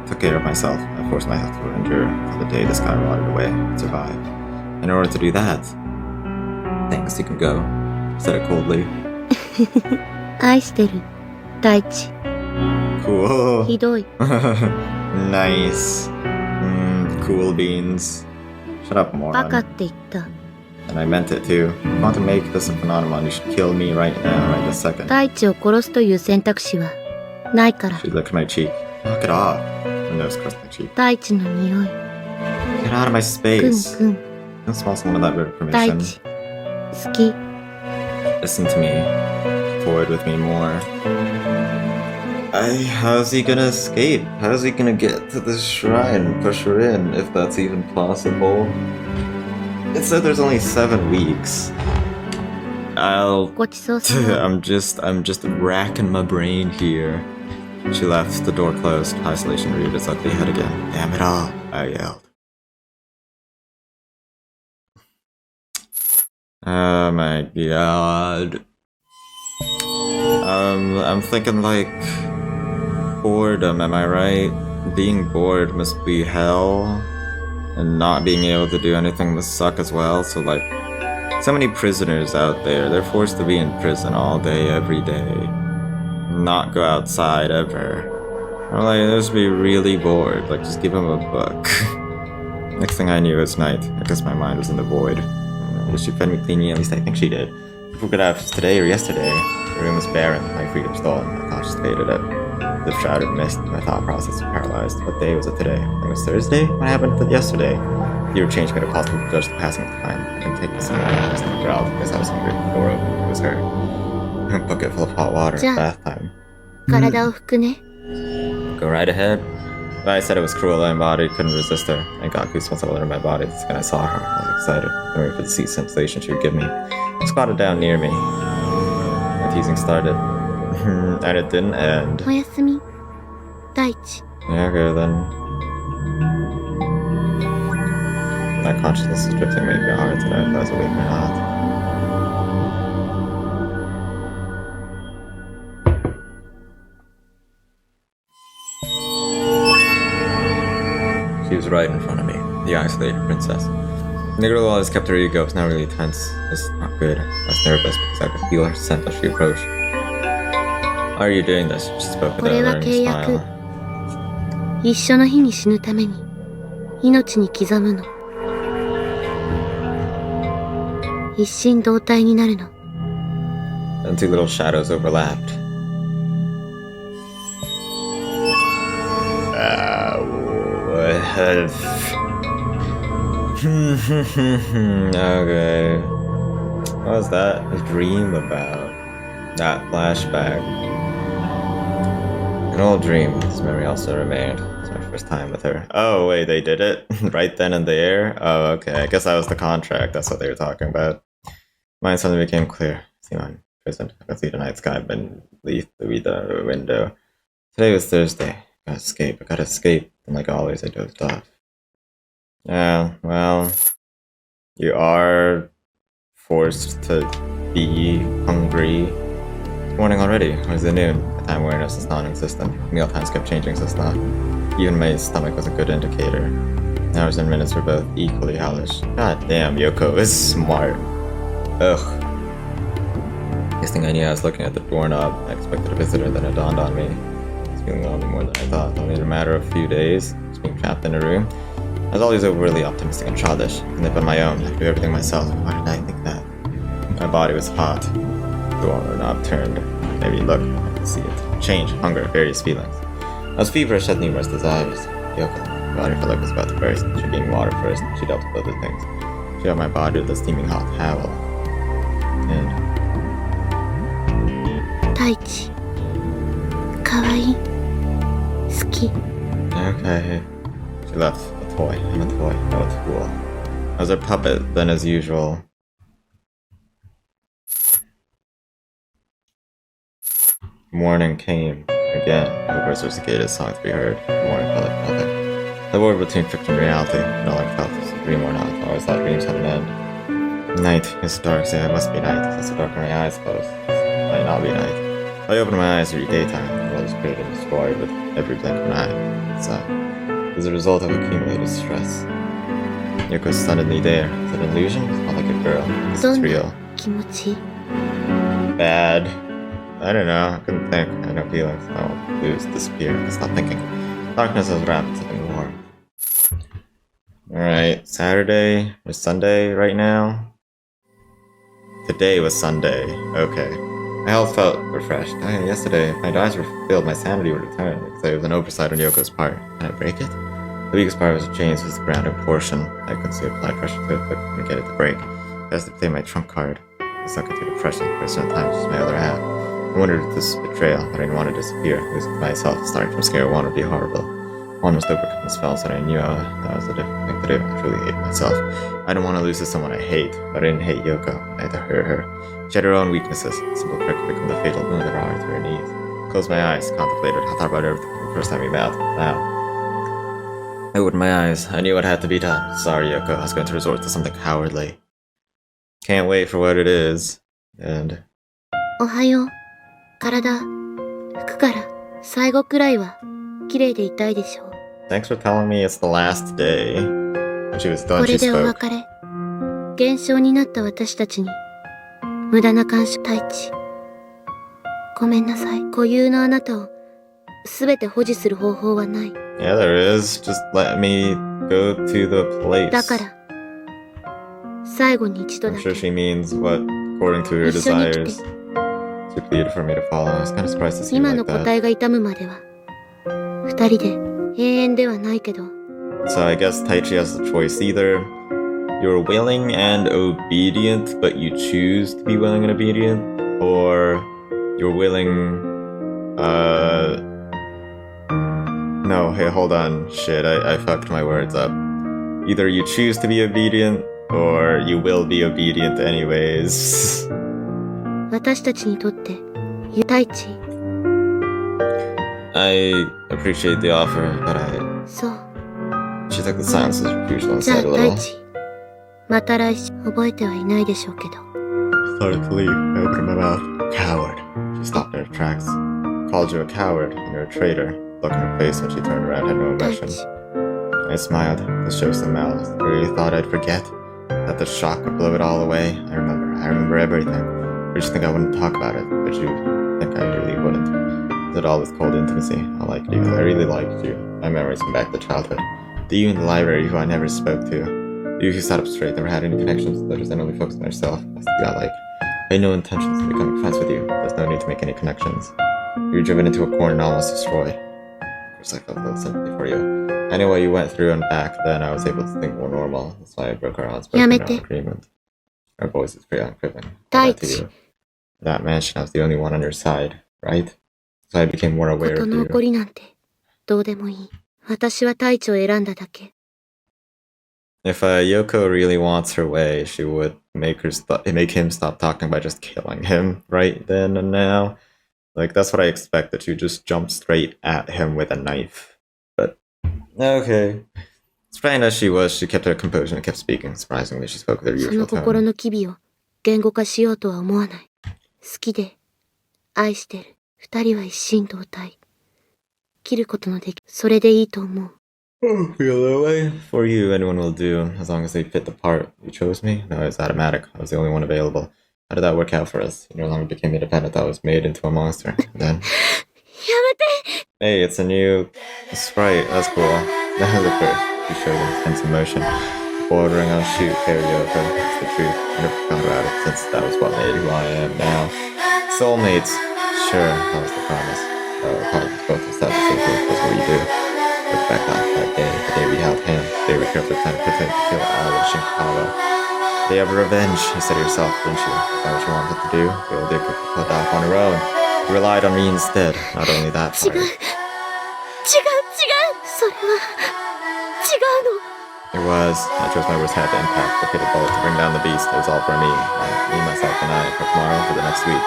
I took care of myself. I forced myself to endure until the day the sky rotted away and survive. In order to do that, thanks, you can go. I said it coldly. 愛してる、大地。 Cool. ひどい。 Nice. Cool beans. Shut up, バカっ moron. て言った。 And I meant it too. If you want to make this a phenomenon, you should kill me right now, right this second. 大地を殺すという選択肢はないから。 She licked my cheek. Knock it off. Her nose caressed my cheek. 大地の匂い。 Get out of my くん space. くん。 Don't smell someone without written 大 permission. 地。好き。 Listen to me. Toyed with me more. How's he gonna escape? How's he gonna get to this shrine and push her in, if that's even possible? It said there's only 7 weeks. ごちそうさま。 I'm just racking my brain here. She left, the door closed, isolation reared its ugly head again. Damn it all, I yelled. Oh my god. I'm thinking like boredom, am I right? Being bored must be hell, and not being able to do anything must suck as well. So like, so many prisoners out there, they're forced to be in prison all day, every day, not go outside ever. Or like, just be really bored, like just give them a book. Next thing I knew, it was night. I guess my mind was in the void. She fed me cleanly, at least I think she did. I forgot if it was today or yesterday. The room was barren, my freedom stolen, my conscience faded out. The shrouded mist, my thought process was paralyzed. What day was it today? I think it was Thursday? What happened to yesterday? Your change made it possible to judge the passing of time. I can take this anymore. I just growled because I was hungry. The door opened. It was her. A bucket full of hot water. Ja. Bath time. 体を拭くね。 Go right ahead. But I said it was cruel. I embodied, couldn't resist her. I got goosebumps all over my body. The second I saw her, I was excited. I waited for the sweet sensation she would give me. She squatted down near me. The teasing started. And it didn't end. おやすみ、大地。 Yeah, okay then. My consciousness is drifting, making it hard to know if I was awake or not. She was right in front of me, the isolated princess. The girl always kept her ego, was now really tense. It's not good. I was nervous because I could feel her scent as she approached. Why are you doing this? She spoke with a これは learning 契約。 smile. 一緒の日に死ぬために命に刻むの。一心同体になるの。 And two little shadows overlapped. Okay. What was that a dream about? That flashback. An old dream. This memory also remained. It's my first time with her. Oh, wait, they did it? Right then and there? Oh, okay. I guess that was the contract. That's what they were talking about. Mine suddenly became clear. See, I'm imprisoned. I could see the night sky beneath the window. Today was Thursday. I gotta escape. I gotta escape. And like always, I dozed off. Yeah, well, you are forced to be hungry. It's morning already. Or is it noon? The time awareness is non-existent. Meal times kept changing since not. Even my stomach was a good indicator. Hours and minutes were both equally hellish. God damn, Yoko is smart. Ugh. Next thing I knew, I was looking at the doorknob. I expected a visitor, then it dawned on me. I was feeling lonely more than I thought. Only in a matter of a few days, just being trapped in a room. I was always overly optimistic and childish. I live on my own. I do everything myself. Why did I think that? My body was hot. The doorknob turned. Maybe look, I could see it. Change, hunger, various feelings. I was feverish, had numerous desires. Yoko, my body felt like it was about to burst. She gave me water first. She dealt with other things. She Feel my body with a steaming hot towel. And 太一かわいい好き okay. She left a toy. I'm a toy, no tool. I was a puppet, then as usual. Morning came. Again, no sophisticated songs to be heard. The morning felt like nothing. The war between fiction and reality. No one felt this a dream or not. I always thought dreams had an end. Night. It's dark, so it must be night. It's so dark when my eyes close. It might not be night. I open my eyes every daytime. The world is created and destroyed with every blink of an eye. It's as a result of accumulated stress. Yoko's suddenly there. Is it an illusion? It's not like a girl. This is real. 気持ち Bad. I don't know. I couldn't think. I had no feelings. I will lose, disappear. Stop thinking. Darkness has wrapped something more. Alright, Saturday or Sunday right now? Today was Sunday. Okay. My health felt refreshed. Yesterday, if my eyes were filled, my sanity would return. Because it was an oversight on Yoko's part. Can I break it? The weakest part of the chains was the grounding portion. I couldn't see apply pressure to it, but couldn't get it to break. I has to play my trump card. I sunk into depression for a certain time, just my other half. I wondered if this betrayal, that I didn't want to disappear, losing myself, starting from square one would be horrible. One must overcome the spells that I knew that was a difficult thing to do. I truly hated myself. I didn't want to lose to someone I hate, but I didn't hate Yoko. I had to hurt her. She had her own weaknesses. A simple prick could become the fatal wound that brought her to her knees. Closed my eyes, contemplated. I thought about everything from the first time we met. Now, I opened my eyes. I knew what had to be done. Sorry, Yoko. I was going to resort to something cowardly. Can't wait for what it is. And おはよう体拭くから最後くらいは綺麗でいたいでしょう thanks for telling me it's the last day. When she was done, こ she れでお spoke. 別れ減少になった私たちに無駄な干渉太一ごめんなさい固有のあなたをすべて保持する方法はない Yeah, there is. Just let me go to the place. だから最後に一度 I'm だ sure け she means what, according to her 一緒に来 desires. て She pleaded for me to follow. I was kind of surprised to see 今 her の like 個 that. 体が痛むまでは二人で永遠ではないけど So I guess Taichi has the choice. Either you're willing and obedient, but you choose to be willing and obedient, or you're willing, no, hey, hold on. Shit, I fucked my words up. Either you choose to be obedient, or you will be obedient anyways. 私たちにとって太一 I appreciate the offer, but そう she took the silence as refusal じゃ and あ said a 太 little. 一また来週覚えてはいないでしょうけど Started to leave. I opened my mouth. Coward. She stopped in her tracks. Called you a coward, and you're a traitor. Look in her face when she turned around had no 太 emotion. 一 I smiled. This shows some malice. I really thought I'd forget. That the shock would blow it all away. I remember everything. Or just think I wouldn't talk about it, but you think I really wouldn't. Did it all with cold intimacy. I liked you. I really liked you. My memories come back to childhood. The you in the library who I never spoke to. You who sat up straight, never had any connections with others and only focused on herself. I got like, I had no intentions of becoming friends with you. There's no need to make any connections. You were driven into a corner and almost destroyed. Of course I felt a little sympathy for you. I knew what you went through and back then I was able to think more normal. That's why I broke our unspoken agreement. Our voice is pretty uncrippling. That to you. That mansion, I was the only one on your side, right? So I became more aware 事 of の起こ you. りなんてどうでもいい私は太一を選んだだけ If Yoko really wants her way, she would make him stop talking by just killing him right then and now. Like, that's what I expect, that you just jump straight at him with a knife. But, okay. Sprained as she was, she kept her composure and kept speaking. Surprisingly, she spoke with her そ usual の心 tone. の機微を言語化しようとは思わない好きで愛してる二人は一心同体切ることのできそれでいいと思う Oh, feel that way? For you, anyone will do, as long as they fit the part. You chose me? No, it's automatic. I was the only one available. How did that work out for us? You no longer became independent. I was made into a monster. And then... やめて Hey, it's a new sprite. That's cool. That was the first. You showed intense emotion. Bordering on shoot, karaoke. It's the truth. I never forgot about it, since that was what made who I am now. Soulmates. Sure, that was the promise. Probably both of us had the same feeling because what you do. Look back on that day, the day we held hands. They were carefully planned to kill all of Shinkawa. Day of revenge, you said it yourself, didn't you? Is that what you wanted to do? The old dick put off on her own. You relied on me instead. Not only that, 違う。違う違 fire. う。それは違うの。 It was. I chose my worst hand to impact the fatal bullet to bring down the beast. It was all for me. Me, myself, and I for tomorrow, for the next week.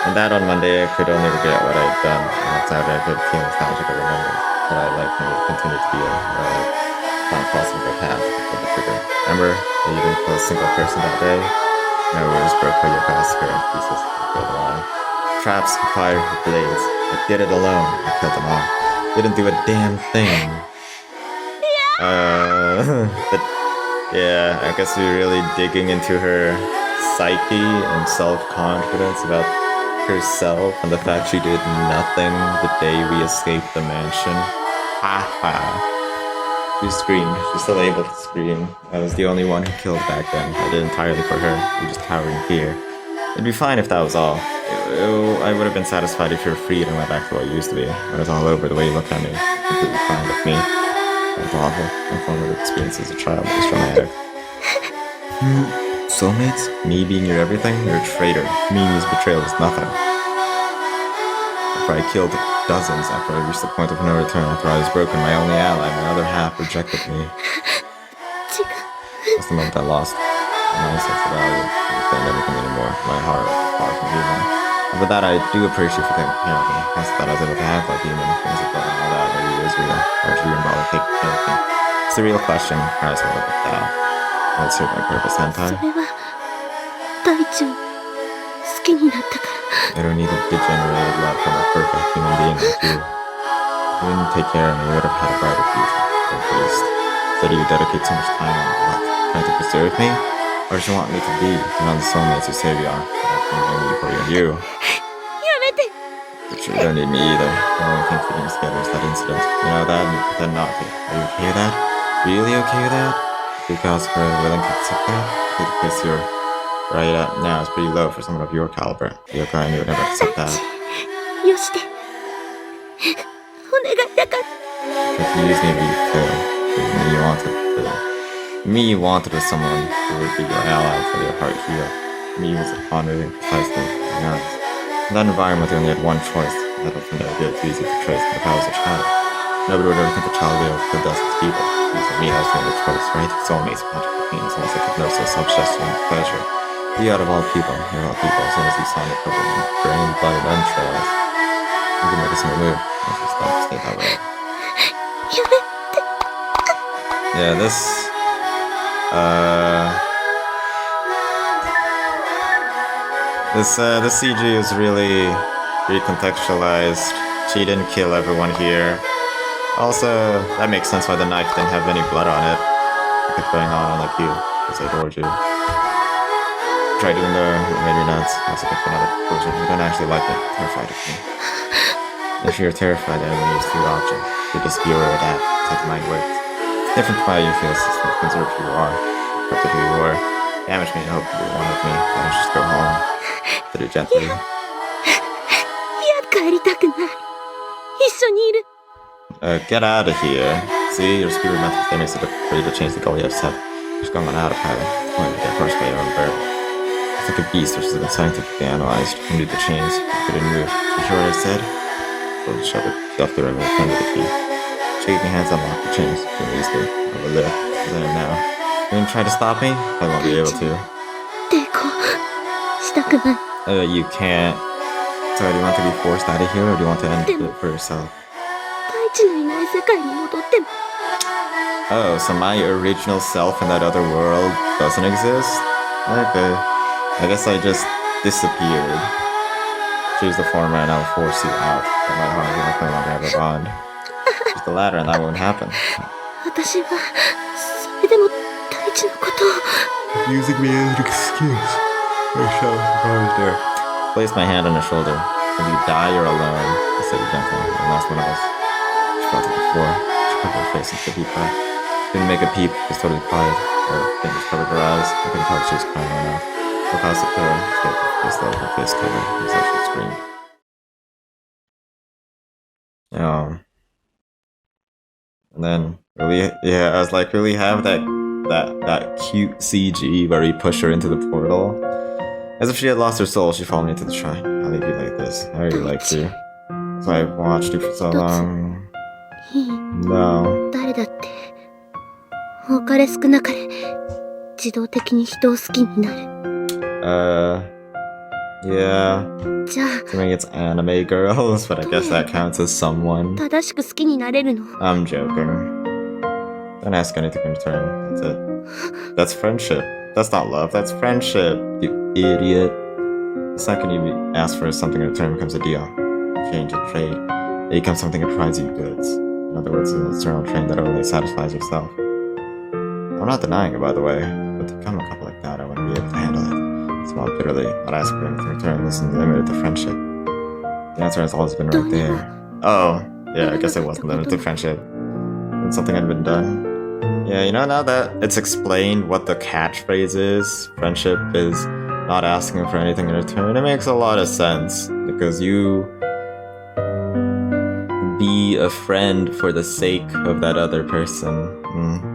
And that on Monday, I could only regret what I had done. And on Saturday, I could feel nostalgic I remember. But I liked and would continue to feel. Or I found crossing the path of the trigger. Remember that you didn't kill a single person that day? No words broke how your massacre in pieces. I killed them all. Traps, fire, blades. I did it alone. I killed them all. Didn't do a damn thing. But yeah, I guess we're really digging into her psyche and self-confidence about herself and the fact she did nothing the day we escaped the mansion. Ha ha. She screamed. She's still able to scream. I was the only one who killed back then. I did entirely for her. We just cowered in fear. It'd be fine if that was all. I would have been satisfied if you were freed and went back to what you used to be. When it's all over, the way you look at me, completely fine with me. That's awful. My formative experience as a child was traumatic. Soulmates? Me being your everything? You're a traitor. Mimi's betrayal is nothing. After I killed dozens, after I reached the point of no return, after I was broken, my only ally, my other half, rejected me. That's the moment I lost my sense of value. I didn't feel everything anymore. My heart was far from human. And for that, I do appreciate you for taking care of me. I thought I was able to act like human. Things like that and all that. Maybe it was real. Or you involved taking care of me. It's a real question. Perhaps we'll look at that. That served my purpose, hentai. それは大地を好きになったから。 I don't need a degenerated love from a perfect human being like you. If you didn't take care of me, you would have had a brighter future. At least. So do you dedicate so much time on what? Trying to preserve me? Or do you want me to be beyond the soulmates you say we are? I need for you. やめて。 But you don't need me either. The only thing keeping us together is that incident. You know that, and you pretend not to. Are you okay with that? Really okay with that? Because we're willing to accept that? The place you're right at now is pretty low for someone of your caliber. You're crying, you would never accept that. よして。お願いだから。 If you use me, you could. Me you wanted to. Me you wanted was someone who would be your ally for your heart heal. Me was honoring precisely, to be honest. In that environment, they only had one choice. That often never did. Too easy to trace, but if I was a child, nobody would ever think a child would be able to kill dozens of people. Using me, I was the only choice, right? Soulmates, magical beings, unless I could know so self-gesture and pleasure. You out of all people, you're all people, as soon as you saw me covered in brain, blood, and entrails. You can make a single move. I just don't stay that way. やめ。 Yeah, this CG is really recontextualized. She didn't kill everyone here. Also, that makes sense why the knife didn't have any blood on it. It kept going on like you, because I adored you. Tried doing the made me nuts. Also kept another conclusion. You don't actually like it. Terrified of me. If you're terrified, I only use three options. You disappear or adapt. That's how the mind works. Different from how you feel systems conserve who you are. Corrupted who you were. Damage me and hope to be one with me. Then just go home. Did it gently. いや、帰りたくない。一緒にいる。 Get out of here. See, your spirit mental state makes it for you to change the goal you have set. Just going on autopilot. It's going to get crushed by your own burden. It's like a beast which has been scientifically analyzed. You need the chains. You couldn't move. You hear what I said? So shove it. Stuff the ring and turn to the key. Shaking hands unlock the chains. You can easily. Over there. As I am now. You gonna try to stop me? I won't be able to. 抵抗したくない。 You can't. So do you want to be forced out of here or do you want to end it for yourself? 大地のいない世界に戻っても。 Oh, so my original self in that other world doesn't exist? Okay. I guess I just disappeared. Choose the former and I'll force you out. But my heart will no longer have a bond. Choose the latter and that won't happen. 私はそれでも大地のことを。 Using me as an excuse. I shall surprise there. Place my hand on her shoulder. When you die, you're alone. I said it gently. The last one of us. She felt it before. She covered her face and took a deep breath. Didn't make a peep. Just totally quiet. Her fingers covered her eyes. I couldn't tell if she was crying or not. Look past the pillow. As though her face covered. As though she screamed. And then, really, yeah, I was like, really have that that cute CG where he pushed her into the portal. As if she had lost her soul, she followed me into the shrine. I'll leave you like this. I really liked you. That's why I've watched you for so long. いい No. 誰だって多かれ少なかれ自動的に人を好きになる Yeah. じゃあ Assuming it's anime girls, but I guess that counts as someone. 正しく好きになれるの I'm joking. Don't ask anything in return. That's it. That's friendship. That's not love, that's friendship, you idiot. The second you ask for something in return, it becomes a deal. Change a trade. It becomes something that provides you goods. In other words, an external train that only satisfies yourself. I'm not denying it, by the way, but to become a couple like that, I wouldn't be able to handle it. Smile bitterly, not ask for anything in return, listen limited to friendship. The answer has always been right there. Oh, yeah, I guess it wasn't limited to friendship. When something had been done. Yeah, you know, now that it's explained what the catchphrase is, friendship is not asking for anything in return, it makes a lot of sense. Because you be a friend for the sake of that other person,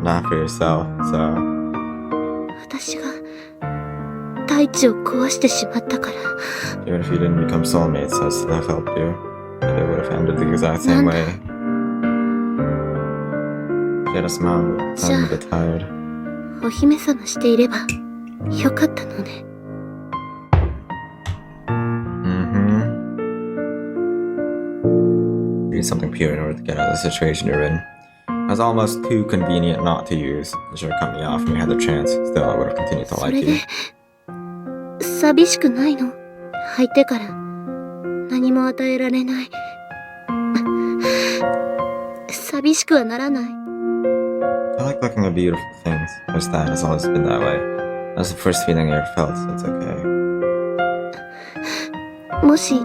not for yourself, so... 私が大地を壊してしまったから Even if you didn't become soulmates, I'd still have helped you. But it would have ended the exact same way. She had a smile that sounded a bit tired. お姫様していればよかったのね Need something pure in order to get out of the situation you're in. It was almost too convenient not to use. You should have cut me off when you had the chance. Still, I would have continued to そ like れ you. で寂しくないの相手から何も与えられない寂しくはならない I like looking at beautiful things. Just that has always been that way. That's the first feeling I ever felt, so it's okay. もし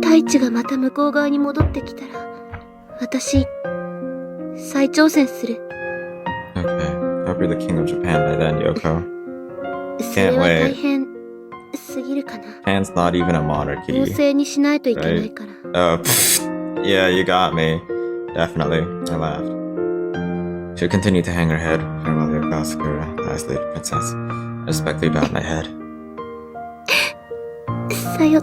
大地がまた向こう側に戻ってきたら私再挑戦する Okay. Hope you're the king of Japan by then, Yoko. それは大変すぎるかな Japan's not even a 公 monarchy. 正にしないといけないから Oh, yeah, you got me. Definitely. I laughed. She'll continue to hang her head. Farewell, Yoko Sakura, the isolated princess. I respectfully bowed my head. さよ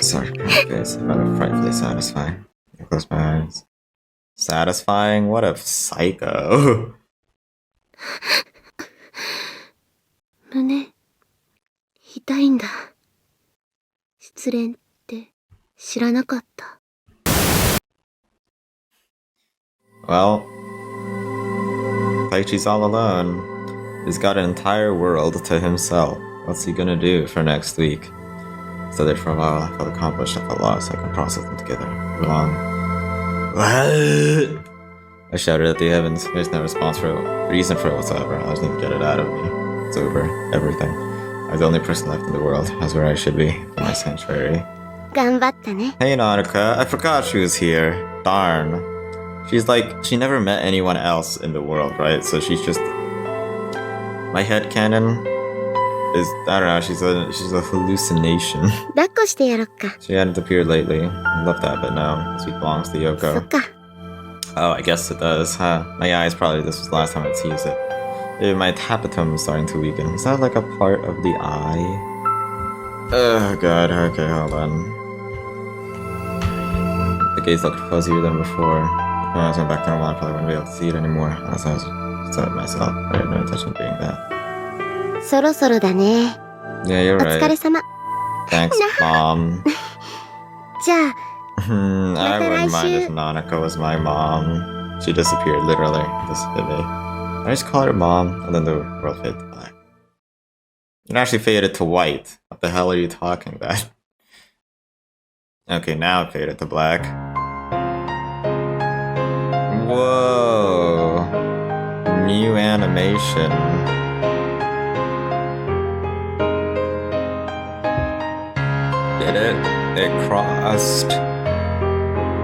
Sorry, face. I found it frightfully satisfying. I closed my eyes. Satisfying? What a psycho. 胸痛いんだ失恋って知らなかった Well, Taichi's all alone. He's got an entire world to himself. What's he gonna do for next week? So that for a while I felt accomplished, I felt lost, I can process them together. For long. What? I shouted at the heavens. There's no reason for it whatsoever. I just need to get it out of me. It's over. Everything. I was the only person left in the world. I was where I should be. In my sanctuary. 頑張ったね Hey Nautica, I forgot she was here. Darn. She's like, she never met anyone else in the world, right? So she's just... My headcanon is, I don't know, she's a hallucination. 抱っこしてやろっか She hadn't appeared lately. I love that, but no. This week belongs to そっ Yoko. か Oh, I guess it does, huh? My eyes probably, this was the last time I'd used it. Maybe my tapetum is starting to weaken. Is that like a part of the eye? Oh god, okay, hold on. The gaze looked fuzzier than before. When I was going back to normal, I probably wouldn't be able to see it anymore. Unless I was upset myself. I had no intention of being that. そろそろだね Yeah, you're お疲れ right. 様 Thanks, Mom. じゃあ I wouldn't mind if Nanako was my mom. She disappeared, literally. This hit me. I just call her mom, and then the world faded to black. It actually faded to white. What the hell are you talking about? Okay, now it faded to black. Whoa. New animation. Did it? It crossed.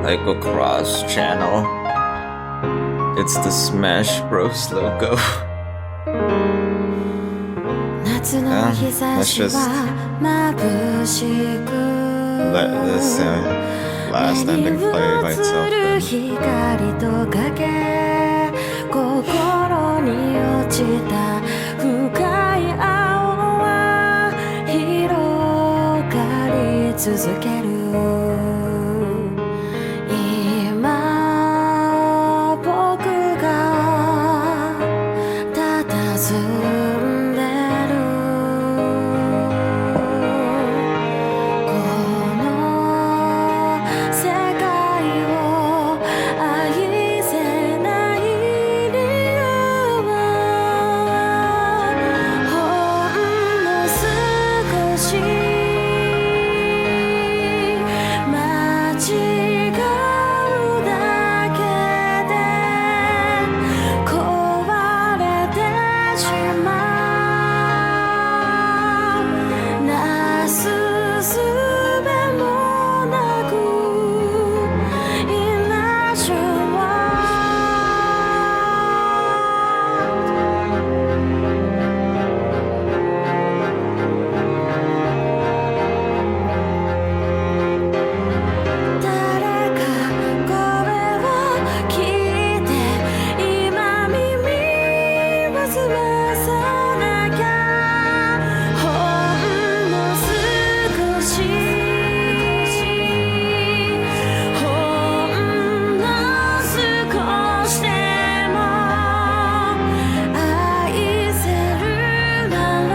Like a cross channel. It's the Smash Bros logo. Let's just let this last ending play by itself then. 心に落ちた深い青は広がり続ける。今僕が佇んでるこの世界を愛せない理由はほんの少し間違うだけで壊れてしまう。なすすべもなく In a誰かこれを聞いて今耳を澄まさなきゃ。ほんの少しほんの少しでも愛せるなら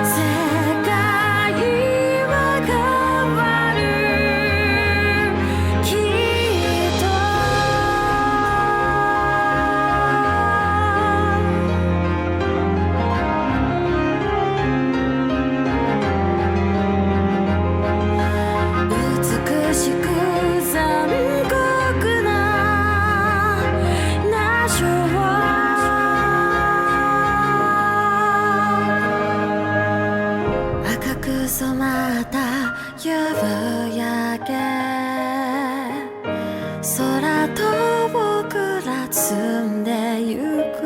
世界は変わるきっと。美しく残酷なナショ赤く染まった夕焼け空と僕ら積んでゆく。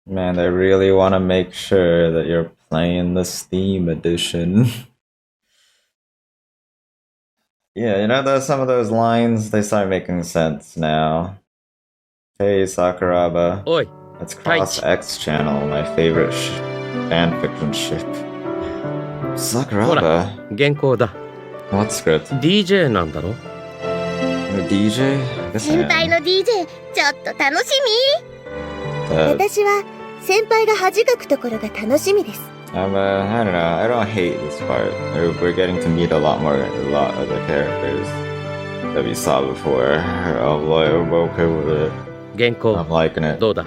Man, they really want to make sure that you're playing the Steam edition. Yeah, you know, there's some of those lines, they start making sense now. Hey, Sakuraba. おい、 It's Cross X channel, my favorite fanfiction ship. Sakuraba? 原稿だ。 What script? DJ なんだろ？ DJ? I guess 先輩 I の DJ ちょっと楽しみ。 am. 私は先輩が恥かくところが楽しみです。 I don't know, I don't hate this part. We're getting to meet a lot of the characters that we saw before. I'm okay with it. 原稿 I'm liking it. どうだ？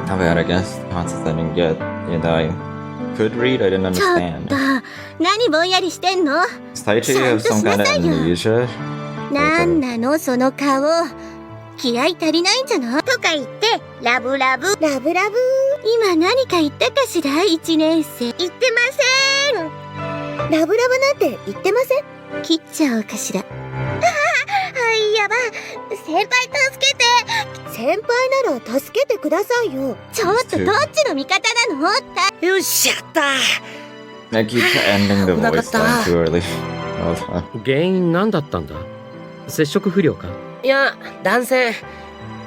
Not bad, I guess. Concepts I didn't get. You know, I could read, I didn't ちょっ understand. と何ぼんやりしてんの？ Does Taichi have some kind of amnesia? なんなのその顔。気合足りないんじゃない？とか言ってラブラブラブラブ。今何か言ったかしら一年生。言ってません。ラブラブなんて言ってません。切っちゃおうかしら。はいやば。先輩助けて。先輩なら助けてくださいよ。ちょっとどっちの味方なの？よっしゃった。 I keep ending the voice line too early. Well done. 原因何だったんだ？接触不良か？いや、断線。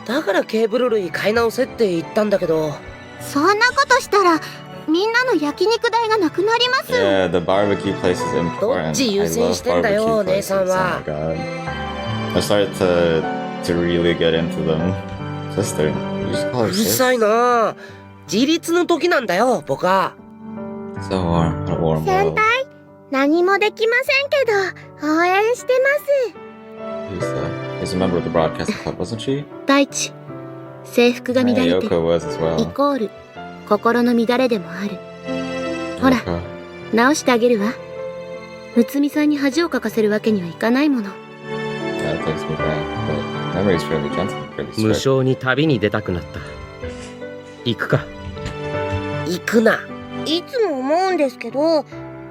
だからケーブル類買い直せって言ったんだけど。そんなことしたらみんなの焼肉代がなくなります。 Yeah, the barbecue place is ど important. っち優 I 先 love してんだ barbecue よ、姉 places. さん Oh は my。god. I started to really get into them. Sister, you just call う her るさ sis? いな。自立の時なんだよ、僕は。 So warm, what a warm 先 world. 輩、何もできませんけど応援してます。 He's a member of the broadcasting club, wasn't she? 大地、制服が乱 Yeah, れて Yoko was as イ well. コール心の乱れでもある。ほら Yoko. 直してあげるわ。むつみさんに恥をかかせるわけにはいかないもの。 That takes me back, but memory's fairly gentle and fairly 無 strict. 償に旅に出たくなった。行くか。行くな。いつも思うんですけど、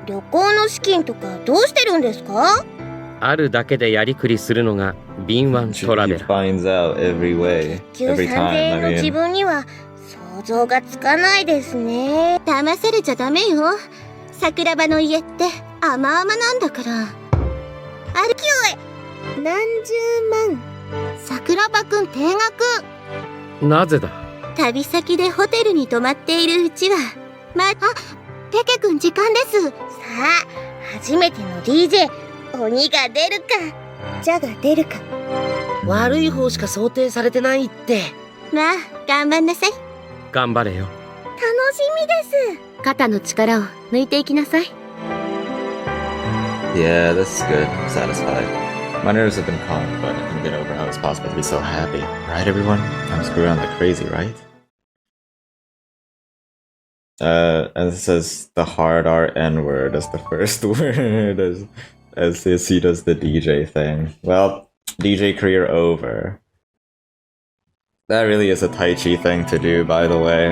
旅行の資金とかどうしてるんですか？あるだけでやりくりするのが敏腕 She トラベラー。 finds out every way, 給 every 3000 time. 円の I 自 mean, 分には想想像がつかないですね。騙されちゃダメよ。桜庭の家って甘々なんだから。歩き終え何十万。桜庭くん定額。なぜだ。旅先でホテルに泊まっているうちはペケくん時間です。さあ、初めての DJ 鬼が出るかジャが出るか。悪い方しか想定されてないって。まあ頑張んなさい。頑張れよ。楽しみです。肩の力を抜いていきなさい。 Yeah, this is good. I'm satisfied. My nerves have been calm, but I couldn't get over how it's possible to be so happy. Right, everyone? I'm screwing around like crazy, right? And it says the hard R N-word as the first word as he does the DJ thing. Well, DJ career over. That really is a Tai Chi thing to do, by the way.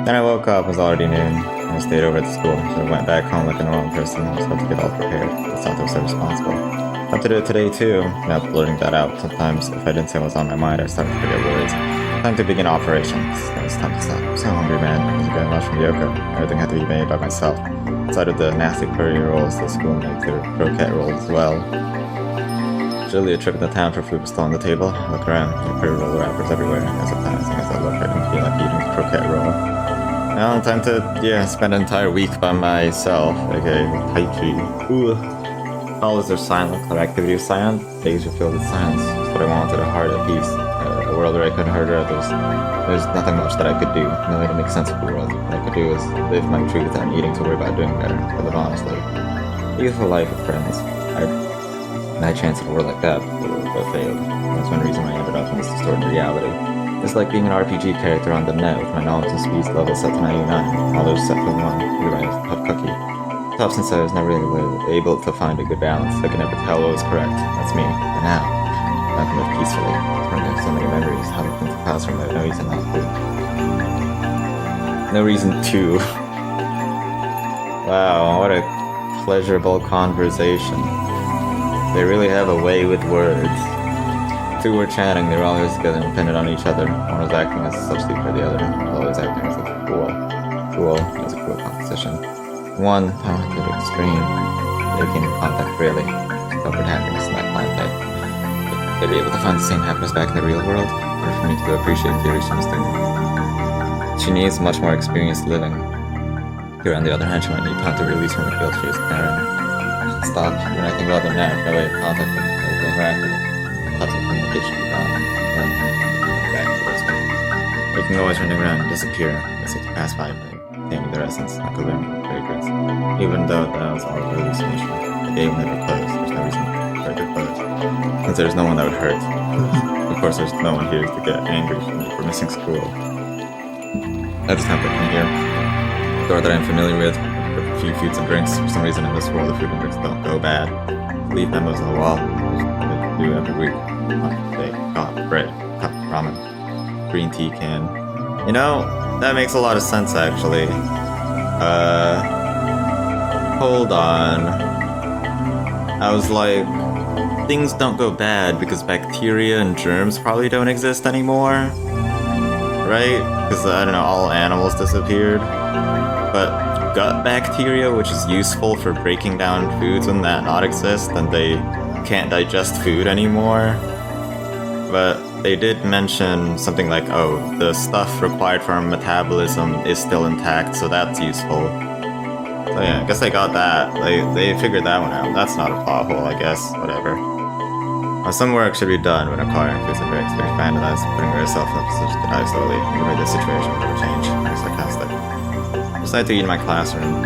Then I woke up, it was already noon. I stayed over at the school, so I went back home like a normal person. I was about to get all prepared. It sounded so responsible. I have to do it today too. Now blurting that out. Sometimes, if I didn't say what was on my mind, I started to forget words. Time to begin operations. Then it's time to stop. I'm so hungry, man. I was getting lunch from Yoko. Everything had to be made by myself. Aside of the nasty curry rolls, the school made their croquette rolls as well. Usually a trip in the town for food was still on the table. I look around, there are curry roll wrappers everywhere. As I look, I can feel like eating a croquette roll. Now, time to, spend an entire week by myself, aka Tai Chi. Ooh. Follows their silent, clear activity of silence. Days are filled with silence. That's what I wanted, a heart at peace. A world where I couldn't hurt others. There's nothing much that I could do. No way to make sense of the world. What I could do is live my truth without needing to worry about doing better. I live honestly. A youthful life with friends. My chance of a world like that but failed. That's one reason why I ended up in this distorted reality. It's like being an RPG character on the net with my knowledge and speed level set to 99. All those set to 1. You're right, tough cookie. Tough since I was never really able to find a good balance. I could never tell what was correct. That's me. And now, I can live peacefully. It's bringing back so many memories. How to think the classroom, I have no reason not to. No reason to. Wow, what a pleasurable conversation. They really have a way with words. Two were chatting, they were always together and depended on each other. One was acting as a substitute for the other, always acting as a fool. Fool is a cruel composition. One, talented, extreme. They came in contact really. Discovered happiness in that planet day. They'd be able to find the same happiness back in the real world, or for me to appreciate theory she was doing. She needs much more experience living. Here, on the other hand, she might need time to release from the guilt she is carrying. She should stop when I think about the net, no way of contacting, no way to interact with it. Lots of communication be gone. Then, back to this one. They can always run around and disappear. They seem to pass by taming their essence, not to learn fragrance. Even though that was all a hallucination. The gate will never close. There's no reason for it to close. Since there's no one that would hurt. Of course, there's no one here to get angry with me for missing school. I just have to come here. The door that I'm familiar with, a few foods and drinks. For some reason in this world, the food and drinks don't go bad. Leave memos on the wall. Just do every week. Steak, coffee, bread, cup, ramen, green tea can. You know, that makes a lot of sense actually. Hold on. I was like, things don't go bad because bacteria and germs probably don't exist anymore. Right? Because, I don't know, all animals disappeared. But gut bacteria, which is useful for breaking down foods when that not exist, then they can't digest food anymore. But they did mention something like, oh, the stuff required for our metabolism is still intact, so that's useful. So yeah, I guess they got that. They figured that one out. That's not a plot hole, I guess. Whatever. Some work should be done when acquiring foods and drinks. They're fantasized, putting herself in a position to die slowly. Maybe this situation will never change. I'm sarcastic. Decide to eat in my classroom.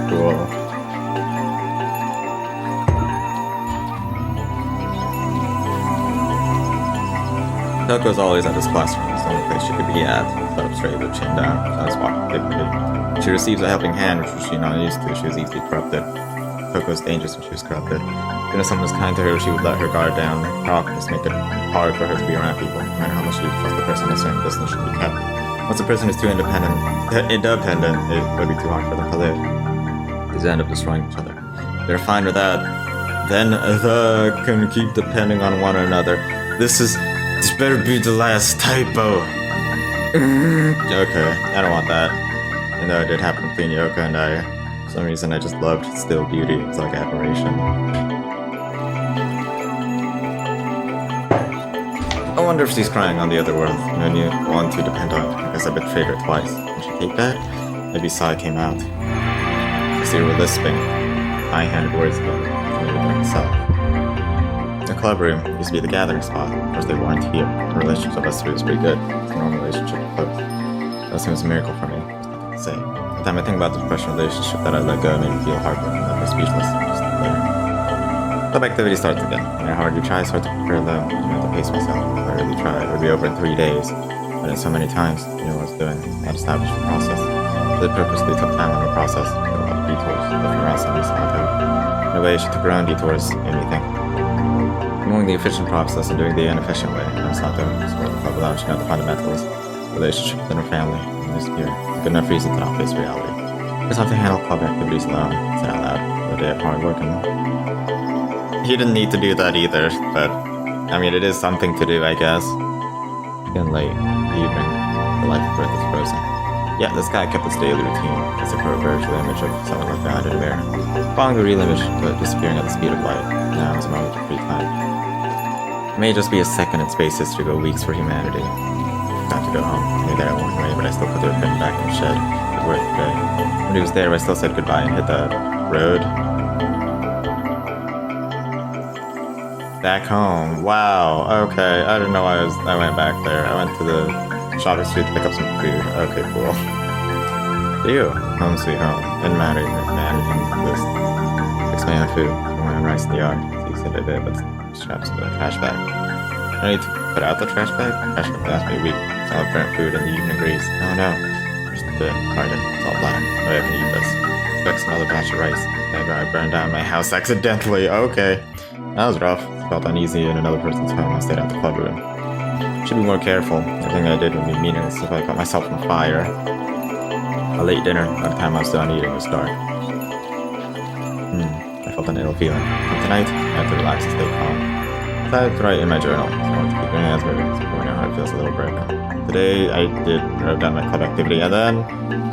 Cool. Toko's always at this classroom. It's the only place she could be at. Set up straight with chin down. So I was walking dignity. She receives a helping hand, which she not used to. She was easily corrupted. Toko's dangerous when she was corrupted. Even if someone was kind to her, she would let her guard down. Her awkwardness make it hard for her to be around people. No matter how much she would trust the person, a certain distance should be kept. Once a person is too independent, it would be too hard for them to live. These end up destroying each other. They're fine with that. Then the can keep depending on one another. This better be the last typo. Okay, I don't want that. Even though I did happen to clean Yoka and for some reason I just loved Still Beauty. It's like admiration. I wonder if she's crying on the other world. No new one to depend on because I betrayed her twice. Did she take that? Maybe Sai came out. I see her lisping. High-handed words again. Maybe by herself. The club room used to be the gathering spot. Of course, they weren't here. The relationship of us three was pretty good. It's a normal relationship with close. That seems a miracle for me. There's nothing to say. Every time I think about the professional relationship that I let go, it made me feel heartbroken. I was speechless. Just there. Club activity starts again. No matter how hard you try, it's hard to prepare though. You know, to pace myself. If I really tried, it would be over in 3 days. I did it so many times. I knew what I was doing. I had established the process. They purposely took time on the process. There were a lot of detours. Left around some recent In a way, she took her own detours, made me think. Knowing the efficient process and doing the inefficient way. I was not doing this for the club without she know the fundamentals. Relationship within her family. And this year. A good enough reason to not face reality. Just have to handle club activities alone. Say out loud. A day of hard work and... He didn't need to do that either, but... I mean, it is something to do, I guess. Getting late. Evening. The life of Earth is frozen. Yeah, this guy kept his daily routine. As if for a virtual image of someone left behind in a mirror. Following the real image, but disappearing at the speed of light. Now is a moment of free time. It may just be a second in space history, but weeks for humanity. Time to go home. I knew that I walked away, but I still put the ribbon back in the shed. It worked today. When he was there, I still said goodbye and hit the road. Back home. Wow. Okay. I didn't know I went back there. I went to the shopping street to pick up some food. Okay, cool. Ew. Home sweet home. Didn't matter managing this. Fix my own food. Put my own rice in the yard. So you said I did, but straps into the trash bag. I need to put out the trash bag? Trash bag lasts me a week. It's all burnt food in the evening breeze. Oh no. There's the carton. It's all black. No way I can eat this. Fix another batch of rice. Maybe I burned down my house accidentally. Okay. That was rough. Felt uneasy in another person's home. I stayed out the club room. Should be more careful. Everything I did would be meaningless if I caught myself on fire. A late dinner. By the time I was done eating, it was dark. I felt an ill feeling. But tonight, I had to relax and stay calm. So I had to write in my journal. So I wanted to keep my hands moving. So my heart feels a little broken. Today, I did wrote down my club activity, and then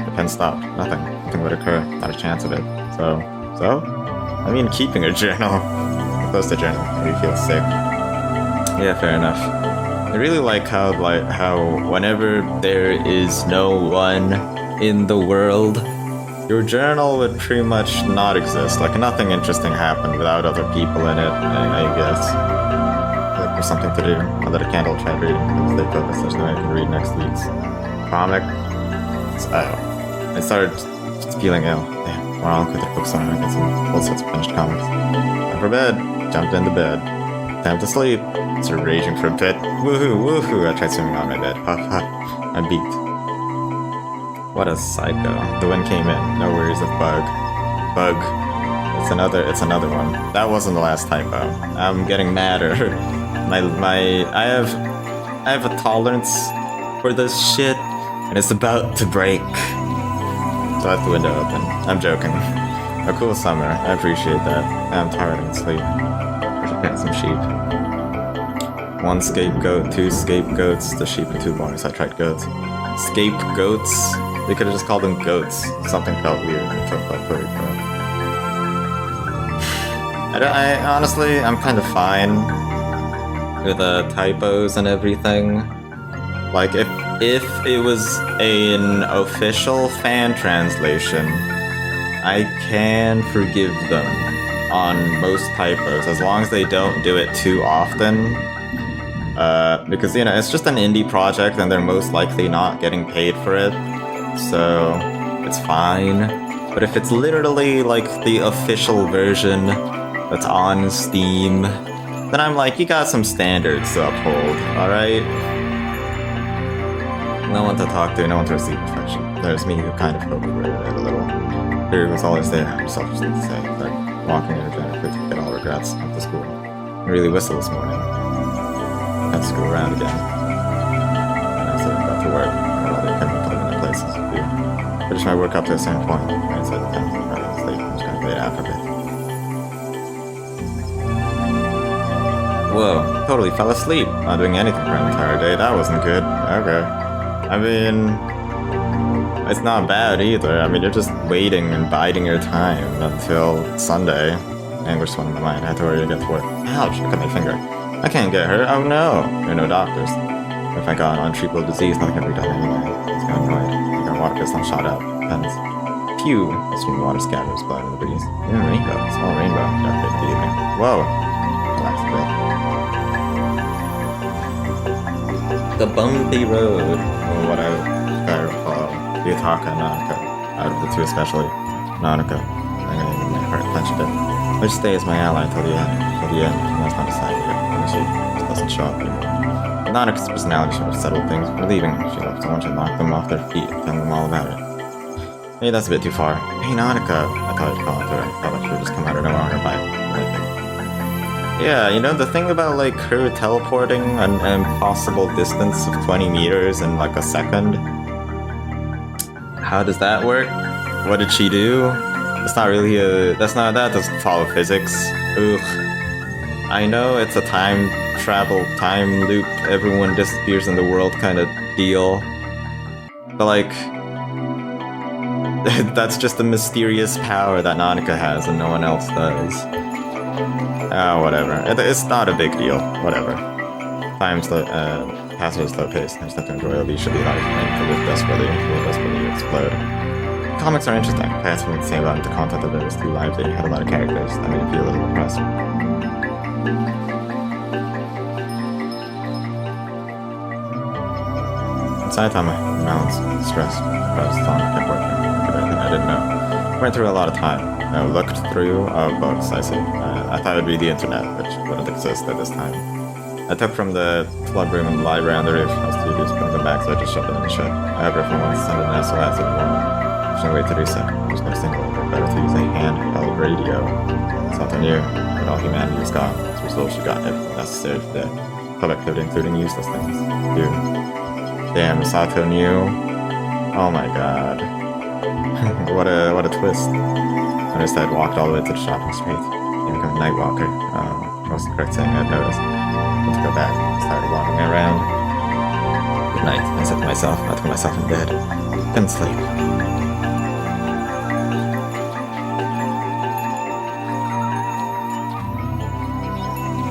the pen stopped. Nothing. Nothing would occur. Not a chance of it. So? I mean, keeping a journal. Close to journal. Maybe you feel sick. Yeah, fair enough. I really like how whenever there is no one in the world, your journal would pretty much not exist. Like nothing interesting happened without other people in it, I guess. Like there's something to do. I'll let a candle try reading. Stay focused. There's no way I can read next week's comic. I started just feeling ill. Damn. Tomorrow I'll put the books on and get some full sets of finished comics. Time for bed. Jumped into bed. Time to sleep. Started raging for a bit. Woohoo, woohoo. I tried swimming on my bed. Huff, huff. I beat. What a psycho. The wind came in. No worries of bug. It's another one. That wasn't the last typo. I'm getting madder. I have a tolerance for this shit, and it's about to break. So I left the window open. I'm joking. A cool summer. I appreciate that. I'm tired and sleep. I should plant some sheep. 1 scapegoat, 2 scapegoats. The sheep are too long, so I tried goats. Scapegoats? They could have just called them goats. Something felt weird. It felt pretty cool. I honestly, I'm kind of fine with typos and everything. Like, if it was an official fan translation, I can forgive them on most typos, as long as they don't do it too often. Because, you know, it's just an indie project and they're most likely not getting paid for it, so it's fine. But if it's literally, like, the official version that's on Steam, then I'm like, you got some standards to uphold, alright? No one to talk to, no one to receive affection. There's me who kind of overrated it a little. Here was always there, I have selfish thing to say, like walking energetically to get all regrets after school. I really whistled this morning. Had to screw around again. And I said I got to work, and all the equipment put in places to do. Finish my work up to a certain point, right inside the tent, right on sleep, I'm just gonna lay it out for a bit. Whoa, totally fell asleep. Not doing anything for an entire day, that wasn't good. Okay. I mean, it's not bad either. I mean, you're just waiting and biding your time until Sunday. Anguish went in my mind. I had to hurry to get to work. Ouch, look at my finger. I can't get hurt. Oh no. There are no doctors. If I got an untreatable disease, nothing can be done anyway. It's kind of annoyed. I got water pistol shot out. Depends. Pew! Stream water scatters blood in the breeze. Even rainbow. Small rainbow. Dark fade of the evening. Whoa! Relax a bit. The bumpy road. Or what I recall. The Utaka and Nanaka. Out of the two especially. Nanaka. I'm gonna even my heart clench a bit. Which stays my ally till the end. Till the end. And that's not decided yet. And she just doesn't show up anymore. Nanaka's personality should have settled things before leaving. She left someone to knock them off their feet and tell them all about it. Maybe that's a bit too far. Hey, Nanaka! I thought I'd call it to her. I thought like she would just come out of nowhere on her bike. Yeah, you know, the thing about, like, her teleporting an impossible distance of 20 meters in, like, a second? How does that work? What did she do? It's not really that doesn't follow physics. Ugh. I know it's a time travel, time loop, everyone disappears in the world kind of deal. But, like, that's just a mysterious power that Nanaka has and no one else does. Oh, whatever. It's not a big deal. Whatever. Passing at a slow pace. I just have to enjoy a leisurely life and to live desperately explode. Comics are interesting. I had something to say about it. The content of it was too lively. It had a lot of characters. That made me feel a little depressed. Inside time, my balance, stress, depressed, thought kept working. Everything I didn't know. Went through a lot of time. I looked through books, I see. I thought it would be the internet, which wouldn't exist at this time. I took from the club room and the library on the roof. I was too used to putting them back, so I just shoved them in the shed. However, if I wanted to send an SOS in the morning, there's no way to do so. There's no single way better to use a handheld radio. Something new, but all humanity was gone. As a result, she got everything necessary for the productivity, including useless things. You. Damn, Misato knew. Oh my god. what a twist. I just had walked all the way to the shopping street. You become a night walker. That was the correct thing I'd noticed. But to go back, I started walking around. Good night, I said to myself, not to put myself in bed. Couldn't sleep.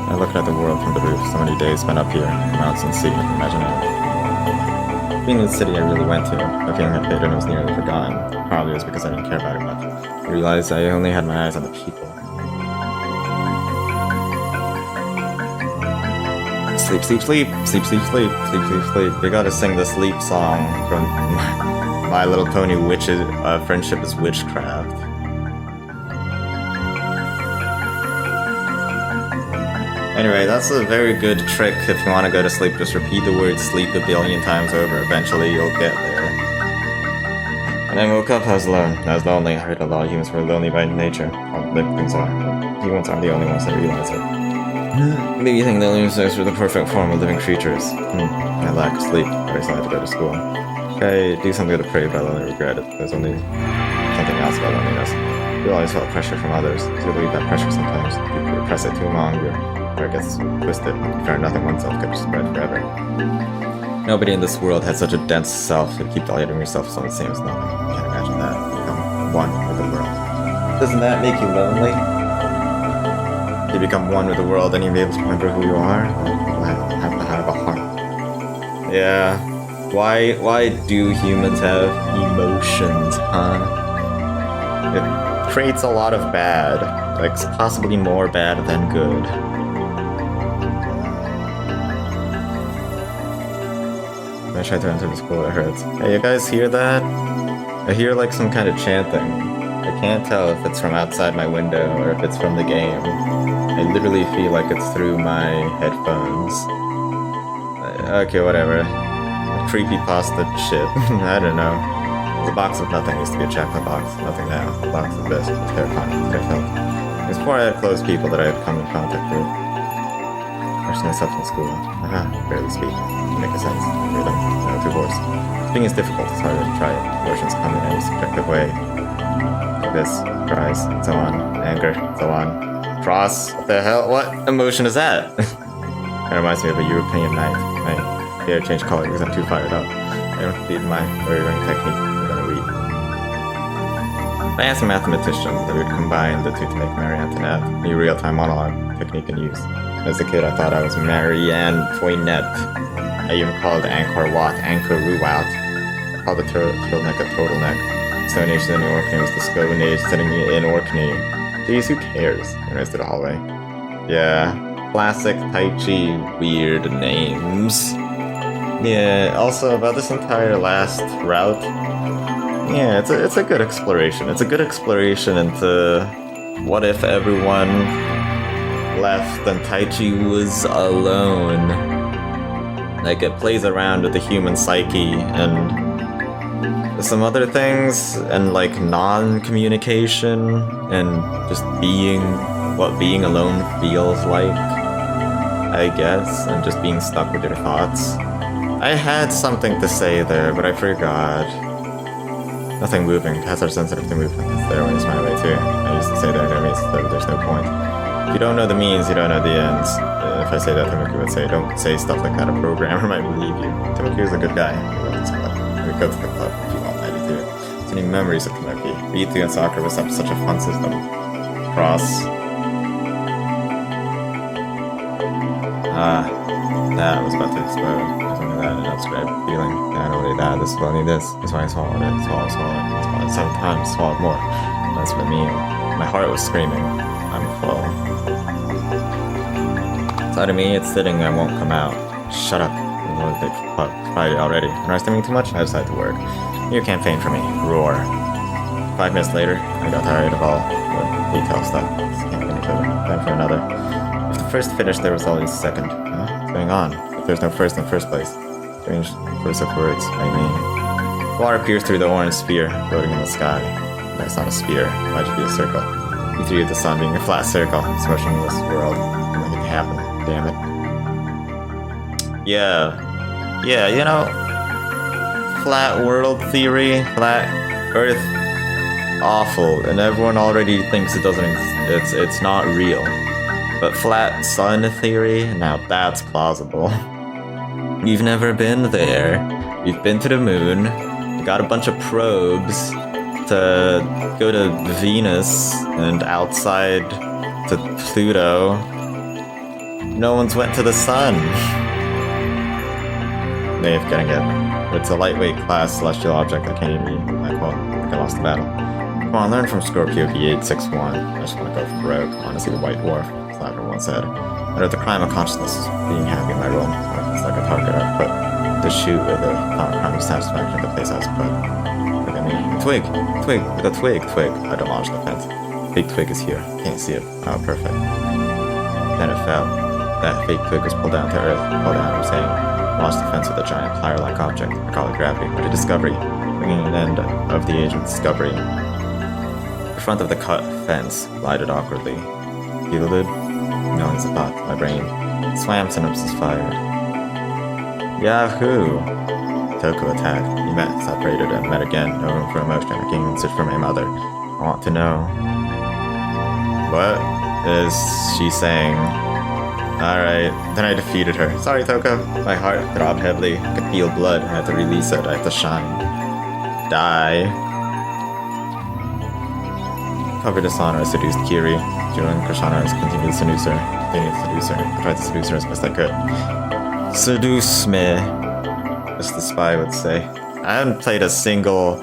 I looked at the world from the roof. So many days spent up here, the mountains and sea, imaginary. Being in the city I really went to, the feeling I paid and was nearly forgotten. Probably was because I didn't care about it much. I realized I only had my eyes on the people. Sleep, sleep, sleep, sleep, sleep, sleep, sleep, sleep, sleep. We gotta sing the sleep song from My Little Pony Friendship is Witchcraft. Anyway, that's a very good trick if you want to go to sleep. Just repeat the word sleep a billion times over. Eventually you'll get there. When I woke up, I was alone. I was lonely. I heard a lot of humans were lonely by nature. All living things are. Humans aren't the only ones that realize it. Maybe you think that lunatics were the perfect form of living creatures. I lacked sleep. I decided to go to school. I do something to pray, but I only regret it. There's only something else about loneliness. You always felt pressure from others. You believe that pressure sometimes. If you repress it too long, it gets twisted. Fear nothing oneself could spread forever. Nobody in this world has such a dense self that keep dieting yourself so the same as nothing. You can't imagine that. You become one with the world. Doesn't that make you lonely? You become one with the world and you'll be able to remember who you are? Have to have a heart. Yeah. Why do humans have emotions, huh? It creates a lot of bad. Like, possibly more bad than good. I tried to enter the school, it hurts. Hey, you guys hear that? I hear like some kind of chanting. I can't tell if it's from outside my window or if it's from the game. I literally feel like it's through my headphones. Okay, whatever. Creepypasta shit. I don't know. The box of nothing used to be a chocolate box. Nothing now. The box of this was terrifying. I felt. It was before I had close people that I had come in contact with. Immersing myself in school. Barely speak. Make a sense. I hear them. No two voice. Speaking is difficult. It's harder to try it. Emotions come in any subjective way. Like this. Cries. So on. Anger. So on. Cross. What the hell? What emotion is that? It reminds me of a European night. My hair changed color because I'm too fired up. I don't need my ordering technique within a week. If I asked a mathematician, they would combine the two to make Marie Antoinette, a real-time monologue technique in use. As a kid, I thought I was Marie Antoinette. I even called Angkor Wat Angkor Wat. I called the turtleneck a turtleneck. Stone Age in Orkney was the Stone Age sitting in Orkney. Jeez, who cares? And rest of the hallway. Yeah, classic Tai Chi weird names. Yeah, also about this entire last route. Yeah, it's a good exploration. It's a good exploration into what if everyone left and Tai Chi was alone. Like, it plays around with the human psyche and some other things, and like non-communication and just being what being alone feels like, I guess, and just being stuck with your thoughts. I had something to say there, but I forgot. Nothing moving. Cats are sensitive to movement. They're always my way too. I used to say their enemies, so there's no point. If you don't know the means, you don't know the ends. If I say that, Timoku would say, don't say stuff like that. A programmer might believe you. Timoku's a good guy. We go to the club if you want. I do too. So many memories of Timoku. B2 and soccer was such a fun system. Cross. That was about to explode. There's only that, and that's a great feeling. Yeah, I know what that. This is only this. That's why I swallowed it. Swallowed it 7 times. Swallowed more. That's what I mean. My heart was screaming. I'm full. Inside of me, it's sitting and won't come out. Shut up. They tried it already. Underestimating too much? I decided to work. You can't feign for me. Roar. 5 minutes later, I got tired of all the detail stuff. Just can't finish it. Time for another. If the first finished, there was always a second. What's going on? If there's no first in the first place. Strange choice of words, I mean. Water pierced through the orange sphere, floating in the sky. That's not a sphere. Why'd it be a circle? You threw the sun being a flat circle, smushing this world. And make it happen. Damn it. Yeah, you know, flat world theory, flat Earth, awful, and everyone already thinks it doesn't. It's not real. But flat sun theory, now that's plausible. You've never been there. You've been to the moon. You got a bunch of probes to go to Venus and outside to Pluto. No one's went to the sun. Nave getting it. It's a lightweight class celestial object that can't even be like, well, I lost the battle. Come on, learn from Scorpio V861. I just want to go for broke. I want to see the White Dwarf. Slacker once said. But at the crime of consciousness is being happy in my role. It's like a target I put to shoot with a crime of satisfaction at the place I was put. Look at me. Twig! With a twig! I demolished the fence. Big twig is here. Can't see it. Oh, perfect. Then it fell. That fake twig was pulled down to earth. Pulled down, I'm saying. Launched the fence with a giant plier-like object. I call it gravity. But a discovery. Bringing an end of the age of discovery. The front of the cut fence glided awkwardly. Feel the lid? Millions of thoughts. My brain. Swam synapses fired. Yahoo! Toko attacked. He met, separated, and met again. No room for emotion. I came in search for my mother. I want to know. What is she saying? Alright, then I defeated her. Sorry, Toko. My heart throbbed heavily. I could feel blood. I had to release it. I had to shine. Die. Covered dishonor, I seduced Kiri. Julian Krishana has continued to seduce her. I tried to seduce her as best I could. Seduce me, as the spy would say. I haven't played a single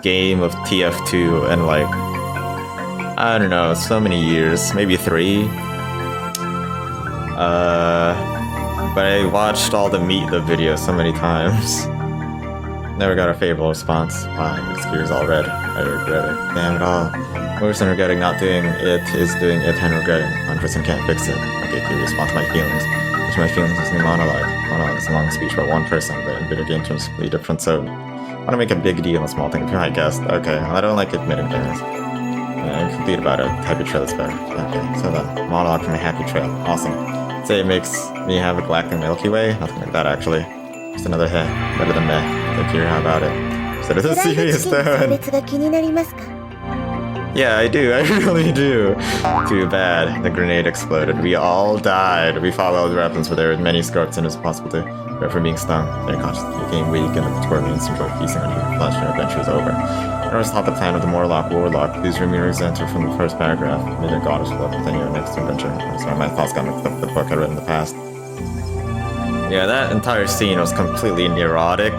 game of TF2 in like, I don't know, so many years, maybe 3. But I watched all the Meet the videos so many times. Never got a favorable response. Wow, this gear's all red. I regret it. Damn it all. Worse than regretting not doing it is doing it and regretting. 100% can't fix it. Okay, you respond to my feelings. Which my feelings is new monologue. Monologue is a long speech about one person, but in video games it's completely different, so I want to make a big deal of small things. I guess. Okay, I don't like admitting things. I'm complete about it. Happy trail is better. Okay, so then, monologue from a happy trail. Awesome. Say it makes me have a galactic Milky Way? Nothing like that, actually. Just another heh. Better than meh. Like here, how about it? So this is serious though. Yeah, I do. I really do. Too bad. The grenade exploded. We all died. We fought well with weapons, but there were many scrubs and it was possible to go from being stung. Their consciousness became weak and the turbulence enjoyed feasting on you. Flash, your adventure is over. I always thought the plan of the Morlock Warlock. Please read me your example from the first paragraph. May the goddess love continue your next adventure. I'm sorry, my thoughts got mixed up with the book I read in the past. Yeah, that entire scene was completely neurotic.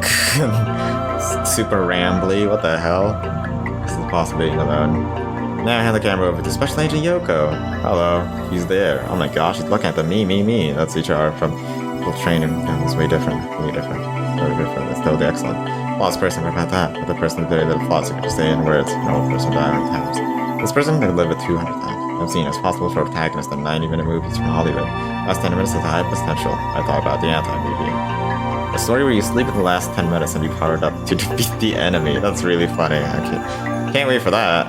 Super rambly. What the hell? This is possible being alone. Now I hand the camera over to Special Agent Yoko. Hello, he's there. Oh my gosh, he's looking at the me. That's HR from full training. Yeah, it's way different. Very different. It's totally excellent. Lost person, what about that? But the person with very little flaws, you could just say in words. No person die 100 times. This person could live with 200 times. I've seen it's possible for protagonists in 90-minute movies from Hollywood. Last 10 minutes has a high potential. I thought about the anti-movie. A story where you sleep in the last 10 minutes and be powered up to defeat the enemy. That's really funny. Can't wait for that.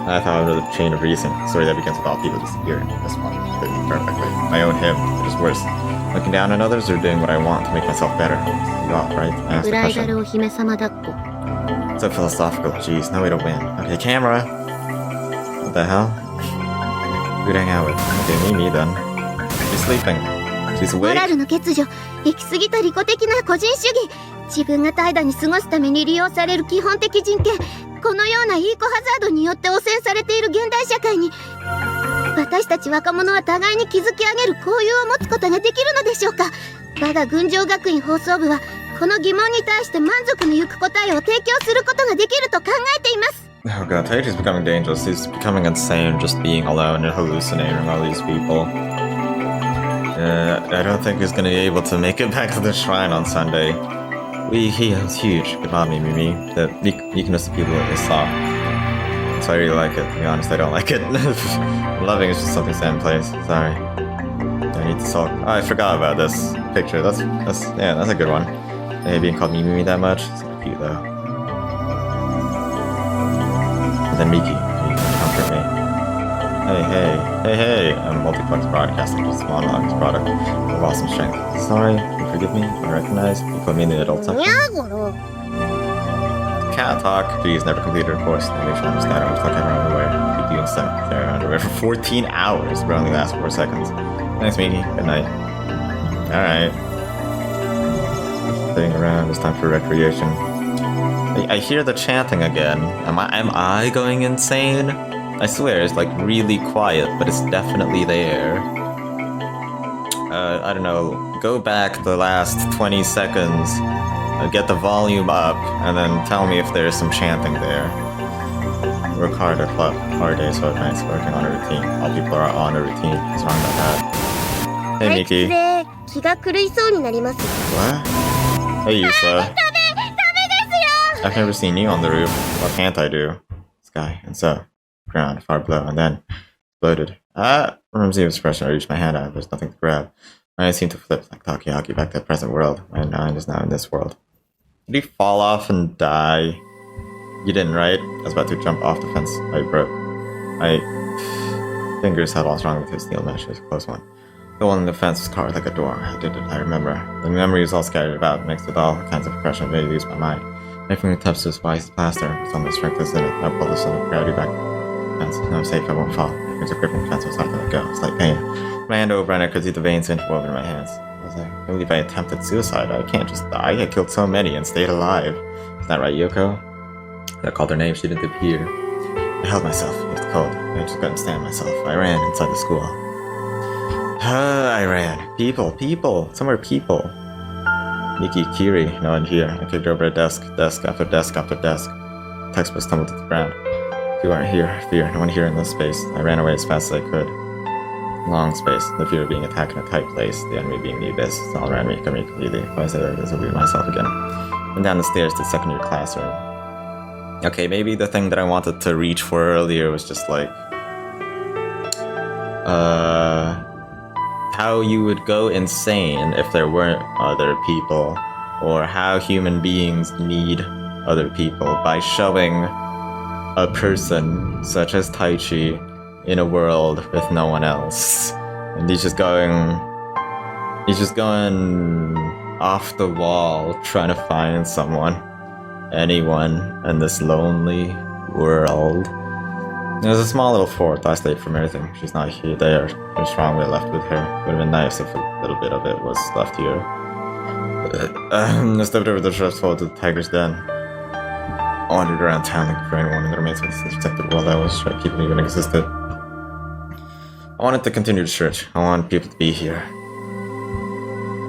I thought of the chain of reason. A story that begins with all people disappearing. This one fit me perfectly. My own hymn, which is worse. Looking down on others or doing what I want to make myself better. You off, right? I asked the ブライダ question. ルお姫様抱っこ So philosophical. Jeez, no way to win. Okay, camera. What the hell? Who'd hang out with? Okay, me then. She's sleeping. She's モ awake. ラルの欠如行き過ぎた利己的な個人主義自分が怠惰に過ごすために利用される基本的人権このようなイーコハザードによって汚染されている現代社会に私たち若者は互いに築き上げる交友を持つことができるのでしょうか我が群青学院放送部はこの疑問に対して満足のゆく答えを提供することができると考えています Oh god, Taichi's becoming dangerous. He's becoming insane just being alone and hallucinating all these people. I don't think he's gonna be able to make it back to the shrine on Sunday. He was huge. Goodbye, Mimi. The weakness of people that they saw. So I really like it. To be honest, I don't like it. Loving is just something Sam plays. Sorry. I need to sulk. Oh, I forgot about this picture. That's a good one. Maybe being called Mimi that much. It's so cute though. And then Miki comfort me. Hey. I'm multiplex broadcasting just monologues product of awesome strength. Sorry, you forgive me, I recognize, you put me in the adult section. にゃーごろ Cat talk. Geez, never completed a course. Maybe I should understand. I was like around the way. Keep doing stuff there underwear for 14 hours, but only lasts 4 seconds. Thanks, Miki. Good night. Alright. Sitting around, it's time for recreation. I hear the chanting again. Am I going insane? I swear, it's like really quiet, but it's definitely there. I don't know, go back the last 20 seconds, get the volume up, and then tell me if there's some chanting there. Work hard at club, hard days, hard nights, working on a routine. All people are on a routine. What's wrong about that? Hey, 退 Miki. 屈で気が狂いそうになります What? Hey, Yusa. I've never seen you on the roof. What can't I do? Sky, and so. Ground, far below, and then exploded. Ramsey expression, I reached my hand out, there's nothing to grab. My eyes seem to flip like Takoyaki back to the present world. My mind is now in this world. Did he fall off and die? You didn't, right? I was about to jump off the fence. I broke. My fingers held on strong with his steel mesh. It was a close one. The one in the fence was carved like a door. I did it, I remember. The memory was all scattered about, mixed with all kinds of impression made me lose my mind. My fingertips was white as plaster, with all my strength was in it. I pulled this and gravity back. No, I'm safe, I won't fall. My fingers are gripping the fence, was hard to let go. It's like pain. My hand over and I could see the veins interwoven in my hands. I was like, I believe I attempted suicide. I can't just die. I killed so many and stayed alive. Is that right, Yoko? I called her name, she didn't appear. I held myself, it was cold. I just couldn't stand myself. I ran inside the school. I ran. People. Somewhere people. Miki, Kiri, no one here. I kicked over a desk after desk after desk. Textbooks tumbled to the ground. You aren't here. Fear. No one here in this space. I ran away as fast as I could. Long space. The fear of being attacked in a tight place. The enemy being the abyss. It's all around me. Coming completely. Why is there this will be myself again? Went down the stairs to the second year classroom. Okay, maybe the thing that I wanted to reach for earlier was just like how you would go insane if there weren't other people, or how human beings need other people by showing a person such as Taichi in a world with no one else. And he's just going off the wall trying to find someone, anyone in this lonely world. There's a small little fort I stayed from everything. She's not here there. Pretty strong we left with her. Would have been nice if a little bit of it was left here. I stepped over the threshold to the Tiger's Den. I wandered around town looking for anyone in the remains of this detected world I was trying to keep believing existed. I wanted to continue the search. I wanted people to be here.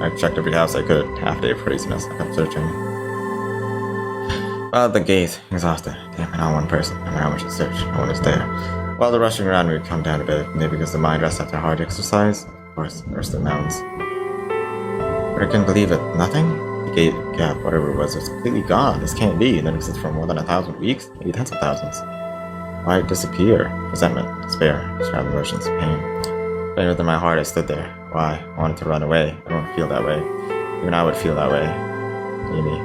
I checked every house I could. Half a day of craziness. I kept searching. At the gate, exhausted. Damn it, not one person. No matter how much I searched, no one was there. While the rushing around me would come down a bit, maybe because the mind rests after hard exercise. Of course, the rest of the mountains. But I couldn't believe it. Nothing? The gate gap, whatever it was completely gone. This can't be. It didn't exist for more than 1,000 weeks, maybe tens of thousands. Why did it disappear? Resentment, despair, describe emotions, pain. But within my heart, I stood there. Why? I wanted to run away. I don't feel that way. Even I would feel that way. Mimi,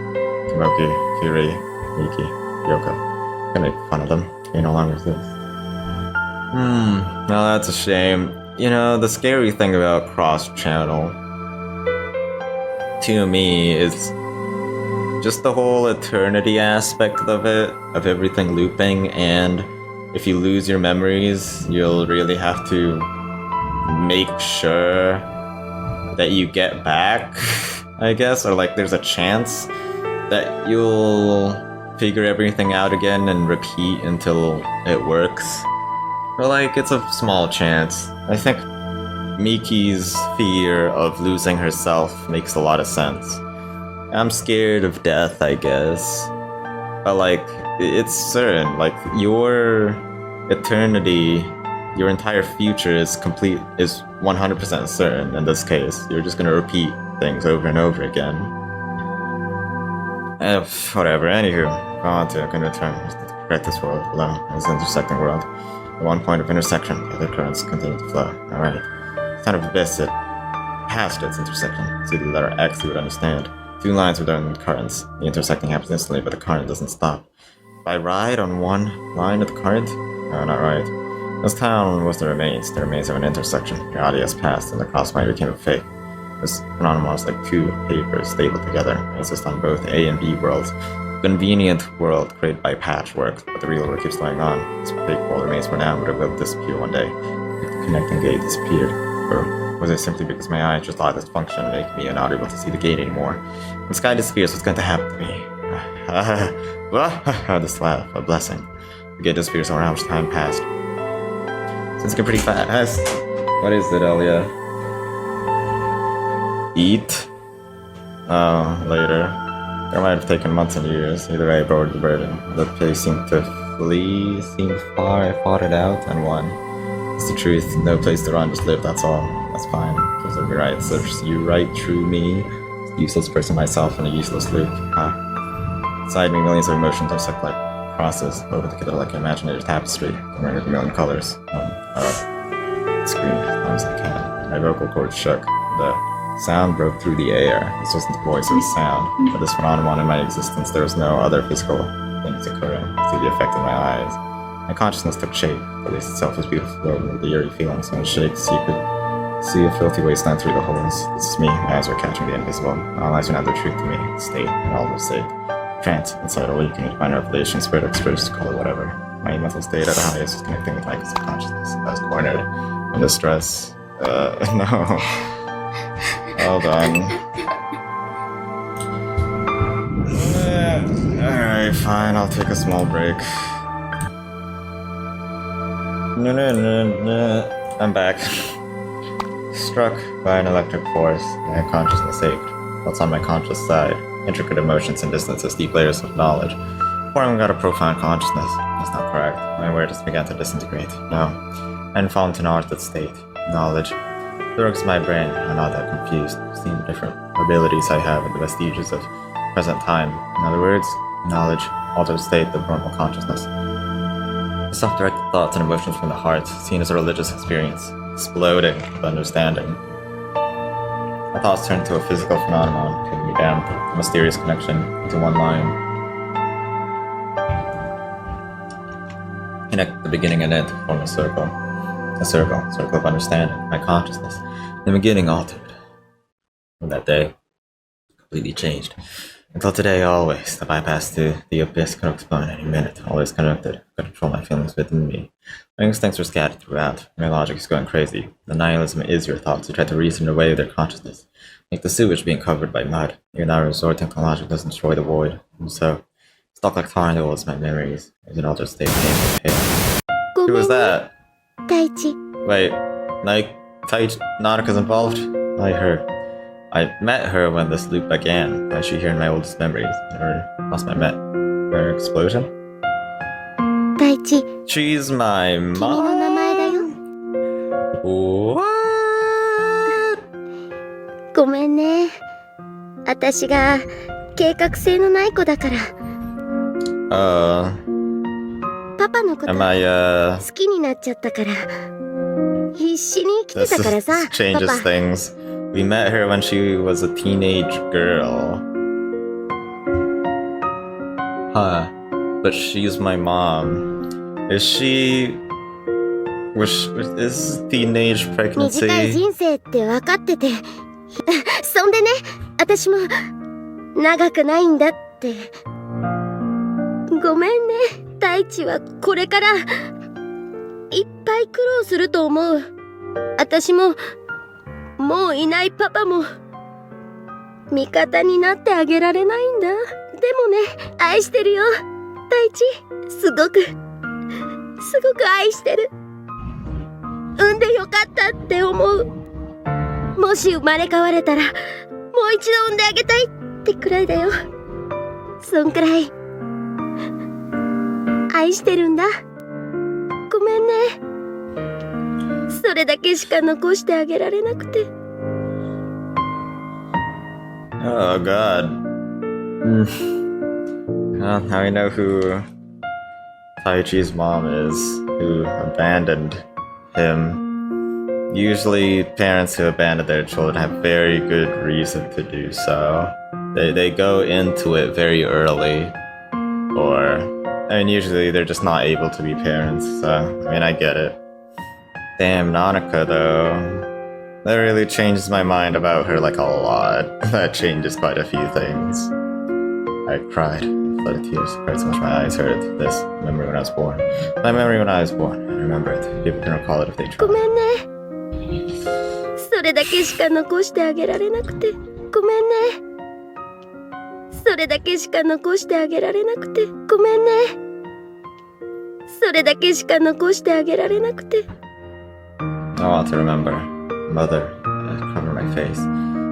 Tomoki, Kiri, Miki, Yoko. I'm gonna make fun of them. They no longer exist. Well, that's a shame. You know, the scary thing about cross-channel to me is just the whole eternity aspect of it, of everything looping, and if you lose your memories, you'll really have to make sure that you get back, I guess, or like there's a chance that you'll figure everything out again and repeat until it works. But like, it's a small chance. I think Miki's fear of losing herself makes a lot of sense. I'm scared of death, I guess. But like, it's certain. Like, your eternity, your entire future is 100% certain in this case. You're just gonna repeat things over and over again. Whatever, anywho, go on to, I'm gonna return to correct this world alone. It's an intersecting world. At one point of intersection, the other currents continue to flow. Alright. It's kind of abyss it. Past its intersection. See the letter X you would understand. Two lines with own currents. The intersecting happens instantly, but the current doesn't stop. If I ride on one line of the current? No, not right. This town was the remains of an intersection. Your audience passed, and the crossfire became a fake. This phenomenon was like two papers stapled together. It exists on both A and B worlds. A convenient world created by patchwork, but the real world keeps going on. This fake world remains for now, but it will disappear one day. If the connecting gate disappeared. Or was it simply because my eyes just lost its function, making me unable to see the gate anymore? When the sky disappears, what's going to happen to me? This laugh, a blessing. The gate disappears over how much time passed. So it's getting pretty fast. What is it, Elia? Eat? Oh, later. It might have taken months and years. Either way, I bore the burden. The place seemed to seemed far. I fought it out and won. It's the truth. No place to run, just live, that's all. That's fine. Just let me right. Serves you right, true me. Useless person myself in a useless loop. Inside me, millions of emotions intersect like crosses, over together like an imaginary tapestry, rendered a million colors. Screamed as long as I can. My vocal cords shook. The sound broke through the air. This wasn't the voice, it was sound. But this phenomenon in my existence, there was no other physical things occurring. See the effect in my eyes. My consciousness took shape. The waste itself was beautiful, with the eerie feelings. When it shakes, you could see a filthy wasteland through the holes. This is me. My eyes are catching the invisible. All eyes are not the truth to me. State, and all will state. Trance, inside awakening, minor revelation, spirit expressed, call it whatever. My mental state at the highest was connecting with my subconsciousness. I was cornered. In distress. No. Hold on. Alright, fine, I'll take a small break. I'm back. Struck by an electric force, my consciousness ached. What's on my conscious side? Intricate emotions and distances, deep layers of knowledge. Forming out a profound consciousness. That's not correct. My awareness began to disintegrate. No. I didn't fall into an altered state. Knowledge. Lurks my brain. I'm not that confused. Seeing the different abilities I have and the vestiges of present time. In other words, knowledge, altered state of normal consciousness. Self-directed thoughts and emotions from the heart, seen as a religious experience, exploding with understanding. My thoughts turned to a physical phenomenon, pinning me down, a mysterious connection into one line. Connect the beginning and end to form a circle. A circle of understanding, my consciousness. The beginning altered. From that day, completely changed. Until today, always. The bypass to the abyss could explode any minute. Always connected. Could control my feelings within me. My instincts are scattered throughout. My logic is going crazy. The nihilism is your thoughts. You try to reason away their consciousness. Like the sewage being covered by mud. Even now resorting to logic doesn't destroy the void. And so, stuck like tar in the walls, my memories. Is it all just stay pale? Who was that? Taichi. Wait, like, Nanaka's involved? I heard. I met her when this loop began. Why is she here in my oldest memories? Or must I met her explosion? Taichi, She's my 君の名 mom. 前だよ。 What? ごめんね。私が計画性のない子だから。パパのこと Am I 好きになっちゃったから。必死に生きて this たからさ、 changes パパ。 things. We met her when she was a teenage girl. Huh. But she's my mom. Is she... is teenage 短い pregnancy? 人生って分かってて。そんでね、私も長くないんだって。ごめんね、大地はこれからいっぱい苦労すると思う。私ももういないパパも味方になってあげられないんだ。でもね、愛してるよ、大地。すごく愛してる。産んでよかったって思う。もし生まれ変われたらもう一度産んであげたいってくらいだよ。そんくらい愛してるんだ。ごめんね。それだけしか残してあげられなくて。 Oh god. Well, now we know who Taichi's mom is, who abandoned him. Usually parents who abandon their children have very good reason to do so. They go into it very early, or I mean usually they're just not able to be parents, so I mean I get it. Damn, Nanaka though. That really changes my mind about her like a lot. That changes quite a few things. I cried, flooded tears, cried so much my eyes hurt. This memory when I was born. My memory when I was born. I remember it. People can recall it if they ご try. めんね。それだけしか残してあげられなくて。ごめんね。それだけしか残してあげられなくて。ごめんね。それだけしか残してあげられなくて。 I want to remember. Mother, cover my face.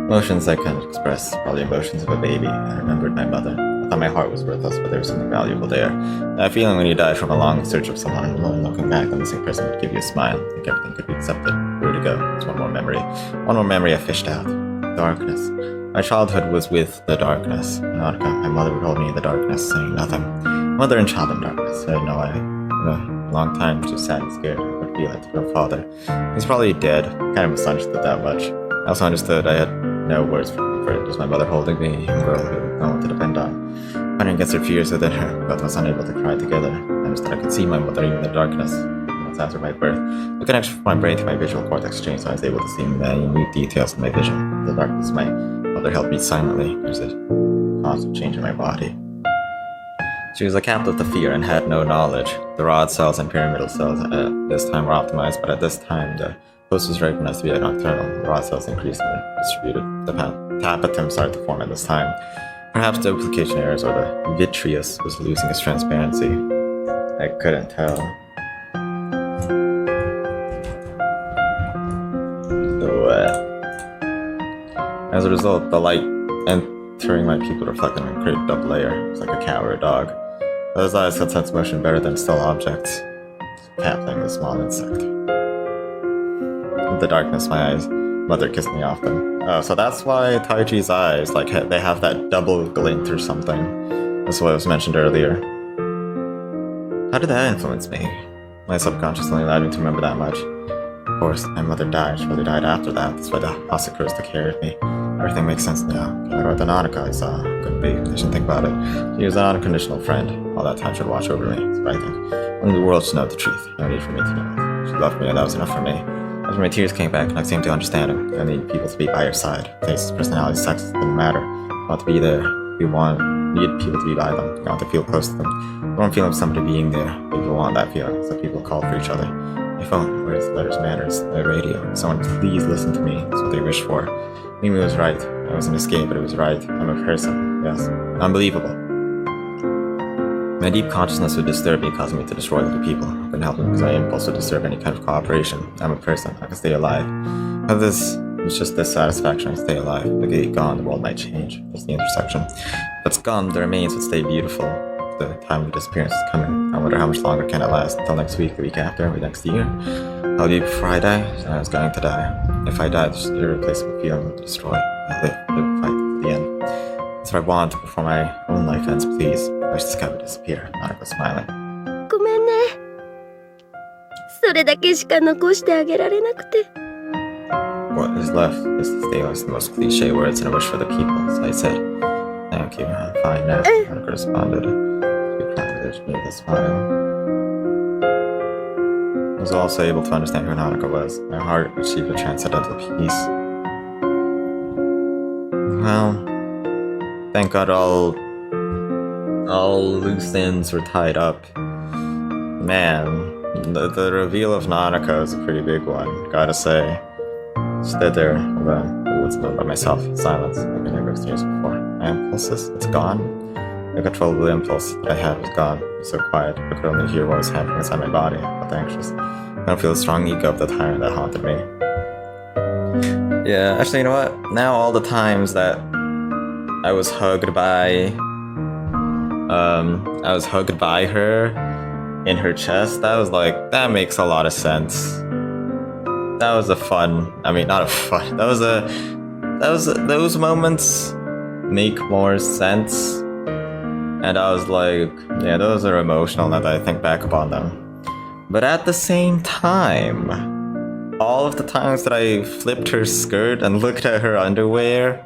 Emotions I can't express, probably emotions of a baby. I remembered my mother. I thought my heart was worthless, but there was something valuable there. That feeling when you die from a long search of someone alone, looking back, the missing person would give you a smile. Think everything could be accepted. Where to go? It's one more memory. One more memory I fished out. Darkness. My childhood was with the darkness. Nautica, my mother would hold me in the darkness, saying nothing. Mother and child in darkness. I had no idea. A long time, just sad and scared. What would it be like to no father? He's probably dead. Kind of misunderstood that much. I also understood I had no words for it. Just my mother holding me, a young girl who no one to depend on. Fighting against her fears within her, both was unable to cry together. I understood I could see my mother even in the darkness. Months after my birth, the connection from my brain to my visual cortex changed, so I was able to see many new details in my vision. In the darkness, my mother held me silently. There's a constant change in my body. She was a captive to fear and had no knowledge. The rod cells and pyramidal cells at this time were optimized, but at this time the host was recognized to be a nocturnal. The rod cells increased and were distributed. The tapetum started to form at this time. Perhaps the duplication errors or the vitreous was losing its transparency. I couldn't tell. As a result, the light entering my pupil reflected in a great double layer. It was like a cat or a dog. Those eyes could sense motion better than still objects. Cat playing with a small insect. In the darkness, my eyes, mother kissed me often. Oh, so that's why Taichi's eyes, like, they have that double glint or something. That's what was mentioned earlier. How did that influence me? My subconscious only allowed me to remember that much. Of course, my mother died. She really died after that. That's why the Asakura took care of me. Everything makes sense now. Like about the Nanaka I saw. Couldn't be. I shouldn't think about it. She was an unconditional friend. All that time she'd watch over me. That's what I think. Only the world should know the truth. No need for me to know it. She loved me and that was enough for me. After my tears came back, I seemed to understand her. I need people to be by her side. Tastes, personality, sex, didn't matter. I want to be there. We need people to be by them. We want to feel close to them. We want feeling of somebody being there. People want that feeling, so people call for each other. My phone, words, letters, manners, the radio. Someone please listen to me. That's what they wish for. Mimi was right. I was an escape, but it was right. I'm a person. Yes. Unbelievable. My deep consciousness would disturb me, causing me to destroy other people. I couldn't help it because my impulse would disturb any kind of cooperation. I'm a person. I can stay alive. But this is just dissatisfaction. I stay alive. The gate gone, the world might change. That's the intersection. If it's gone, the remains would stay beautiful. The time of disappearance is coming. I wonder how much longer can it last? Until next week, the week after, or next year? I'll be before I die, so I was going to die. If I die, this irreplaceable feeling will destroy. I live, fight to the end. That's what I want before my own life ends, please. I wish the sky would disappear. Nanako smiling. ごめんね。それだけしか残してあげられなくて。What is left is to stay as the most cliche words and a wish for the people, so I said, thank you, I'm fine now. Nanako responded. She acknowledged me with a smile. I was also able to understand who Nanako was. My heart achieved a transcendental peace. Well, thank God all loose ends were tied up. Man, the reveal of Nanako is a pretty big one, gotta say. Stood there alone, by myself, in silence, like I never experienced before. My impulses, it's gone. The controllable impulse that I had was gone. It was so quiet, I could only hear what was happening inside my body. I felt anxious. I don't feel the strong ego of the tyrant that haunted me. Yeah, actually, you know what? Now all the times that I was hugged by her in her chest, that makes a lot of sense. That was those moments make more sense. And I was like, yeah, those are emotional now that I think back upon them. But at the same time, all of the times that I flipped her skirt and looked at her underwear,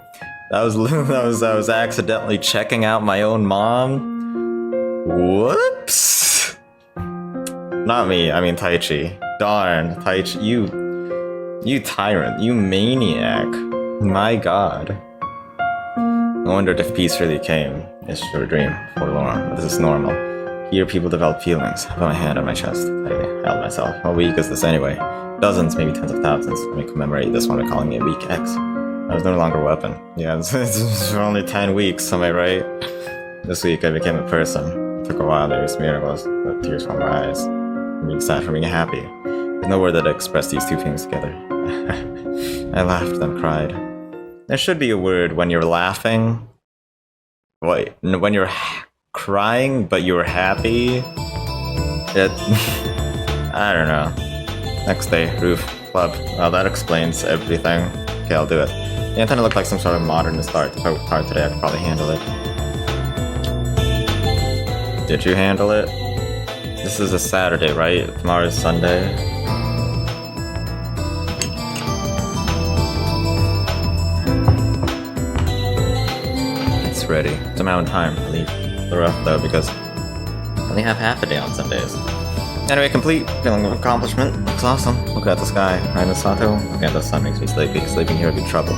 I was accidentally checking out my own mom. Whoops! Not me, I mean Taichi. Darn, Taichi, you tyrant, you maniac. My god. I wondered if peace really came. It's just a dream, forlorn, but this is normal. Here people develop feelings. I put my hand on my chest. I held myself. How weak is this anyway? Dozens, maybe tens of thousands. Let me commemorate this one by calling me a weak ex. I was no longer a weapon. Yeah, it's only 10 weeks, am I right? This week I became a person. It took a while to reach miracles, but tears from my eyes. I'm being sad for being happy. There's no word that express these two things together. I laughed, then cried. There should be a word when you're laughing. Wait, when you're crying, but you're happy? I don't know. Next day, roof, club. Well, that explains everything. Okay, I'll do it. The antenna looked like some sort of modernist art. If I worked hard today, I could probably handle it. Did you handle it? This is a Saturday, right? Tomorrow's Sunday. It's ready. It's around time to leave. It's rough though because I only have half a day on Sundays. Anyway, complete. Feeling of accomplishment. It's awesome. Looking at the sky. Right in Sato. Looking at the sun makes me sleepy. Sleeping here would be trouble.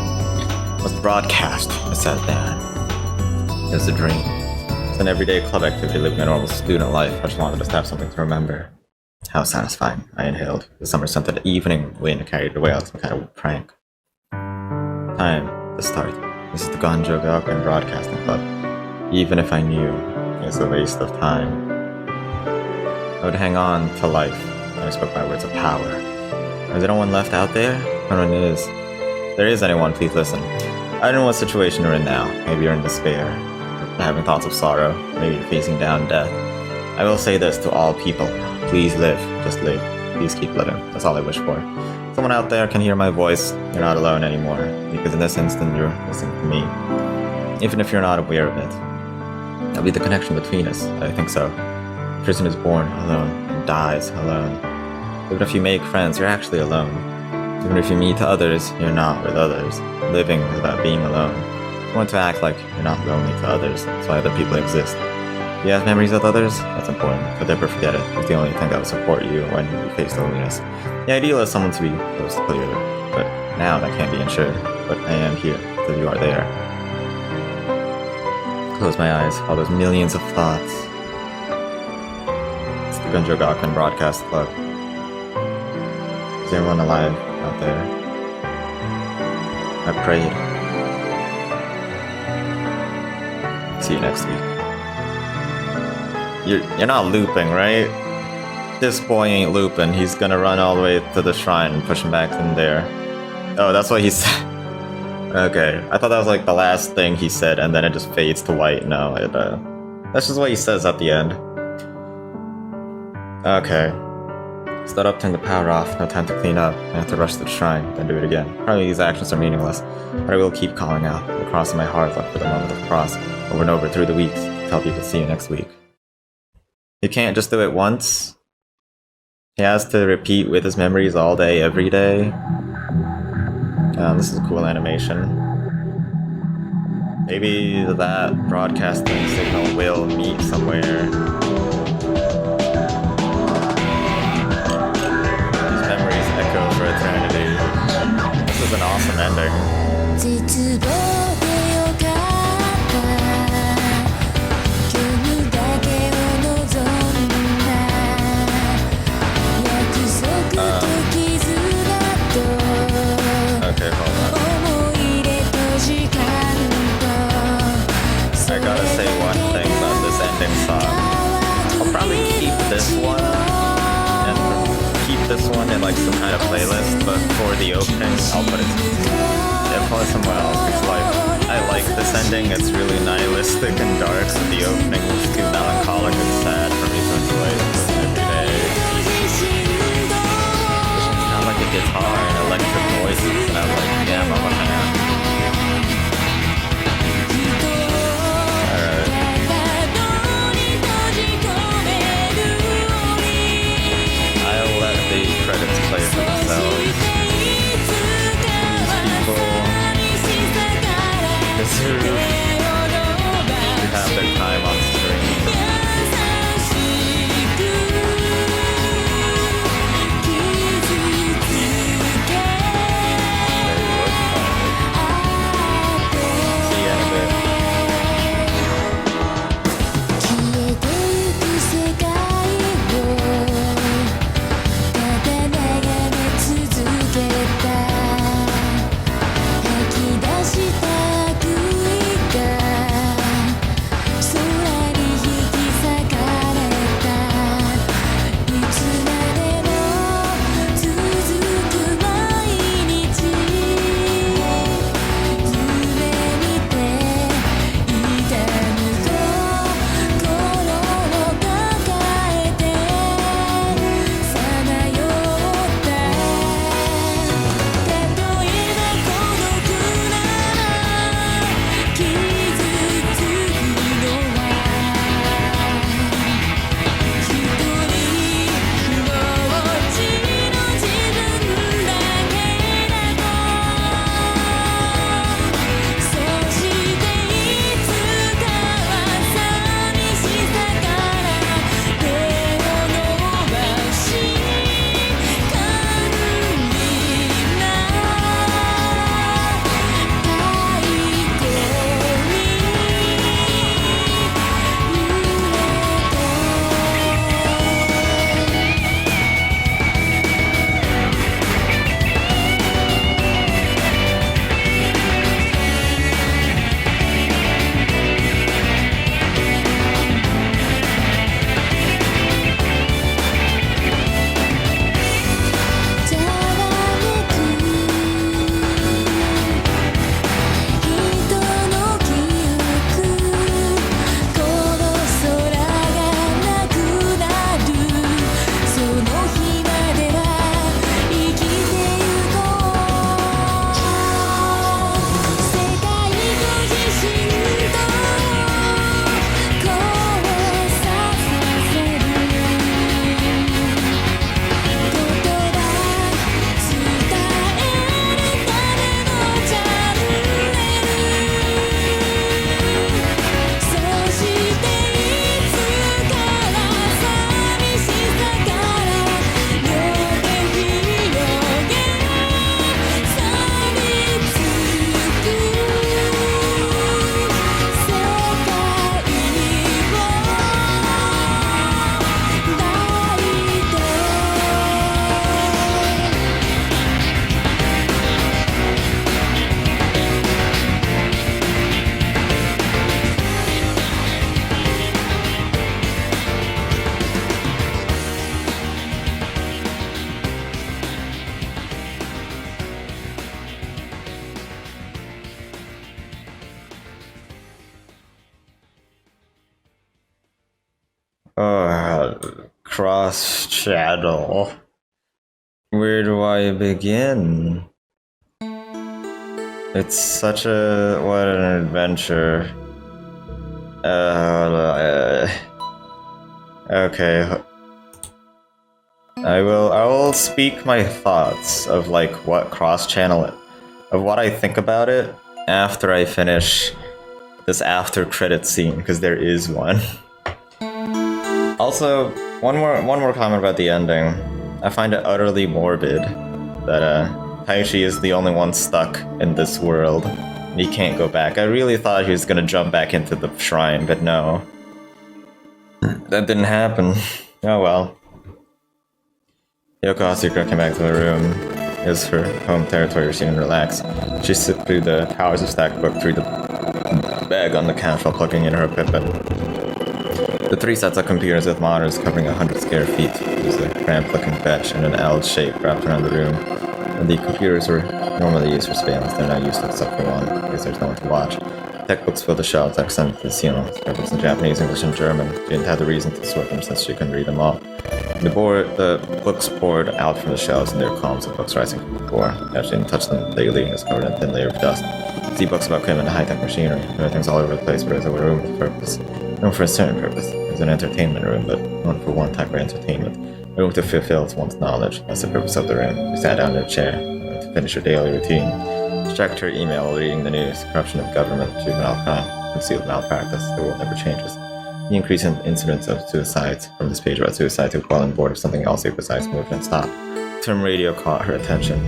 What's the broadcast? I sat down. It was a dream. It's an everyday club activity living a normal student life. I just wanted to have something to remember. How satisfying. I inhaled. The summer-scented evening wind carried away like some kind of prank. Time to start. This is the Gonjo Gakuin Broadcasting Club. Even if I knew it's a waste of time, I would hang on to life when I spoke my words of power. Is there no one left out there? No one is. If there is anyone, please listen. I don't know what situation you're in now. Maybe you're in despair, or having thoughts of sorrow, maybe you're facing down death. I will say this to all people. Please live. Just live. Please keep living. That's all I wish for. Someone out there can hear my voice. You're not alone anymore, because in this instant you're listening to me. Even if you're not aware of it. That'll be the connection between us. I think so. A person is born alone and dies alone. Even if you make friends, you're actually alone. Even if you meet others, you're not with others. Living is about being alone. You want to act like you're not lonely to others. That's why other people exist. If you have memories with others, that's important. But never forget it. It's the only thing that will support you when you face loneliness. The ideal is someone to be close to clearly. But now that can't be ensured. But I am here, so you are there. close my eyes. All those millions of thoughts. It's the Gunjo Gakuin Broadcast Club. Is everyone alive out there? I prayed. See you next week. You're not looping, right? This boy ain't looping. He's gonna run all the way to the shrine and push him back in there. Oh, that's what he said. Okay, I thought that was like the last thing he said, and then it just fades to white. No, that's just what he says at the end. Okay. Start up, turn the power off. No time to clean up. I have to rush to the shrine, then do it again. Probably these actions are meaningless, but I will keep calling out. The cross in my heart, look for the moment of the cross, over and over through the weeks. Tell people see you next week. You can't just do it once. He has to repeat with his memories all day, every day. This is a cool animation. Maybe that broadcasting signal will meet somewhere. These memories echo for eternity. This is an awesome ending. Okay, hold on. I gotta say one thing about this ending song. I'll probably keep this one and keep this one in like some kind of playlist, but for the opening, I'll put it somewhere else because I like this ending. It's really nihilistic and dark, but the opening was too melancholic and sad for me to enjoy every day. It sounds like a guitar and electric voices, and I was like, damn, I'm a fan. Credits play for themselves. These people deserve to have their time on screen. They work hard. See you in a bit. Cross channel. Where do I begin? It's such what an adventure. Okay. I will speak my thoughts of like what cross-channel, of what I think about it after I finish this after credit scene, because there is one. Also, one more comment about the ending. I find it utterly morbid that Taichi is the only one stuck in this world. He can't go back. I really thought he was gonna jump back into the shrine, but no. That didn't happen. Oh well. Yoko Asukura came back to the room. It was her home territory where she can relax. She slipped through the Powers of Stack book through the bag on the couch while plugging in her equipment. The 3 sets of computers with monitors covering 100 square feet. There was a cramped-looking bench in an L shape wrapped around the room. And the computers were normally used for surveillance. They're not used except for one, because there's no one to watch. Textbooks filled the shelves, extended to the ceiling. Textbooks in Japanese, English, and German. She didn't have the reason to sort them since she couldn't read them all. The books poured out from the shelves, and there were columns of books rising from the floor. As she didn't touch them daily, it was covered in a thin layer of dust. See books about equipment and high-tech machinery. Everything's all over the place, but there's a room with purpose. Room for a certain purpose. There's an entertainment room, but not for one type of entertainment. A room to fulfill one's knowledge. That's the purpose of the room. She sat down in a chair to finish her daily routine. She checked her email while reading the news. Corruption of government, juvenile crime, concealed malpractice. The world never changes. The increase in incidents of suicides from this page about suicide to a boiling board of something else besides moved and stopped. The term radio caught her attention.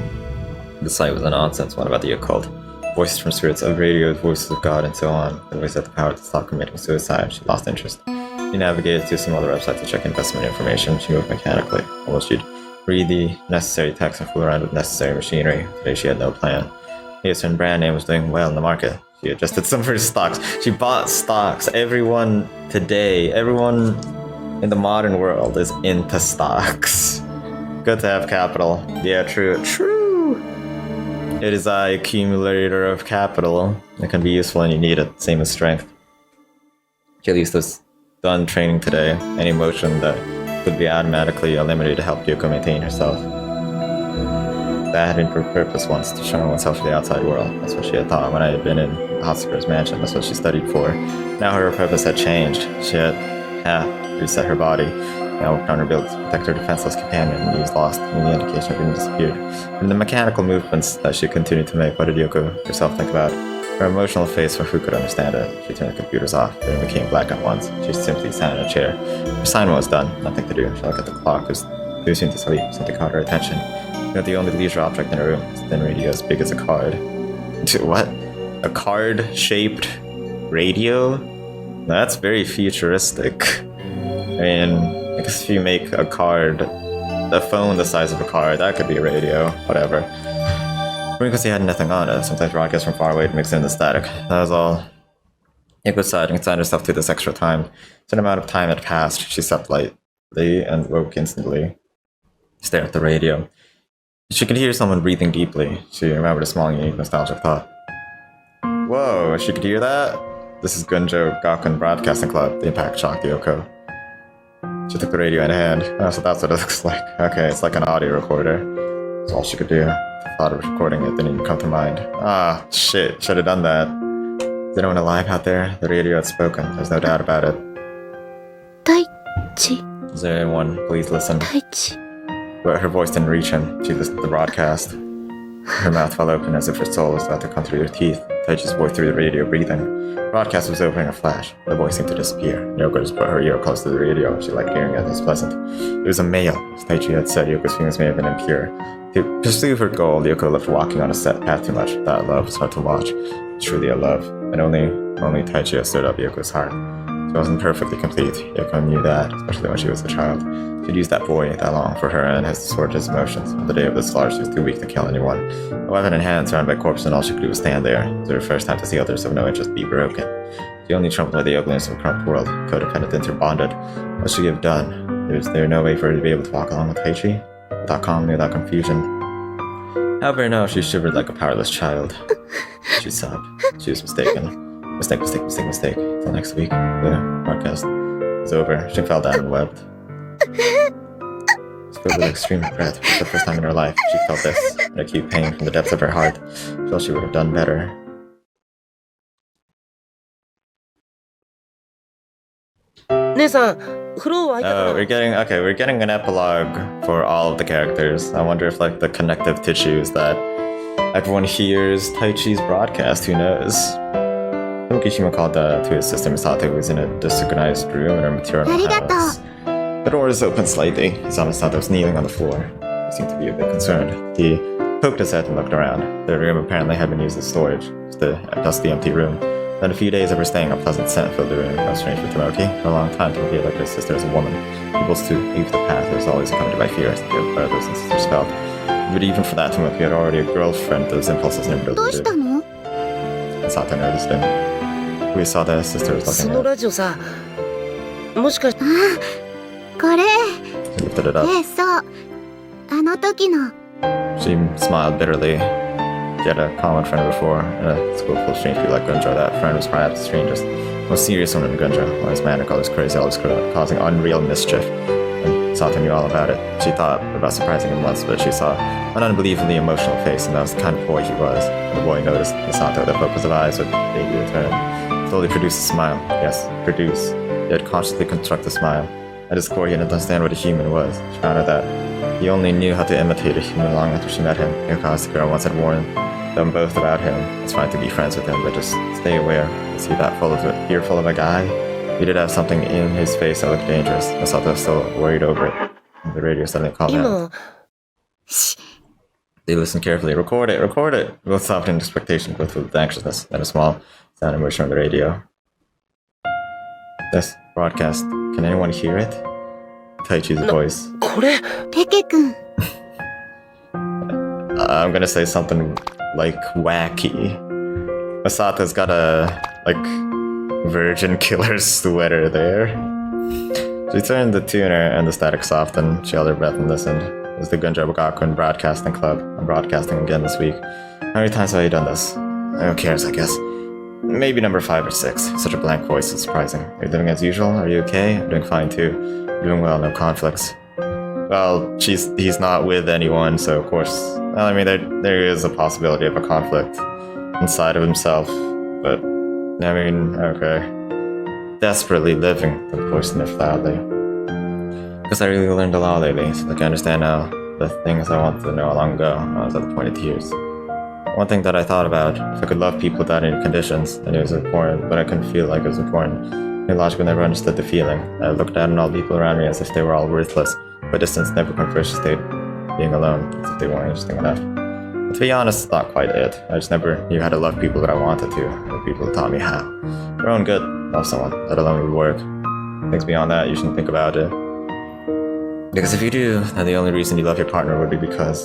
The site was a nonsense one about the occult. Voices from spirits of radio, voices of God, and so on. The voice had the power to stop committing suicide. She lost interest. She navigated to some other website to check investment information. She moved mechanically. Almost she'd read the necessary text and fool around with necessary machinery. Today she had no plan. A certain brand name was doing well in the market. She adjusted some of her stocks. She bought stocks. Everyone today, everyone in the modern world is into stocks. Good to have capital. Yeah, true. It is an accumulator of capital. It can be useful when you need it. Same as strength. She at least was done training today. Any motion that could be automatically eliminated to help Yoko maintain herself. That had been her purpose once, to show oneself to the outside world. That's what she had thought when I had been in Hatsukura's mansion. That's what she studied for. Now her purpose had changed. She had reset her body. Now worked on her ability to protect her defenseless companion, and he was lost, and the indication of him disappeared. From the mechanical movements that she continued to make, what did Yoko herself think about it? Her emotional face, for who could understand it. She turned the computers off, then it became black at once. She simply sat in a chair. Her assignment was done, nothing to do. She looked at the clock, it was too soon to sleep. Something caught her attention. The only leisure object in her room was a thin radio as big as a card. What? A card-shaped radio? That's very futuristic. I mean, I guess if you make a card, a phone the size of a card, that could be a radio, whatever. Because he had nothing on it, sometimes broadcasts from far away to mix in the static. That was all. Yoko sighed and consigned herself to this extra time. An amount of time had passed. She slept lightly and woke instantly. Stared at the radio. She could hear someone breathing deeply. She remembered a small, unique, nostalgic thought. Whoa, she could hear that? This is Gunjo Gakuen Broadcasting Club. The impact shocked Yoko. She took the radio in hand. Oh, so that's what it looks like. Okay, it's like an audio recorder. That's all she could do. The thought of recording it didn't even come to mind. Ah, shit, should have done that. Is anyone alive out there? The radio had spoken. There's no doubt about it. Taichi. Is there anyone? Please listen. Taichi. But her voice didn't reach him. She listened to the broadcast. Her mouth fell open as if her soul was about to come through her teeth. Taichi's voice through the radio, breathing. The broadcast was over in a flash. The voice seemed to disappear. Yoko just put her ear close to the radio. She liked hearing it. It was pleasant. It was a male. As Taichi had said, Yoko's feelings may have been impure. To pursue her goal, Yoko left walking on a set path too much. That love was hard to watch. Truly a love. And only Taichi had stirred up Yoko's heart. She wasn't perfectly complete. Yoko knew that, especially when she was a child. She'd used that boy that long for her and has distorted his emotions. On the day of the slaughter, she was too weak to kill anyone. A weapon in hand, surrounded by corpses, and all she could do was stand there. It was her first time to see others of no interest be broken. She only trembled by the ugliness of a corrupt world, codependent, interbonded. What should she have done? Was there no way for her to be able to walk along with Taichi? Without calm, without confusion? However, no, she shivered like a powerless child. She sobbed. She was mistaken. Mistake. Till next week. The broadcast was over. She fell down and wept. She filled with extreme regret. For the first time in her life, she felt this, an acute pain from the depths of her heart. She felt she would have done better. Oh, we're getting an epilogue for all of the characters. I wonder if like the connective tissues that everyone hears Taichi's broadcast, who knows? Kishima called to his sister Misato, who was in a disorganized room in her maternal house. The door was open slightly. He saw Misato was kneeling on the floor. He seemed to be a bit concerned. He poked his head and looked around. The room apparently had been used as storage, just a dusty, empty room. Then a few days of her staying, a pleasant scent filled the room. That was strange for Tomoki. For a long time, Tomoki looked at his sister as a woman. Able to leave the path that was always accompanied by fear, as the brothers and sisters felt. But even for that, Tomoki had already a girlfriend. Those impulses never diluted. Misato noticed him. We saw that his sister was looking at it. He lifted it up. She smiled bitterly. She had a common friend before, in a school full of strange people like Gunjo. That friend was perhaps the strangest, most serious one in Gunjo. Always manic, always crazy, always causing unreal mischief. And Sato knew all about it. She thought about surprising him once, but she saw an unbelievably emotional face, and that was the kind of boy he was. The boy noticed Misato, the focus of eyes would vaguely return. Slowly produced a smile. Yes, produce. He had consciously constructed a smile. At his core, he didn't understand what a human was. She found out that he only knew how to imitate a human long after she met him. Yokos, the girl once had warned them both about him. It's fine to be friends with him, but just stay aware. Is he that fearful of a guy? He did have something in his face that looked dangerous. Misato was still worried over it. The radio suddenly called out. They listened carefully. Record it! Both stopped in expectation, both with anxiousness, and a small sound emerged from the radio. This broadcast. Can anyone hear it? Taichi's voice. I'm gonna say something like wacky. Misato's got a virgin killer sweater there. She turned the tuner and the static softened. She held her breath and listened. It was the Gunjo Gakuen Broadcasting Club. I'm broadcasting again this week. How many times have I done this? Who cares, I guess. Maybe number 5 or 6. Such a blank voice is surprising. Are you living as usual? Are you okay? I'm doing fine too. Doing well, no conflicts. Well, he's not with anyone, so of course... Well, I mean, there is a possibility of a conflict inside of himself, but... I mean, okay. Desperately living, the voice sniffed loudly. Because I really learned a lot lately, so I can understand now the things I wanted to know long ago when I was at the point of tears. One thing that I thought about, if I could love people without any conditions, I knew it was important, but I couldn't feel like it was important. My logic never understood the feeling. I looked down on all the people around me as if they were all worthless, but distance never come first state, being alone, as if they weren't interesting enough. But to be honest, it's not quite it. I just never knew how to love people that I wanted to, or people taught me how. For own good, love someone, let alone would work. Things beyond that, you shouldn't think about it. Because if you do, then the only reason you love your partner would be because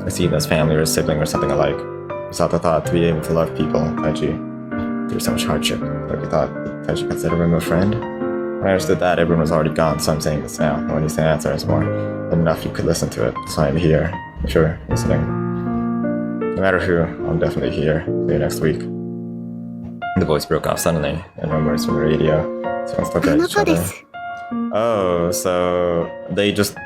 I see them as family or a sibling or something alike. Misato thought to be able to love people, Taichi, through so much hardship. Like he thought Taichi considered him a friend. When I understood that, everyone was already gone, so I'm saying this now. No one needs to answer us more than enough you could listen to it. So I'm here. I'm sure, listening. No matter who, I'm definitely here. See you next week. The voice broke off suddenly, and no words from the radio. So let's look at each other. Oh, so they just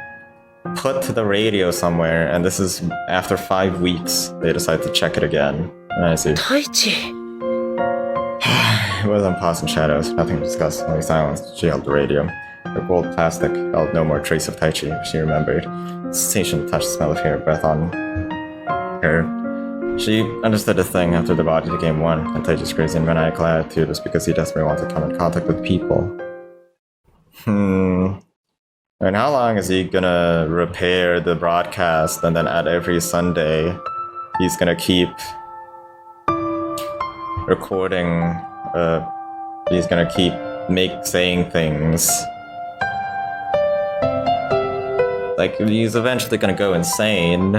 put the radio somewhere, and this is after 5 weeks. They decide to check it again. I see. Taichi. It was on pause and shadows, nothing to discuss, only silence. She held the radio. Her gold plastic held no more trace of Taichi, she remembered. The sensation touched the smell of hair breath on her. She understood the thing after the body became one, and Taichi's crazy and maniacal attitude was because he desperately wanted to come in contact with people. And how long is he gonna repair the broadcast and then at every Sunday he's gonna keep recording, he's gonna keep saying things. Like, he's eventually gonna go insane.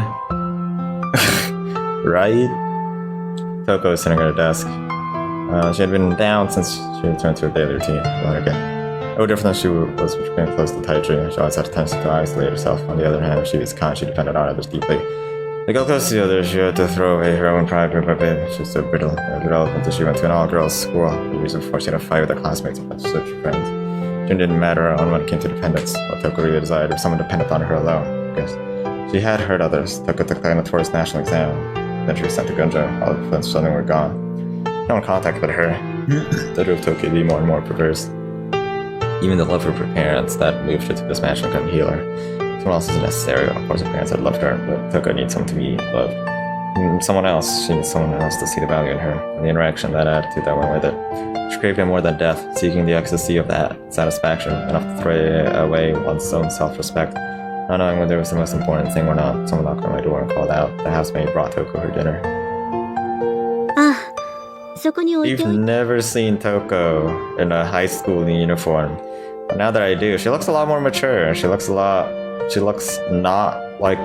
Right? Toko was sitting at her desk. She had been down since she returned to her daily routine. Again. No different than she was getting close to Taichi. She always had a tendency to isolate herself. On the other hand, if she was kind, she depended on others deeply. To go close to the others, she had to throw away her own pride bit by bit. She was so irrelevant until she went to an all-girls school. The reason before she had a fight with her classmates and went to search for friends. She It didn't matter on when it came to dependence. What Toko really desired was someone dependent on her alone. Because she had hurt others. Toko took the notorious national exam. Then she was sent to Gunjo. All the friends suddenly were gone. No one contacted her. That drove Toko to be more and more perverse. Even the love of her parents that moved her to this mansion couldn't heal her. Someone else isn't necessary. Of course, her parents had loved her, but Toko needs someone to be loved. Someone else. She needs someone else to see the value in her. And the interaction, that attitude that went with it. She craved it more than death, seeking the ecstasy of that satisfaction, enough to throw away one's own self-respect. Not knowing whether it was the most important thing or not, someone knocked on my door and called out. The housemaid brought Toko her dinner. You've never seen Toko in a high school uniform. But now that I do, she looks a lot more mature. She looks not like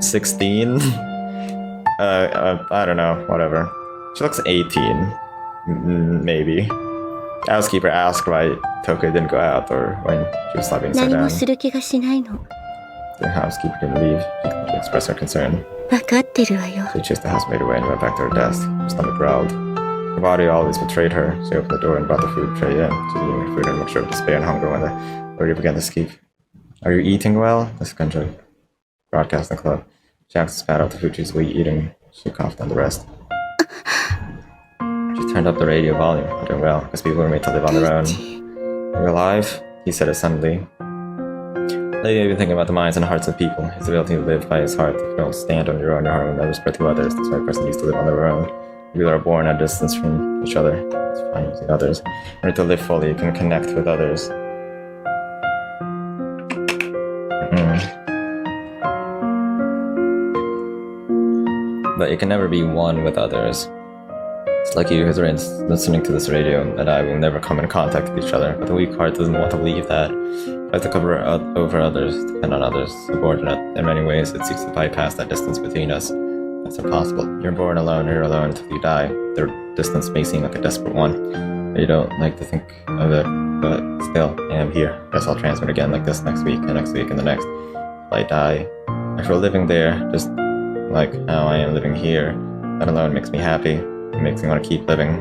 16. I don't know, whatever. She looks 18. Maybe. Housekeeper asked why Toko didn't go out or when she was sleeping so down. The housekeeper didn't leave. She expressed her concern. She chased the housemaid away and went back to her desk. Her stomach growled. Her body always betrayed her. She opened the door and brought the food tray in. She was eating her food in a mixture of despair and hunger when the lady began to speak. Are you eating well? This country broadcasting club. She asked to spat out the food she was eating. She coughed on the rest. She turned up the radio volume. I'm doing well, because people were made to live on their own. Are you alive? He said it suddenly. Lately, I've been thinking about the minds and hearts of people. His ability to live by his heart. If you don't stand on your own, your heart will never spread to others. That's why a person needs to live on their own. People are born at a distance from each other. It's fine using others. In order to live fully, you can connect with others. But you can never be one with others. It's like you who's listening to this radio and I will never come in contact with each other. But the weak heart doesn't want to believe that. It has to cover over others, depend on others, subordinate. In many ways, it seeks to bypass that distance between us. That's impossible. You're born alone, you're alone until you die. The distance may seem like a desperate one. You don't like to think of it, but still, I am here. Guess I'll transmit again like this next week, and next week, and the next. If I die, after living there, just like how I am living here, that alone makes me happy. It makes me want to keep living.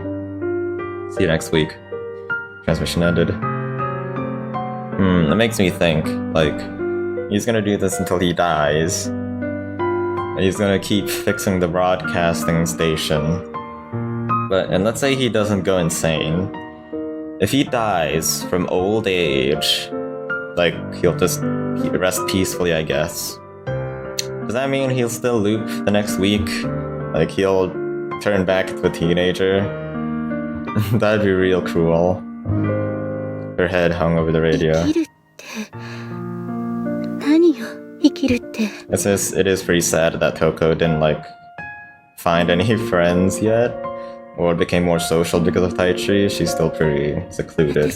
See you next week. Transmission ended. It makes me think, like, he's gonna do this until he dies. And he's gonna keep fixing the broadcasting station. And let's say he doesn't go insane. If he dies from old age, like, he'll just rest peacefully, I guess. Does that mean he'll still loop the next week? Like, he'll turn back into a teenager? That'd be real cruel. Her head hung over the radio. It is pretty sad that Toko didn't, like, find any friends yet. Or became more social because of Tai Chi. She's still pretty secluded.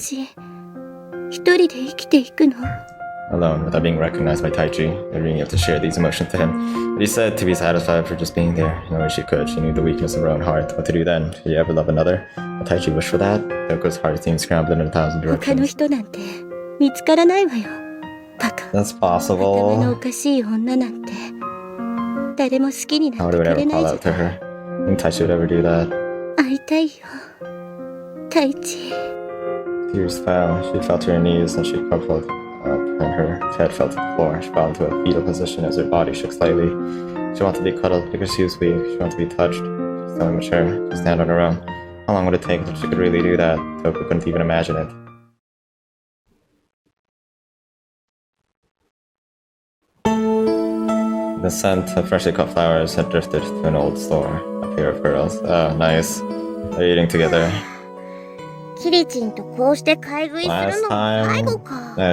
Alone, without being recognized by Tai Chi, and being able to share these emotions to him. But he said to be satisfied for just being there. No way she could. She knew the weakness of her own heart. What to do then? Should he ever love another? Would Tai Chi wish for that? Toko's heart seemed scrambled in 1,000 directions. That's possible. How would I ever call out to her? Think Tai Chi would ever do that? Tears fell. She fell to her knees and she crumpled up and her head fell to the floor. She fell into a fetal position as her body shook slightly. She wanted to be cuddled because she was weak. She wanted to be touched. She was still immature. To stand on her own. How long would it take if she could really do that? Toko couldn't even imagine it. The scent of freshly cut flowers had drifted to an old store. A pair of girls. Oh, nice. They're eating together. Last time? I don't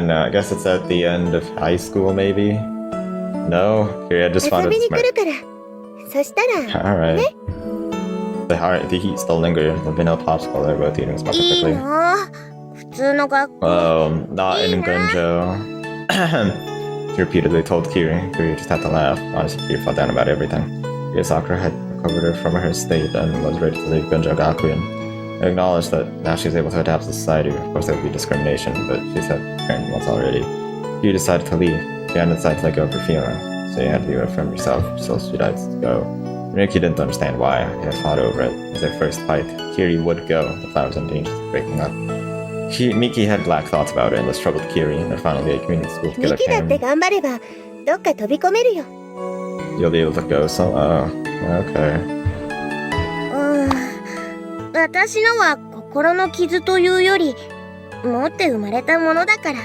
know, I guess it's at the end of high school, maybe? No? Kiri, I just found it smart. Alright. The heat still lingered. The vanilla popsicle they were both eating was quickly. Oh, not in Gunjo. She repeatedly told Kiri. Kiri just had to laugh. Honestly, Kiri felt down about everything. Kiri Sakura had recovered her from her state and was ready to leave Gunjo Gakuen. I acknowledged that now she's able to adapt to society. Of course there would be discrimination, but she's had parents once already. Kiri decided to leave. She hadn't decided to let go of her feeling, so you had to be away from yourself, so she decided to go. Ryuki didn't understand why. They had fought over it. As their first fight, Kiri would go. The flowers in danger of breaking up. Miki had black thoughts about it and this troubled Kiri, and they're finally at community school ミ together. キだって Can 頑張ればどっか飛び込めるよ。 you'll be able to go? So, okay. 私のは心の傷というより持って生まれたものだから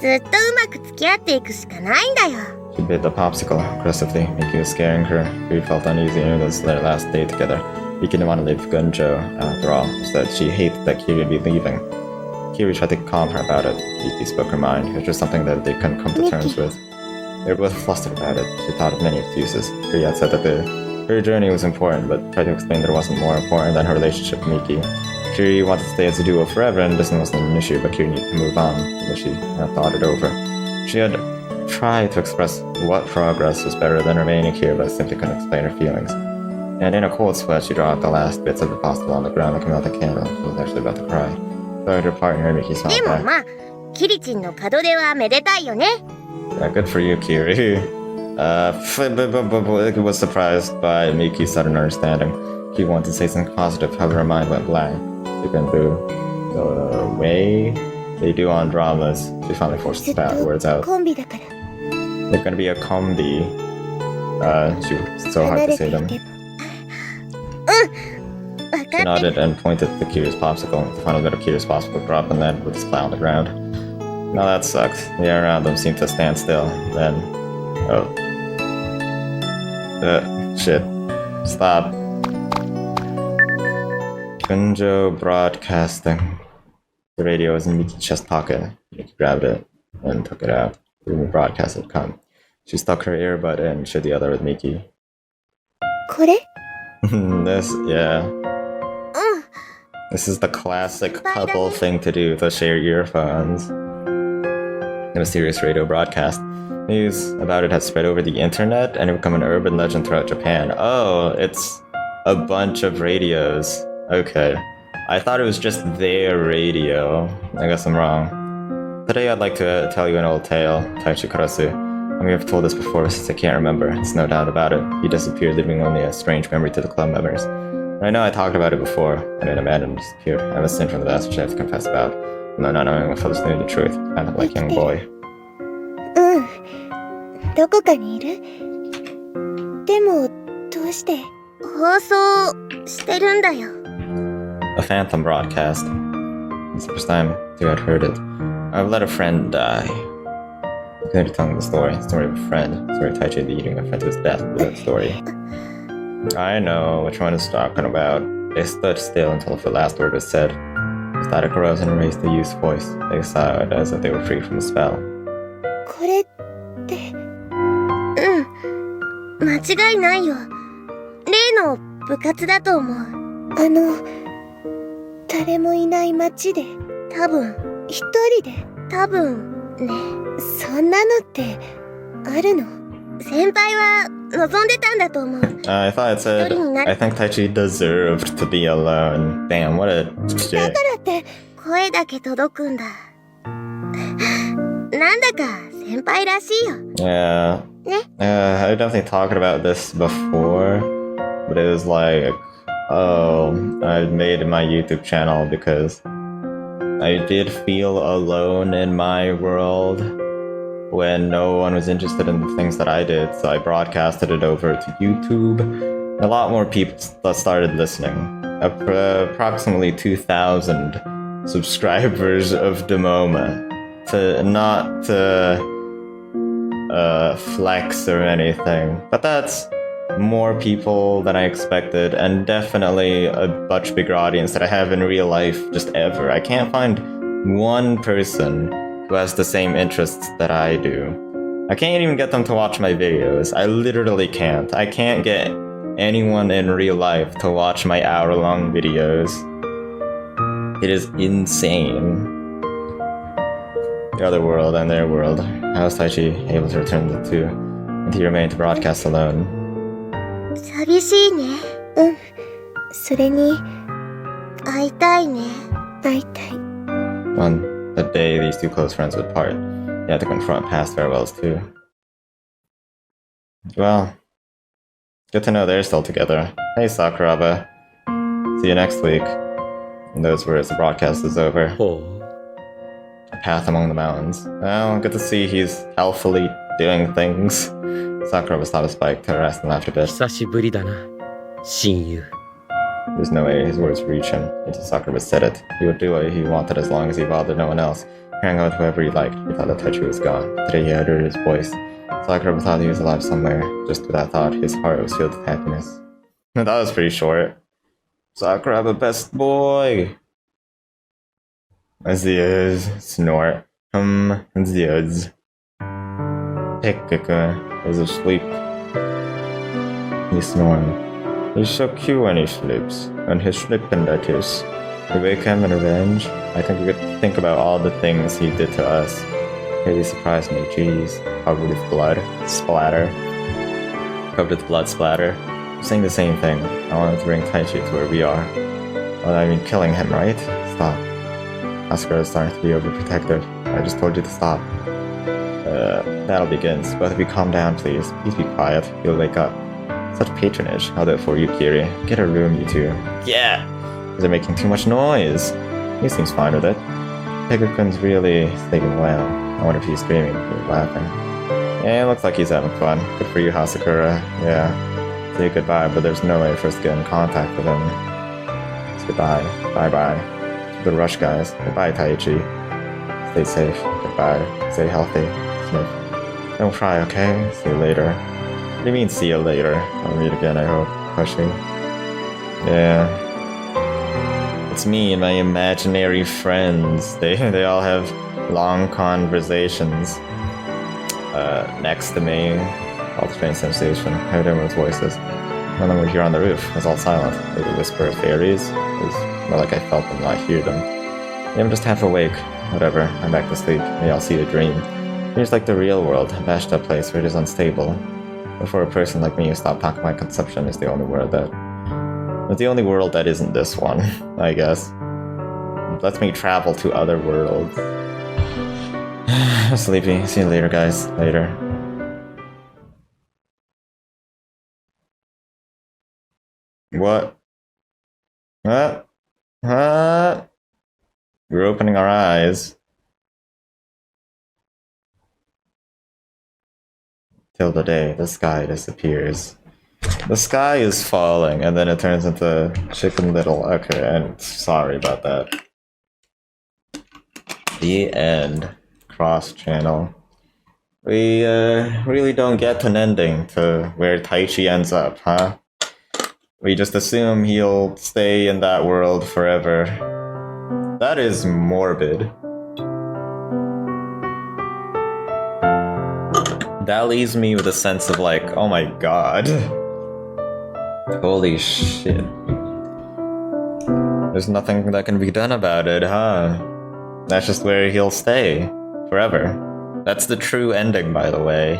ずっとうまく付き合っていくしかないんだよ。 She bit the popsicle aggressively. Miki was scaring her. Kiri felt uneasy and it was their last day together. Miki didn't want to leave Gunjo after all. She said she hated that Kiri would be leaving. Kiri tried to calm her about it. Miki spoke her mind. It was just something that they couldn't come to terms with. They were both flustered about it. She thought of many excuses. Kiri had said that her journey was important, but tried to explain that it wasn't more important than her relationship with Miki. Kiri wanted to stay as a duo forever, and distance wasn't an issue, but Kiri needed to move on, but she had thought it over. She had tried to express what progress was better than remaining here, but simply couldn't explain her feelings. And in a cold sweat, she dropped the last bits of the pasta on the ground like a melted candle. She was actually about to cry. So her partner, Miki, smiled でも back. まあキリチンの門出はめでたいよね。 Yeah, good for you, Kiri. Was surprised by Miki's sudden understanding. He wanted to say something positive, however her mind went blank. She couldn't do the way they do on dramas. She finally forced ずっ the bad と words out. コンビだから They're gonna be a combi. She was so 離 hard to れて say い them. ても。分 She かって nodded and pointed to Kiri's popsicle. The final bit of Kiri's popsicle dropped and then with its plow on the ground. Now that sucked. The air around them seemed to stand still. Then, shit. Stop. Gunjo Broadcasting. The radio was in Miki's chest pocket. Miki grabbed it and took it out. The broadcast had come. She stuck her earbud in, shared the other with Miki. これ This, yeah. うん。 This is the classic couple thing to do, to share earphones. In a serious radio broadcast. News about it had spread over the internet and it became an urban legend throughout Japan. Oh, it's a bunch of radios. Okay. I thought it was just their radio. I guess I'm wrong. Today I'd like to tell you an old tale, Taichi Karasu. I may have told this before since I can't remember. It's no doubt about it. He disappeared, leaving only a strange memory to the club members. I know I talked about it before, and then abandoned and disappeared. I have a sin from the past which I have to confess about. No, not knowing if others knew the truth. Kind of like young boy. うんどこかにいるでもどうして放送してるんだよ A phantom broadcast. It's the first time you had heard it. I've let a friend die. I'm going to be telling the story. The story of a friend. The story of Taichi leading a friend to his death. That story. I know which one is talking about. They stood still until the last word was said. The static arose and raised the youth's voice. They sighed as if they were free from the spell. これって間違いないよ例の部活だと思う誰もいない街で多分一人で多分ねそんなのってあるの先輩は望んでたんだと思う I thought it said, I think Taichi deserved to be alone. Damn, what a だか shit. らって声だけ届くんだなんだか先輩らしいよ Yeah. I definitely talked about this before, but it was like, oh, I made my YouTube channel because I did feel alone in my world when no one was interested in the things that I did, so I broadcasted it over to YouTube. A lot more people started listening. Approximately 2,000 subscribers of Demoma. Not to flex or anything, but that's more people than I expected, and definitely a much bigger audience that I have in real life just ever. I can't find one person who has the same interests that I do. I can't even get them to watch my videos. I literally can't. I can't get anyone in real life to watch my hour-long videos. It is insane. The other world and their world. How is Taichi able to return the two? And he remained to broadcast alone. 寂しいねそれに会いたいね会いたい On the day these two close friends would part, they had to confront past farewells too. Well, good to know they're still together. Hey Sakuraba. See you next week. In those words, the broadcast is over. ほ path among the mountains. Well, good to see he's healthily doing things. Sakura will stop his bike to rest and laugh a bit. 久しぶりだな、親友。 There's no way his words reach him. Until Sakura would said it. He would do what he wanted as long as he bothered no one else. Hang out with whoever he liked. He thought that Taichi was gone. Today he had heard his voice. Sakura thought he was alive somewhere. Just with that thought, his heart was filled with happiness. That was pretty short. Sakura, the best boy! As he is, snort. As he is. Pekka is asleep. He's snoring. He's so cute when he sleeps, and he's sleeping that is. We wake him in revenge. I think we could think about all the things he did to us. Really surprised me, jeez. Covered with blood splatter. Covered with blood splatter. I'm saying the same thing. I wanted to bring Taichi to where we are. Well, I mean killing him, right? Stop. Asuka is starting to be overprotective. I just told you to stop. Battle begins. Both of you calm down, please. Please be quiet. You'll wake up. Such patronage. I'll do it for you, Kiri. Get a room, you two. Yeah! They're making too much noise. He seems fine with it. Pekka-kun's really sleeping well. I wonder if he's screaming or laughing. Yeah, it looks like he's having fun. Good for you, Hasakura. Yeah. Say goodbye, but there's no way for us to get in contact with him. It's goodbye. Bye-bye. Good rush, guys. Goodbye, Taichi. Stay safe. Goodbye. Stay healthy. Sniff. Don't cry, okay? See you later. What do you mean, see you later? I'll meet again, I hope. Pushing. Yeah. It's me and my imaginary friends. They all have long conversations. Next to me. All strange sensation. Heard everyone's voices. None of them were here on the roof. It was all silent. Maybe the whisper of fairies. It was more like I felt them, not hear them. Yeah, I'm just half awake. Whatever. I'm back to sleep. Maybe I'll see a dream. Here's like the real world. A bashed up place where it is unstable. But for a person like me who stopped talking, my conception is the only world that... It's the only world that isn't this one, I guess. It lets me travel to other worlds. Sleepy. See you later, guys. Later. What? What? What? We're opening our eyes. Till the day the sky disappears. The sky is falling, and then it turns into Chicken Little. Okay, and sorry about that. The end. Cross channel. We really don't get an ending to where Taichi ends up, huh? We just assume he'll stay in that world forever. That is morbid. That leaves me with a sense of like, oh my god. Holy shit. There's nothing that can be done about it, huh? That's just where he'll stay. Forever. That's the true ending, by the way.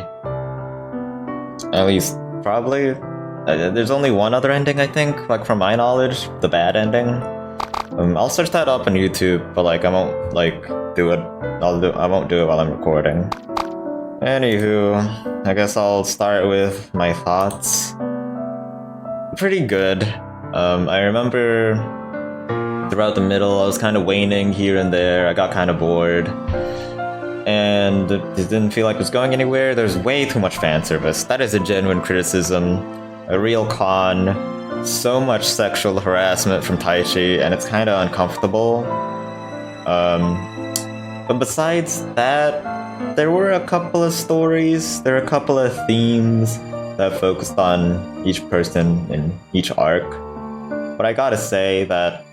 At least, probably. There's only one other ending, I think, like from my knowledge, the bad ending. I'll search that up on YouTube, but like I won't like do it. I won't do it while I'm recording. Anywho, I guess I'll start with my thoughts. Pretty good. I remember throughout the middle, I was kind of waning here and there. I got kind of bored. And it didn't feel like it was going anywhere. There's way too much fan service. That is a genuine criticism. A real con. So much sexual harassment from Taichi, and it's kind of uncomfortable. But besides that, there were a couple of stories, there were a couple of themes that focused on each person in each arc. But I gotta say that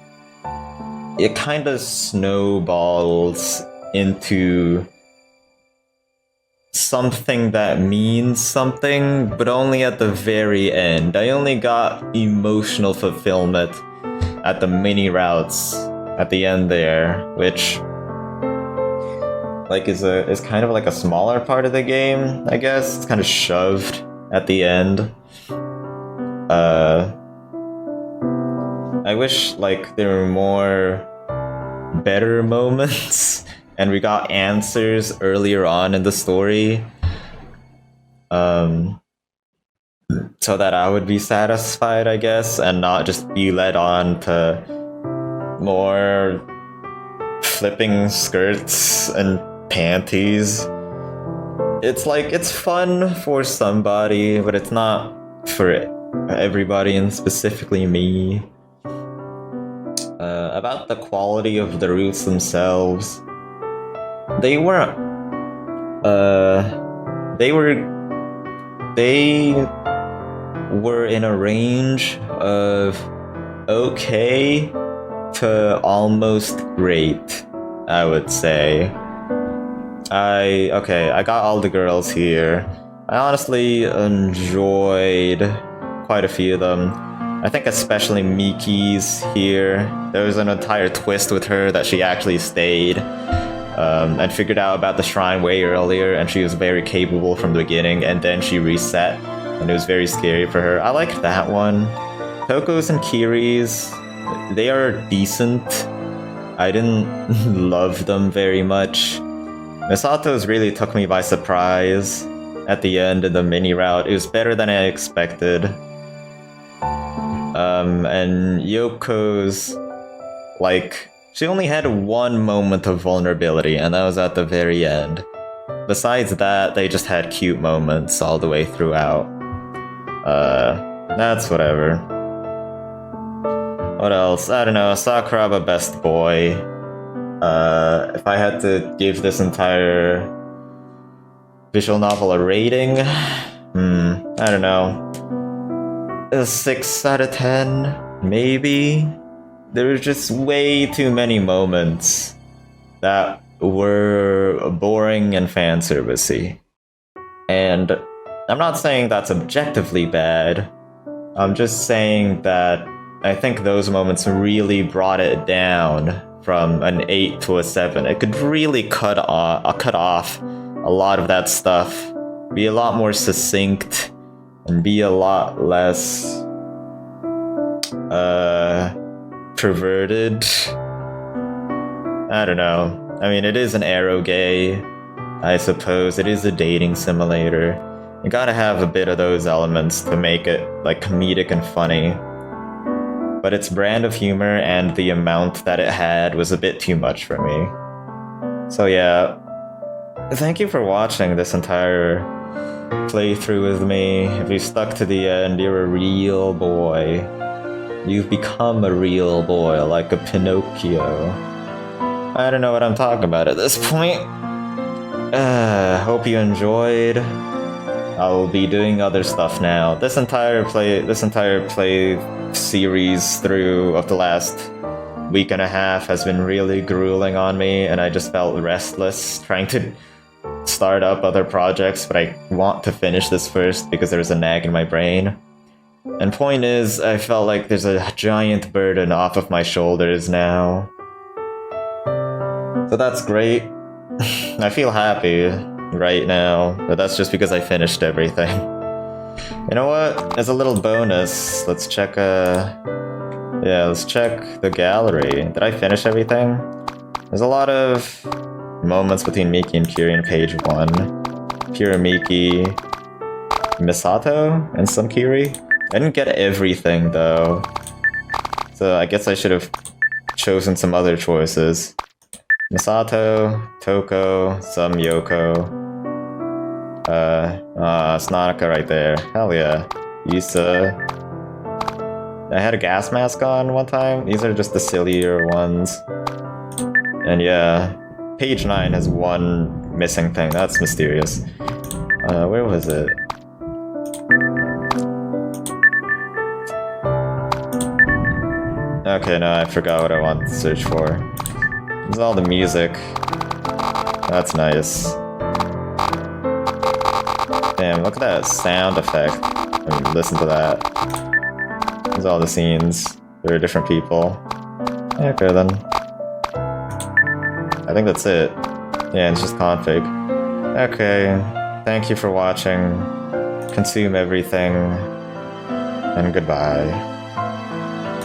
it kind of snowballs into something that means something, but only at the very end. I only got emotional fulfillment at the mini routes at the end there, which like is kind of like a smaller part of the game, I guess. It's kind of shoved at the end. I wish like there were more better moments and we got answers earlier on in the story, so that I would be satisfied, I guess, and not just be led on to more flipping skirts and panties. It's like, it's fun for somebody, but it's not for everybody, and specifically me. About the quality of the roots themselves, they weren't. They were in a range of okay to almost great, I would say. I got all the girls here. I honestly enjoyed quite a few of them. I think especially Miki's here. There was an entire twist with her that she actually stayed and figured out about the shrine way earlier, and she was very capable from the beginning, and then she reset, and it was very scary for her. I liked that one. Toko's and Kiri's, they are decent. I didn't love them very much. Misato's really took me by surprise at the end of the mini route. It was better than I expected. And Yoko's, like, she only had one moment of vulnerability, and that was at the very end. Besides that, they just had cute moments all the way throughout. That's whatever. What else? I don't know, Sakuraba best boy. If I had to give this entire visual novel a rating, I don't know. A 6 out of 10, maybe? There were just way too many moments that were boring and fanservice-y. And I'm not saying that's objectively bad. I'm just saying that I think those moments really brought it down from an 8 to a 7. It could really cut off a lot of that stuff, be a lot more succinct, and be a lot less perverted. I don't know. I mean, it is an eroge, I suppose. It is a dating simulator. You gotta have a bit of those elements to make it, like, comedic and funny. But its brand of humor and the amount that it had was a bit too much for me. So yeah, thank you for watching this entire playthrough with me. If you stuck to the end, you're a real boy. You've become a real boy, like a Pinocchio. I don't know what I'm talking about at this point. Hope you enjoyed. I'll be doing other stuff now. This entire play series through of the last week and a half has been really grueling on me, and I just felt restless trying to start up other projects, but I want to finish this first because there's a nag in my brain. And point is, I felt like there's a giant burden off of my shoulders now. So that's great. I feel happy right now, but that's just because I finished everything. You know what? As a little bonus, let's check let's check the gallery. Did I finish everything? There's a lot of moments between Miki and Kiri in page 1. Pure Miki, Misato, and some Kiri. I didn't get everything though, so I guess I should have chosen some other choices. Misato, Toko, some Yoko. It's Nanaka right there. Hell yeah. Yusa. I had a gas mask on one time. These are just the sillier ones. And yeah, page 9 has one missing thing. That's mysterious. Where was it? Okay, no, I forgot what I wanted to search for. There's all the music. That's nice. Damn, look at that sound effect. I mean, listen to that. There's all the scenes. There are different people. Okay then. I think that's it. Yeah, it's just config. Okay, thank you for watching. Consume everything. And goodbye.